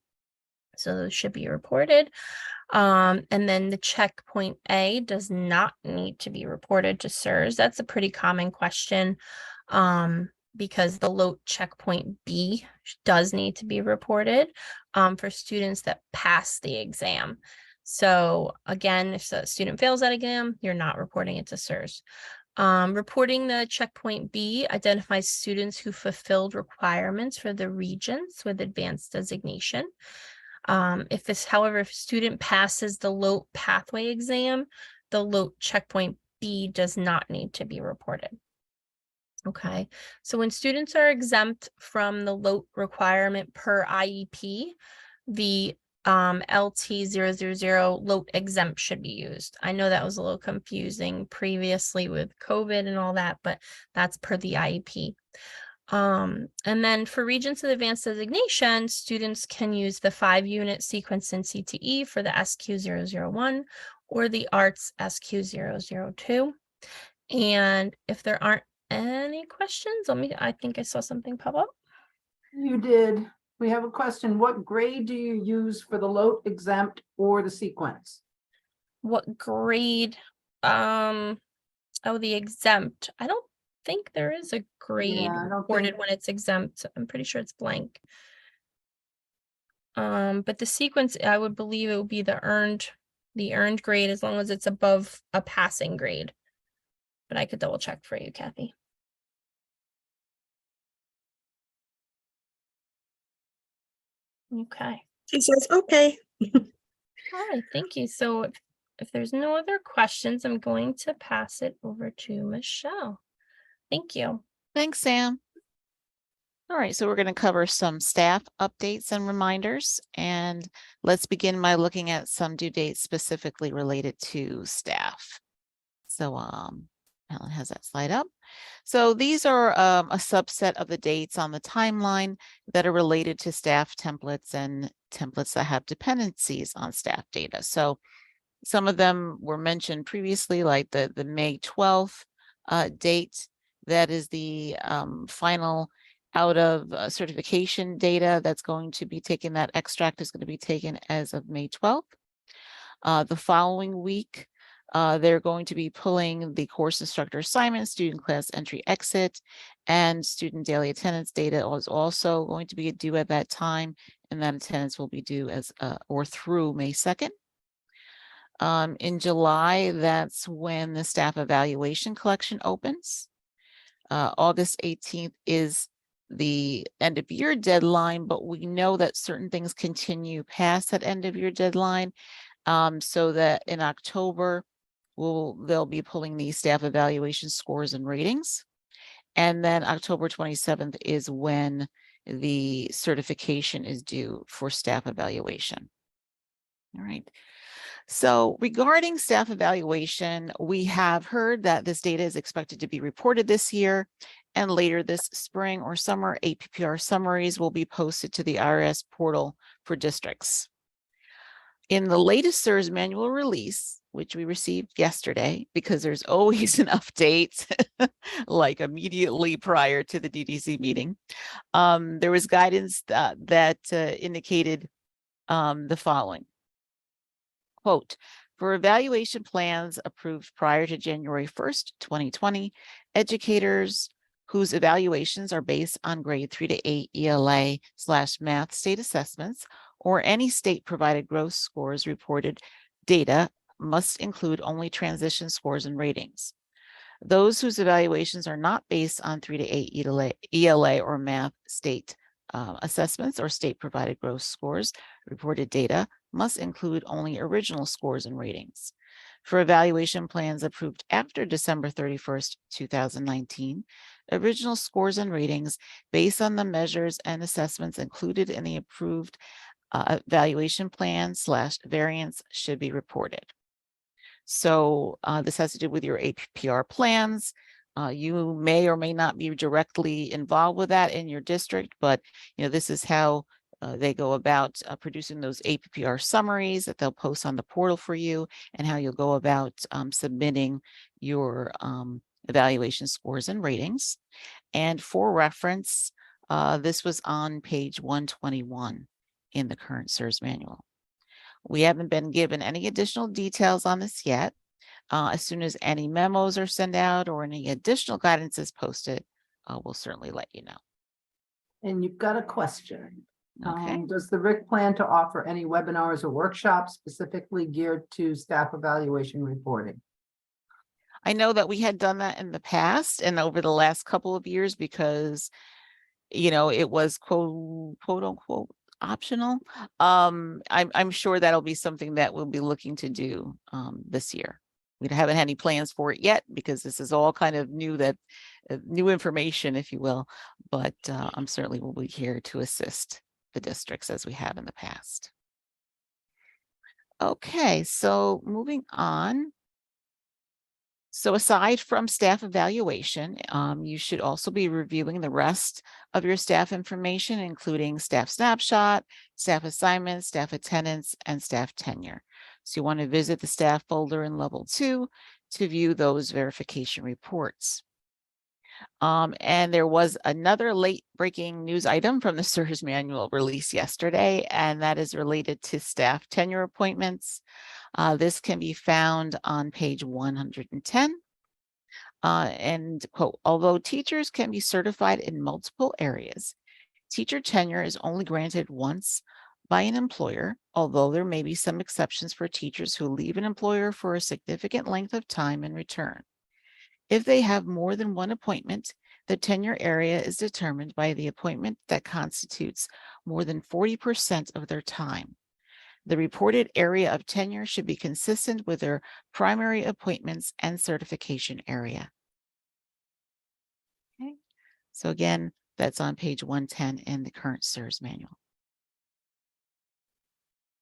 So those should be reported. And then the checkpoint A does not need to be reported to SIRS. That's a pretty common question. Because the LOTE checkpoint B does need to be reported for students that pass the exam. So again, if a student fails that exam, you're not reporting it to SIRS. Reporting the checkpoint B identifies students who fulfilled requirements for the regions with advanced designation. If a student passes the LOTE pathway exam, the LOTE checkpoint B does not need to be reported. Okay, so when students are exempt from the LOTE requirement per IEP, the LT000 LOTE exempt should be used. I know that was a little confusing previously with COVID and all that, but that's per the IEP. And then for regions of advanced designation, students can use the 5-unit sequence in CTE for the SQ001 or the ARTS SQ002. And if there aren't any questions, I think I saw something pop up. You did. We have a question. What grade do you use for the LOTE exempt or the sequence? What grade? Oh, the exempt. I don't think there is a grade Yeah, I don't reported think- when it's exempt. I'm pretty sure it's blank. But the sequence, I would believe it would be the earned grade as long as it's above a passing grade. But I could double check for you, Kathy. Okay. She says, okay. All right, thank you. So if there's no other questions, I'm going to pass it over to Michelle. Thank you. Thanks, Sam. All right, so we're going to cover some staff updates and reminders, and let's begin by looking at some due dates specifically related to staff. So Helen has that slide up. So these are a subset of the dates on the timeline that are related to staff templates and templates that have dependencies on staff data. So some of them were mentioned previously, like the May 12th date. That is the final out of certification data that's going to be taken. That extract is going to be taken as of May 12th. The following week, they're going to be pulling the course instructor assignment, student class entry exit, and student daily attendance data is also going to be due at that time, and that attendance will be due as or through May 2nd. In July, that's when the staff evaluation collection opens. August 18th is the end of year deadline, but we know that certain things continue past that end of year deadline. So that in October, they'll be pulling the staff evaluation scores and ratings. And then October 27th is when the certification is due for staff evaluation. All right. So regarding staff evaluation, we have heard that this data is expected to be reported this year, and later this spring or summer, APPR summaries will be posted to the IRS portal for districts. In the latest SIRS manual release, which we received yesterday, because there's always an update, like immediately prior to the DDC meeting, there was guidance that indicated the following. Quote, for evaluation plans approved prior to January 1st, 2020, educators whose evaluations are based on grade 3 to 8 ELA/math state assessments or any state provided gross scores reported data must include only transition scores and ratings. Those whose evaluations are not based on 3 to 8 ELA or math state assessments or state provided gross scores reported data must include only original scores and ratings. For evaluation plans approved after December 31st, 2019, original scores and ratings based on the measures and assessments included in the approved evaluation plan / variance should be reported. So this has to do with your APPR plans. You may or may not be directly involved with that in your district, but this is how they go about producing those APPR summaries that they'll post on the portal for you, and how you'll go about submitting your evaluation scores and ratings. And for reference, this was on page 121 in the current SIRS manual. We haven't been given any additional details on this yet. As soon as any memos are sent out or any additional guidance is posted, we'll certainly let you know. And you've got a question. Okay. Does the RIC plan to offer any webinars or workshops specifically geared to staff evaluation reporting? I know that we had done that in the past and over the last couple of years because, it was quote unquote optional. I'm sure that'll be something that we'll be looking to do this year. We haven't had any plans for it yet because this is all kind of new information, if you will, but I'm certainly will be here to assist the districts as we have in the past. Okay, so moving on. So aside from staff evaluation, you should also be reviewing the rest of your staff information, including staff snapshot, staff assignments, staff attendance, and staff tenure. So you want to visit the staff folder in level 2 to view those verification reports. And there was another late breaking news item from the SIRS manual release yesterday, and that is related to staff tenure appointments. This can be found on page 110. And quote, although teachers can be certified in multiple areas, teacher tenure is only granted once by an employer, although there may be some exceptions for teachers who leave an employer for a significant length of time and return. If they have more than one appointment, the tenure area is determined by the appointment that constitutes more than 40% of their time. The reported area of tenure should be consistent with their primary appointments and certification area. Okay, so again, that's on page 110 in the current SIRS manual.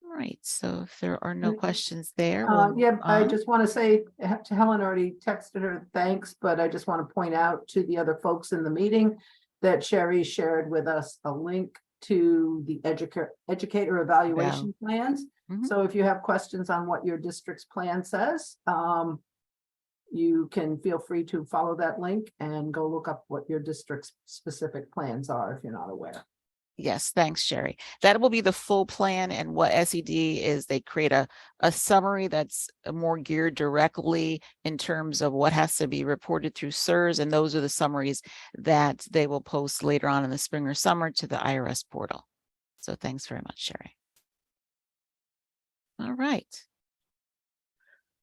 All right, so if there are no questions there. Yeah, I just want to say to Helen, already texted her thanks, but I just want to point out to the other folks in the meeting that Sherry shared with us a link to the educator evaluation plans. Mhm. So if you have questions on what your district's plan says, you can feel free to follow that link and go look up what your district's specific plans are if you're not aware. Yes, thanks, Sherry. That will be the full plan, and what SED is, they create a summary that's more geared directly in terms of what has to be reported through SIRS, and those are the summaries that they will post later on in the spring or summer to the IRS portal. So thanks very much, Sherry. All right.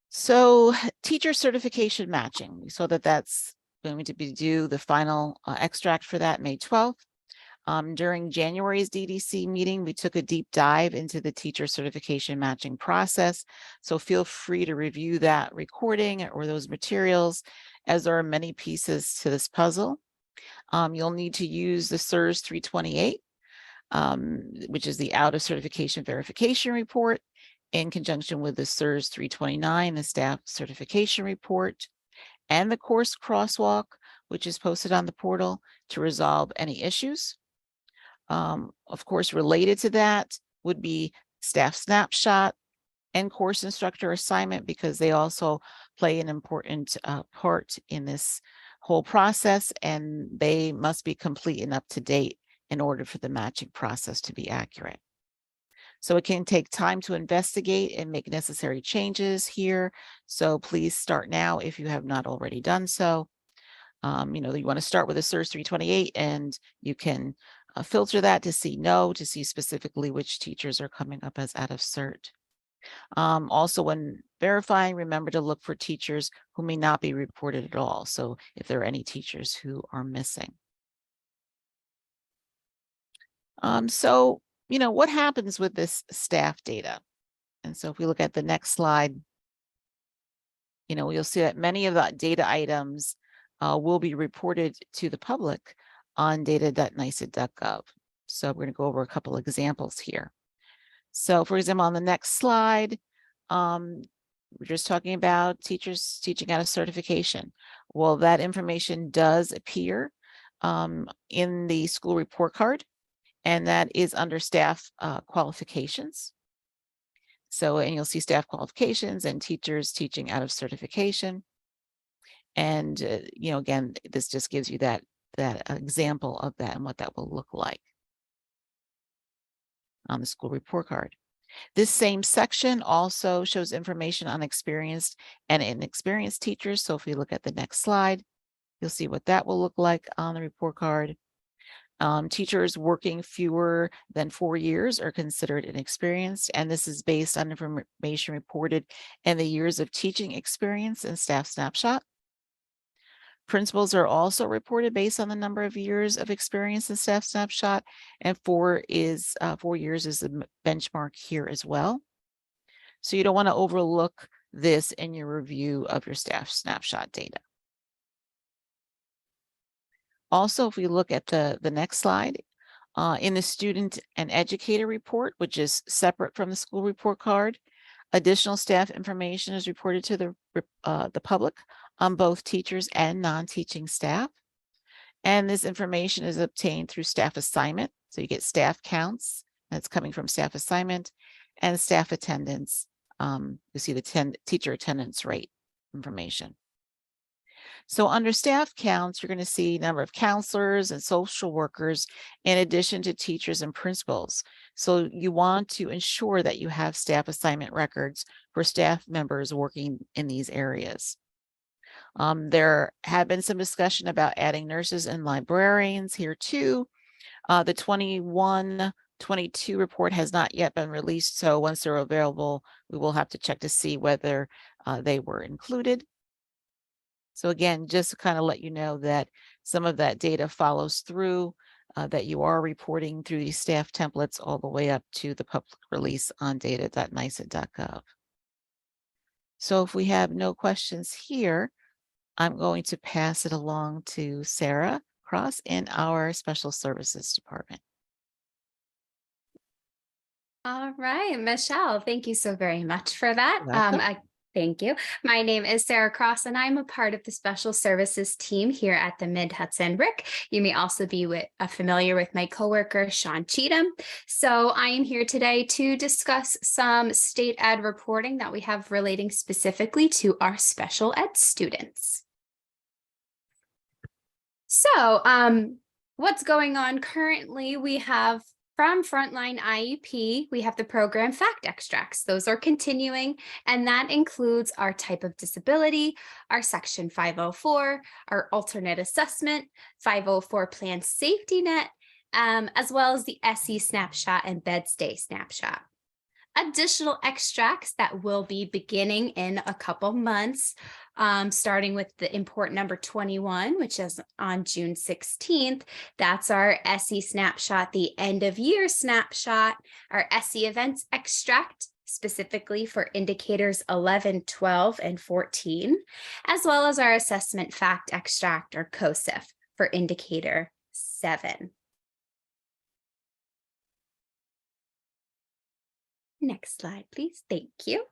So teacher certification matching, we saw that that's going to be due, the final extract for that May 12th. During January's DDC meeting, we took a deep dive into the teacher certification matching process. So feel free to review that recording or those materials, as there are many pieces to this puzzle. You'll need to use the SIRS 328, which is the out of certification verification report, in conjunction with the SIRS 329, the staff certification report, and the course crosswalk, which is posted on the portal to resolve any issues. Of course, related to that would be staff snapshot and course instructor assignment, because they also play an important part in this whole process, and they must be complete and up to date in order for the matching process to be accurate. So it can take time to investigate and make necessary changes here. So please start now if you have not already done so. You want to start with a SIRS 328, and you can filter that to see to see specifically which teachers are coming up as out of cert. Also, when verifying, remember to look for teachers who may not be reported at all. So if there are any teachers who are missing. So, what happens with this staff data? And so if we look at the next slide, you'll see that many of the data items will be reported to the public on data.nicet.gov. So we're going to go over a couple examples here. So for example, on the next slide, we're just talking about teachers teaching out of certification. Well, that information does appear in the school report card, and that is under staff qualifications. So, and you'll see staff qualifications and teachers teaching out of certification. And, you know, again, this just gives you that example of that and what that will look like on the school report card. This same section also shows information on experienced and inexperienced teachers. So if we look at the next slide, you'll see what that will look like on the report card. Teachers working fewer than 4 years are considered inexperienced, and this is based on information reported in the years of teaching experience and staff snapshot. Principals are also reported based on the number of years of experience in staff snapshot, and 4 years is the benchmark here as well. So you don't want to overlook this in your review of your staff snapshot data. Also, if we look at the next slide, in the student and educator report, which is separate from the school report card, additional staff information is reported to the public on both teachers and non-teaching staff. And this information is obtained through staff assignment. So you get staff counts, that's coming from staff assignment, and staff attendance. You see the teacher attendance rate information. So under staff counts, you're going to see number of counselors and social workers in addition to teachers and principals. So you want to ensure that you have staff assignment records for staff members working in these areas. There have been some discussion about adding nurses and librarians here too. The 21-22 report has not yet been released, so once they're available, we will have to check to see whether they were included. So again, just to kind of let you know that some of that data follows through, that you are reporting through these staff templates all the way up to the public release on data.nice.gov. So if we have no questions here, I'm going to pass it along to Sarah Cross in our Special Services Department. All right, Michelle, thank you so very much for that. Welcome. Thank you. My name is Sarah Cross, and I'm a part of the Special Services team here at the MHRIC. You may also be familiar with my coworker, Sean Cheatham. So I am here today to discuss some state ed reporting that we have relating specifically to our special ed students. So what's going on currently? We have from Frontline IEP, we have the program fact extracts. Those are continuing, and that includes our type of disability, our Section 504, our alternate assessment, 504 plan safety net, as well as the SE snapshot and bed stay snapshot. Additional extracts that will be beginning in a couple months, starting with the import number 21, which is on June 16th. That's our SE snapshot, the end of year snapshot, our SE events extract, specifically for indicators 11, 12, and 14, as well as our assessment fact extract, or COSIF, for indicator 7. Next slide, please. Thank you.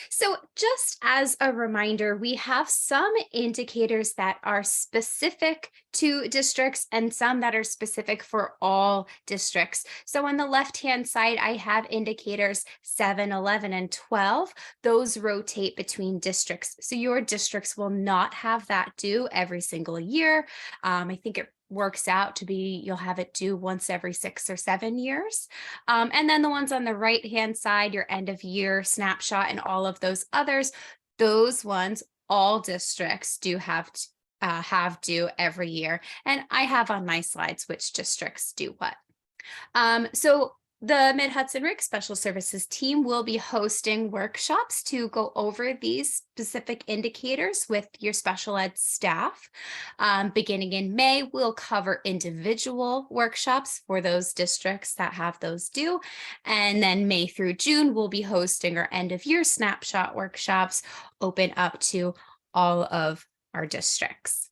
So just as a reminder, we have some indicators that are specific to districts and some that are specific for all districts. So on the left-hand side, I have indicators 7, 11, and 12. Those rotate between districts. So your districts will not have that due every single year. I think it works out to be, you'll have it due once every 6 or 7 years. And then the ones on the right-hand side, your end of year snapshot and all of those others, those ones, all districts do have due every year. And I have on my slides which districts do what. So the Mid-Hudson-RIC Special Services team will be hosting workshops to go over these specific indicators with your special ed staff. Beginning in May, we'll cover individual workshops for those districts that have those due. And then May through June, we'll be hosting our end of year snapshot workshops open up to all of our districts.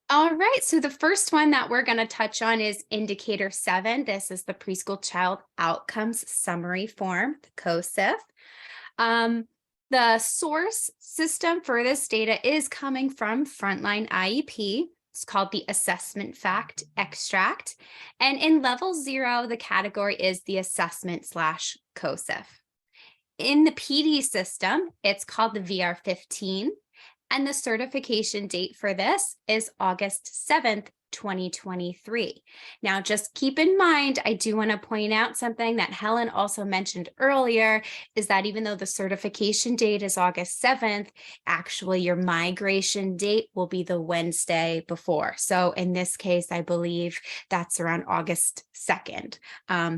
All right, so the first one that we're going to touch on is indicator 7. This is the preschool child outcomes summary form, the COSIF. The source system for this data is coming from Frontline IEP. It's called the Assessment Fact Extract. And in level 0, the category is the assessment / COSIF. In the PD system, it's called the VR15. And the certification date for this is August 7th, 2023. Now, just keep in mind, I do want to point out something that Helen also mentioned earlier, is that even though the certification date is August 7th, actually your migration date will be the Wednesday before. So in this case, I believe that's around August 2nd.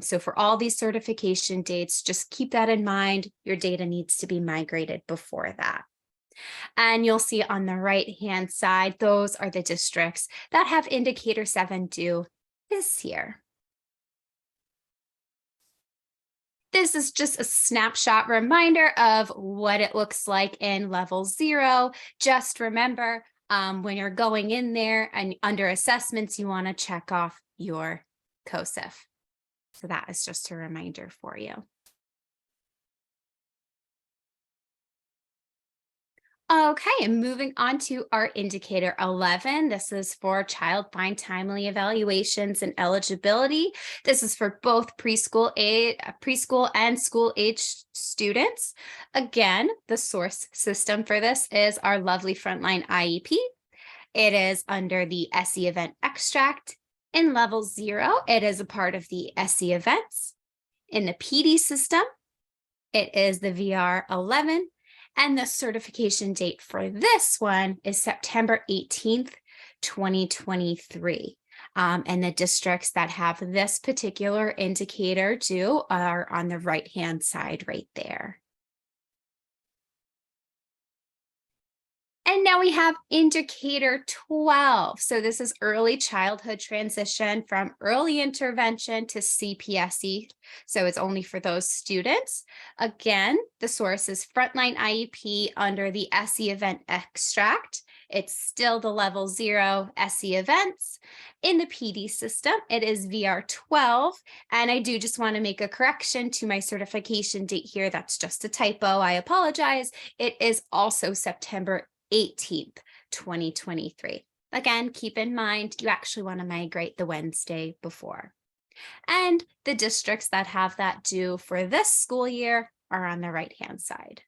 So for all these certification dates, just keep that in mind. Your data needs to be migrated before that. And you'll see on the right-hand side, those are the districts that have indicator 7 due this year. This is just a snapshot reminder of what it looks like in level 0. Just remember, when you're going in there and under assessments, you want to check off your COSIF. So that is just a reminder for you. Okay, and moving on to our indicator 11. This is for child find timely evaluations and eligibility. This is for both preschool and school age students. Again, the source system for this is our lovely Frontline IEP. It is under the SE event extract. In level 0, it is a part of the SE events. In the PD system, it is the VR11. And the certification date for this one is September 18th, 2023. And the districts that have this particular indicator due are on the right-hand side right there. And now we have indicator 12. So this is early childhood transition from early intervention to CPSE. So it's only for those students. Again, the source is Frontline IEP under the SE event extract. It's still the level 0 SE events. In the PD system, it is VR12. And I do just want to make a correction to my certification date here. That's just a typo. I apologize. It is also September 18th, 2023. Again, keep in mind, you actually want to migrate the Wednesday before. And the districts that have that due for this school year are on the right-hand side.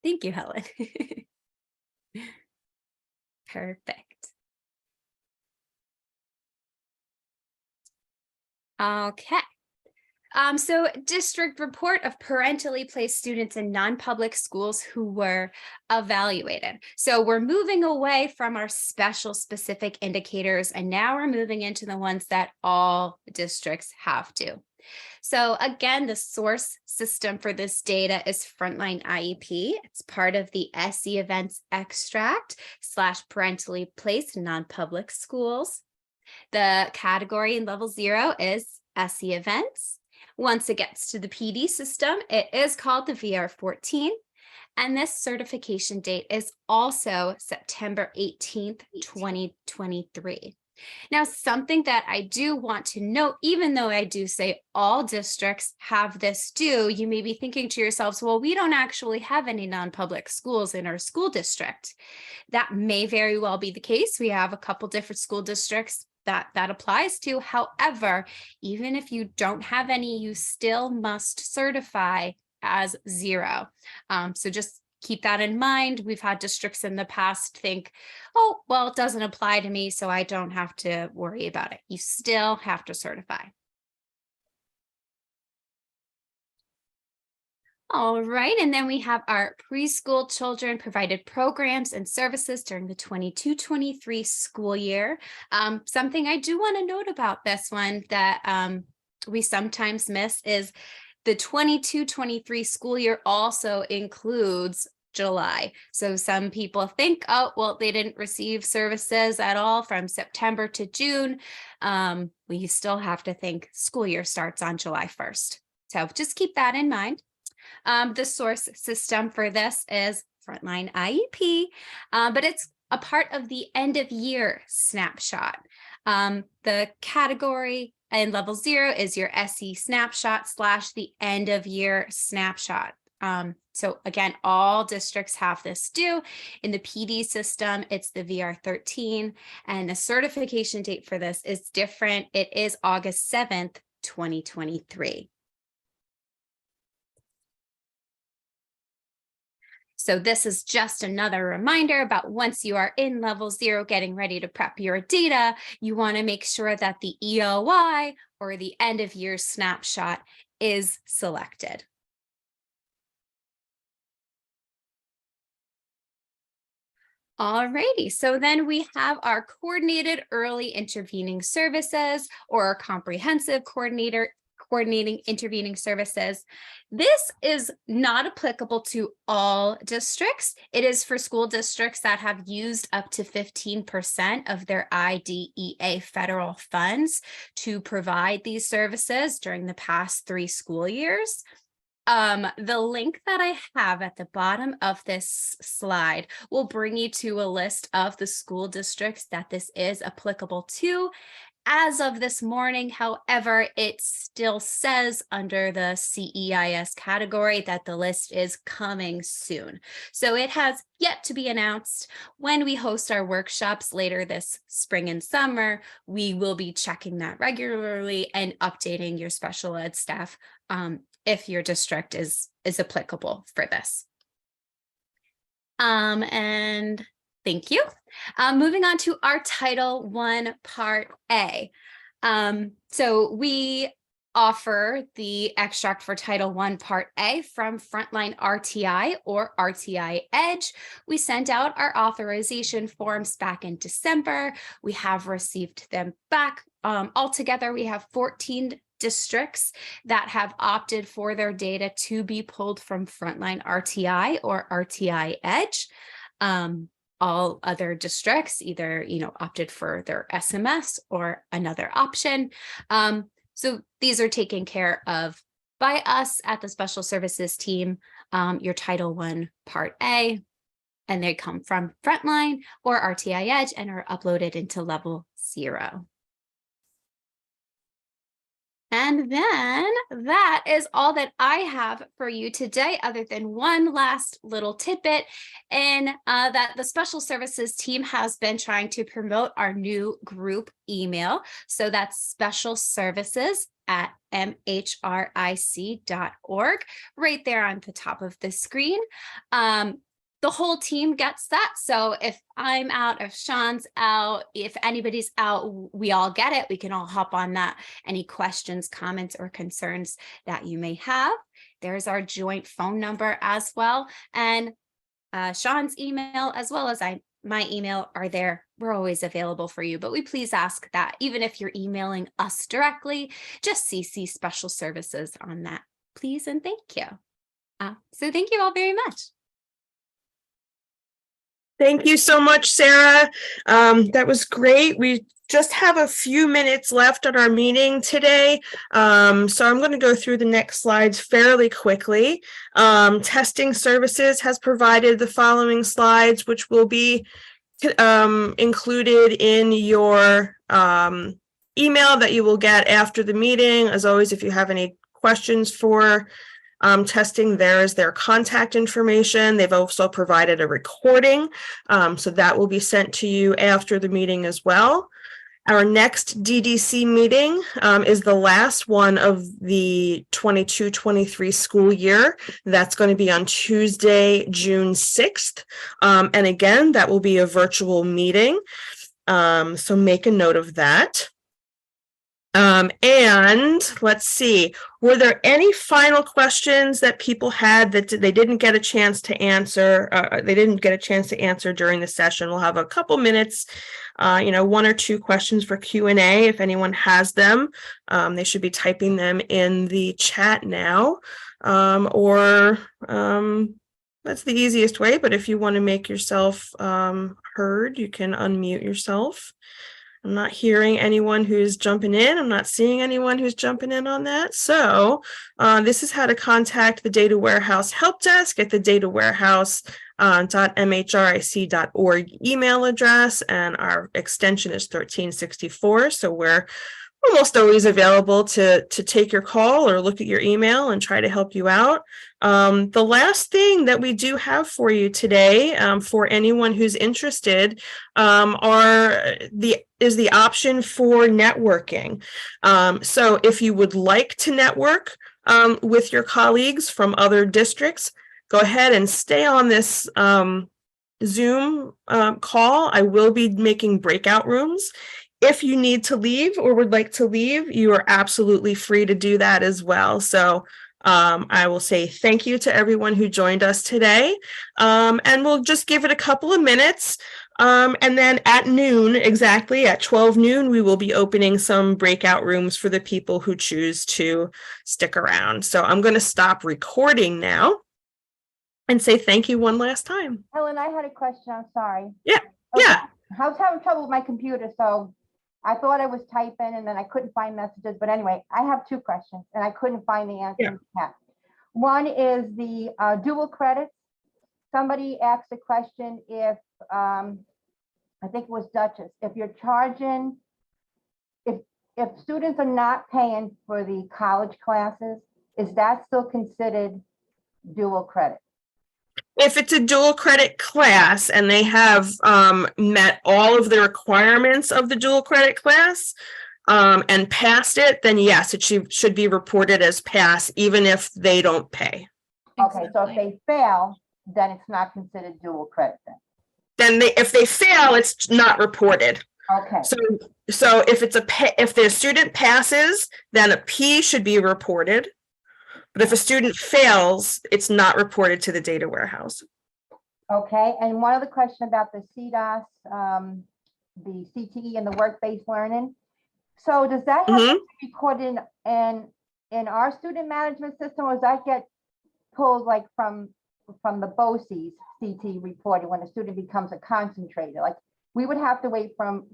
Thank you, Helen. Perfect. Okay. So district report of parentally placed students in non-public schools who were evaluated. So we're moving away from our special specific indicators, and now we're moving into the ones that all districts have to. So again, the source system for this data is Frontline IEP. It's part of the SE events extract / parentally placed non-public schools. The category in level 0 is SE events. Once it gets to the PD system, it is called the VR14. And this certification date is also September 18th, 2023. Now, something that I do want to note, even though I do say all districts have this due, you may be thinking to yourselves, well, we don't actually have any non-public schools in our school district. That may very well be the case. We have a couple different school districts that applies to. However, even if you don't have any, you still must certify as 0. So just keep that in mind. We've had districts in the past think, oh, well, it doesn't apply to me, so I don't have to worry about it. You still have to certify. All right, and then we have our preschool children provided programs and services during the 22-23 school year. Something I do want to note about this one that we sometimes miss is the 22-23 school year also includes July. So some people think, oh, well, they didn't receive services at all from September to June. We still have to think school year starts on July 1st. So just keep that in mind. The source system for this is Frontline IEP, but it's a part of the end of year snapshot. The category in level 0 is your SE snapshot / the end of year snapshot. So again, all districts have this due. In the PD system, it's the VR13, and the certification date for this is different. It is August 7th, 2023. So this is just another reminder about once you are in level 0 getting ready to prep your data, you want to make sure that the EOI or the end of year snapshot is selected. Alrighty, so then we have our coordinated early intervening services or our comprehensive coordinating intervening services. This is not applicable to all districts. It is for school districts that have used up to 15% of their IDEA federal funds to provide these services during the past 3 school years. The link that I have at the bottom of this slide will bring you to a list of the school districts that this is applicable to. As of this morning, however, it still says under the CEIS category that the list is coming soon. So it has yet to be announced. When we host our workshops later this spring and summer, we will be checking that regularly and updating your special ed staff if your district is applicable for this. And thank you. Moving on to our Title I Part A. So we offer the extract for Title I Part A from Frontline RTI or RTI Edge. We sent out our authorization forms back in December. We have received them back. Altogether, we have 14 districts that have opted for their data to be pulled from Frontline RTI or RTI Edge. All other districts either, opted for their SMS or another option. So these are taken care of by us at the Special Services team, your Title I Part A, and they come from Frontline or RTI Edge and are uploaded into level 0. And then that is all that I have for you today, other than one last little tidbit, and that the Special Services team has been trying to promote our new group email. So that's specialservices@mhric.org, right there on the top of the screen. The whole team gets that. So if I'm out, if Sean's out, if anybody's out, we all get it. We can all hop on that. Any questions, comments, or concerns that you may have. There's our joint phone number as well. And Sean's email, as well as my email, are there. We're always available for you, but we please ask that even if you're emailing us directly, just CC Special Services on that, please and thank you. So thank you all very much. Thank you so much, Sarah. That was great. We just have a few minutes left on our meeting today. So I'm going to go through the next slides fairly quickly. Testing Services has provided the following slides, which will be included in your email that you will get after the meeting. As always, if you have any questions for testing, there is their contact information. They've also provided a recording, so that will be sent to you after the meeting as well. Our next DDC meeting is the last one of the 22-23 school year. That's going to be on Tuesday, June 6th. And again, that will be a virtual meeting. So make a note of that. And let's see, were there any final questions that people had that they didn't get a chance to answer? During the session. We'll have a couple minutes, 1 or 2 questions for Q&A. If anyone has them, they should be typing them in the chat now, or that's the easiest way. But if you want to make yourself heard, you can unmute yourself. I'm not hearing anyone who's jumping in. I'm not seeing anyone who's jumping in on that. So this is how to contact the Data Warehouse Help Desk at the datawarehouse.mhric.org email address, and our extension is 1364. So we're almost always available to take your call or look at your email and try to help you out. The last thing that we do have for you today, for anyone who's interested, is the option for networking. So if you would like to network with your colleagues from other districts, go ahead and stay on this Zoom call. I will be making breakout rooms. If you need to leave or would like to leave, you are absolutely free to do that as well. So I will say thank you to everyone who joined us today. And we'll just give it a couple of minutes. And then at noon, exactly at 12 noon, we will be opening some breakout rooms for the people who choose to stick around. So I'm going to stop recording now and say thank you one last time. Helen, I had a question. I'm sorry. Yeah. Okay. Yeah. I was having trouble with my computer, so I thought I was typing and then I couldn't find messages. But anyway, I have two questions and I couldn't find the answer. in the chat. One is the dual credits. Somebody asked a question if, I think it was Duchess, if you're charging, if students are not paying for the college classes, is that still considered dual credit? If it's a dual credit class and they have met all of the requirements of the dual credit class and passed it, then yes, it should be reported as pass, even if they don't pay. Okay, so if they fail, then it's not considered dual credit then? If they fail, it's not reported. Okay, So if if the student passes, then a P should be reported. But if a student fails, it's not reported to the data warehouse. okay. And one other question about the CDOS, the CTE and the work-based learning. So does that have to be recorded in our student management system, or does that get pulled like from the BOCES CT reporting when a student becomes a concentrator? Like we would have to hear from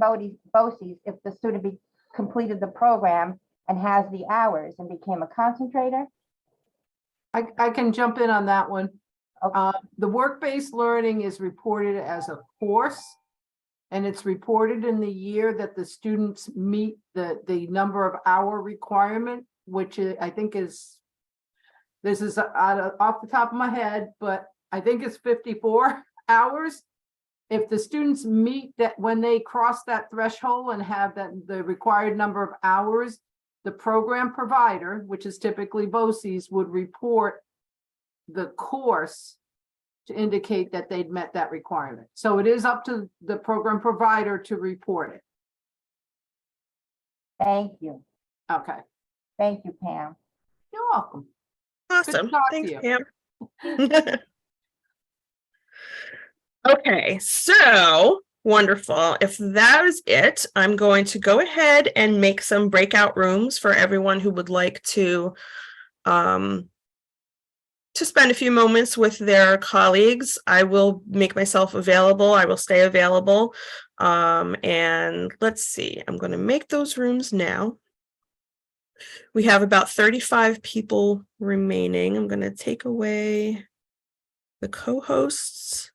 BOCES if the student completed the program and has the hours and became a concentrator? I can jump in on that one. Okay. The work-based learning is reported as a course, and it's reported in the year that the students meet the number of hour requirement, which I think is, this is off the top of my head, but I think it's 54 hours. If the students meet that, when they cross that threshold and have the required number of hours, the program provider, which is typically BOCES, would report the course to indicate that they'd met that requirement. So it is up to the program provider to report it. Thank you. Okay, Thank you, Pam. you're welcome. Awesome. talk to Thanks, you. Pam. Okay, so wonderful. If that is it, I'm going to go ahead and make some breakout rooms for everyone who would like to spend a few moments with their colleagues. I will make myself available. I will stay available. And let's see, I'm going to make those rooms now. We have about 35 people remaining. I'm going to take away the co-hosts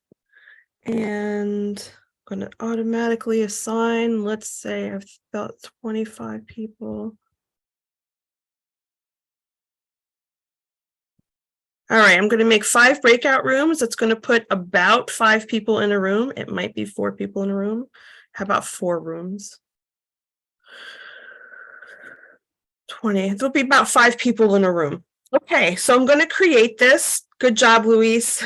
and I'm going to automatically assign, let's say I've got 25 people. All right, I'm going to make 5 breakout rooms. That's going to put about 5 people in a room. It might be 4 people in a room. How about 4 rooms? 20. There'll be about 5 people in a room. Okay, so I'm going to create this. Good job, Luis.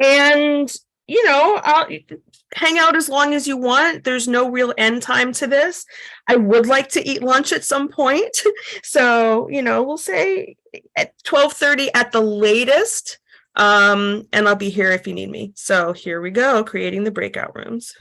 And, you know, I'll hang out as long as you want. There's no real end time to this. I would like to eat lunch at some point. So, you know, we'll say at 12:30 at the latest. And I'll be here if you need me. So here we go, creating the breakout rooms.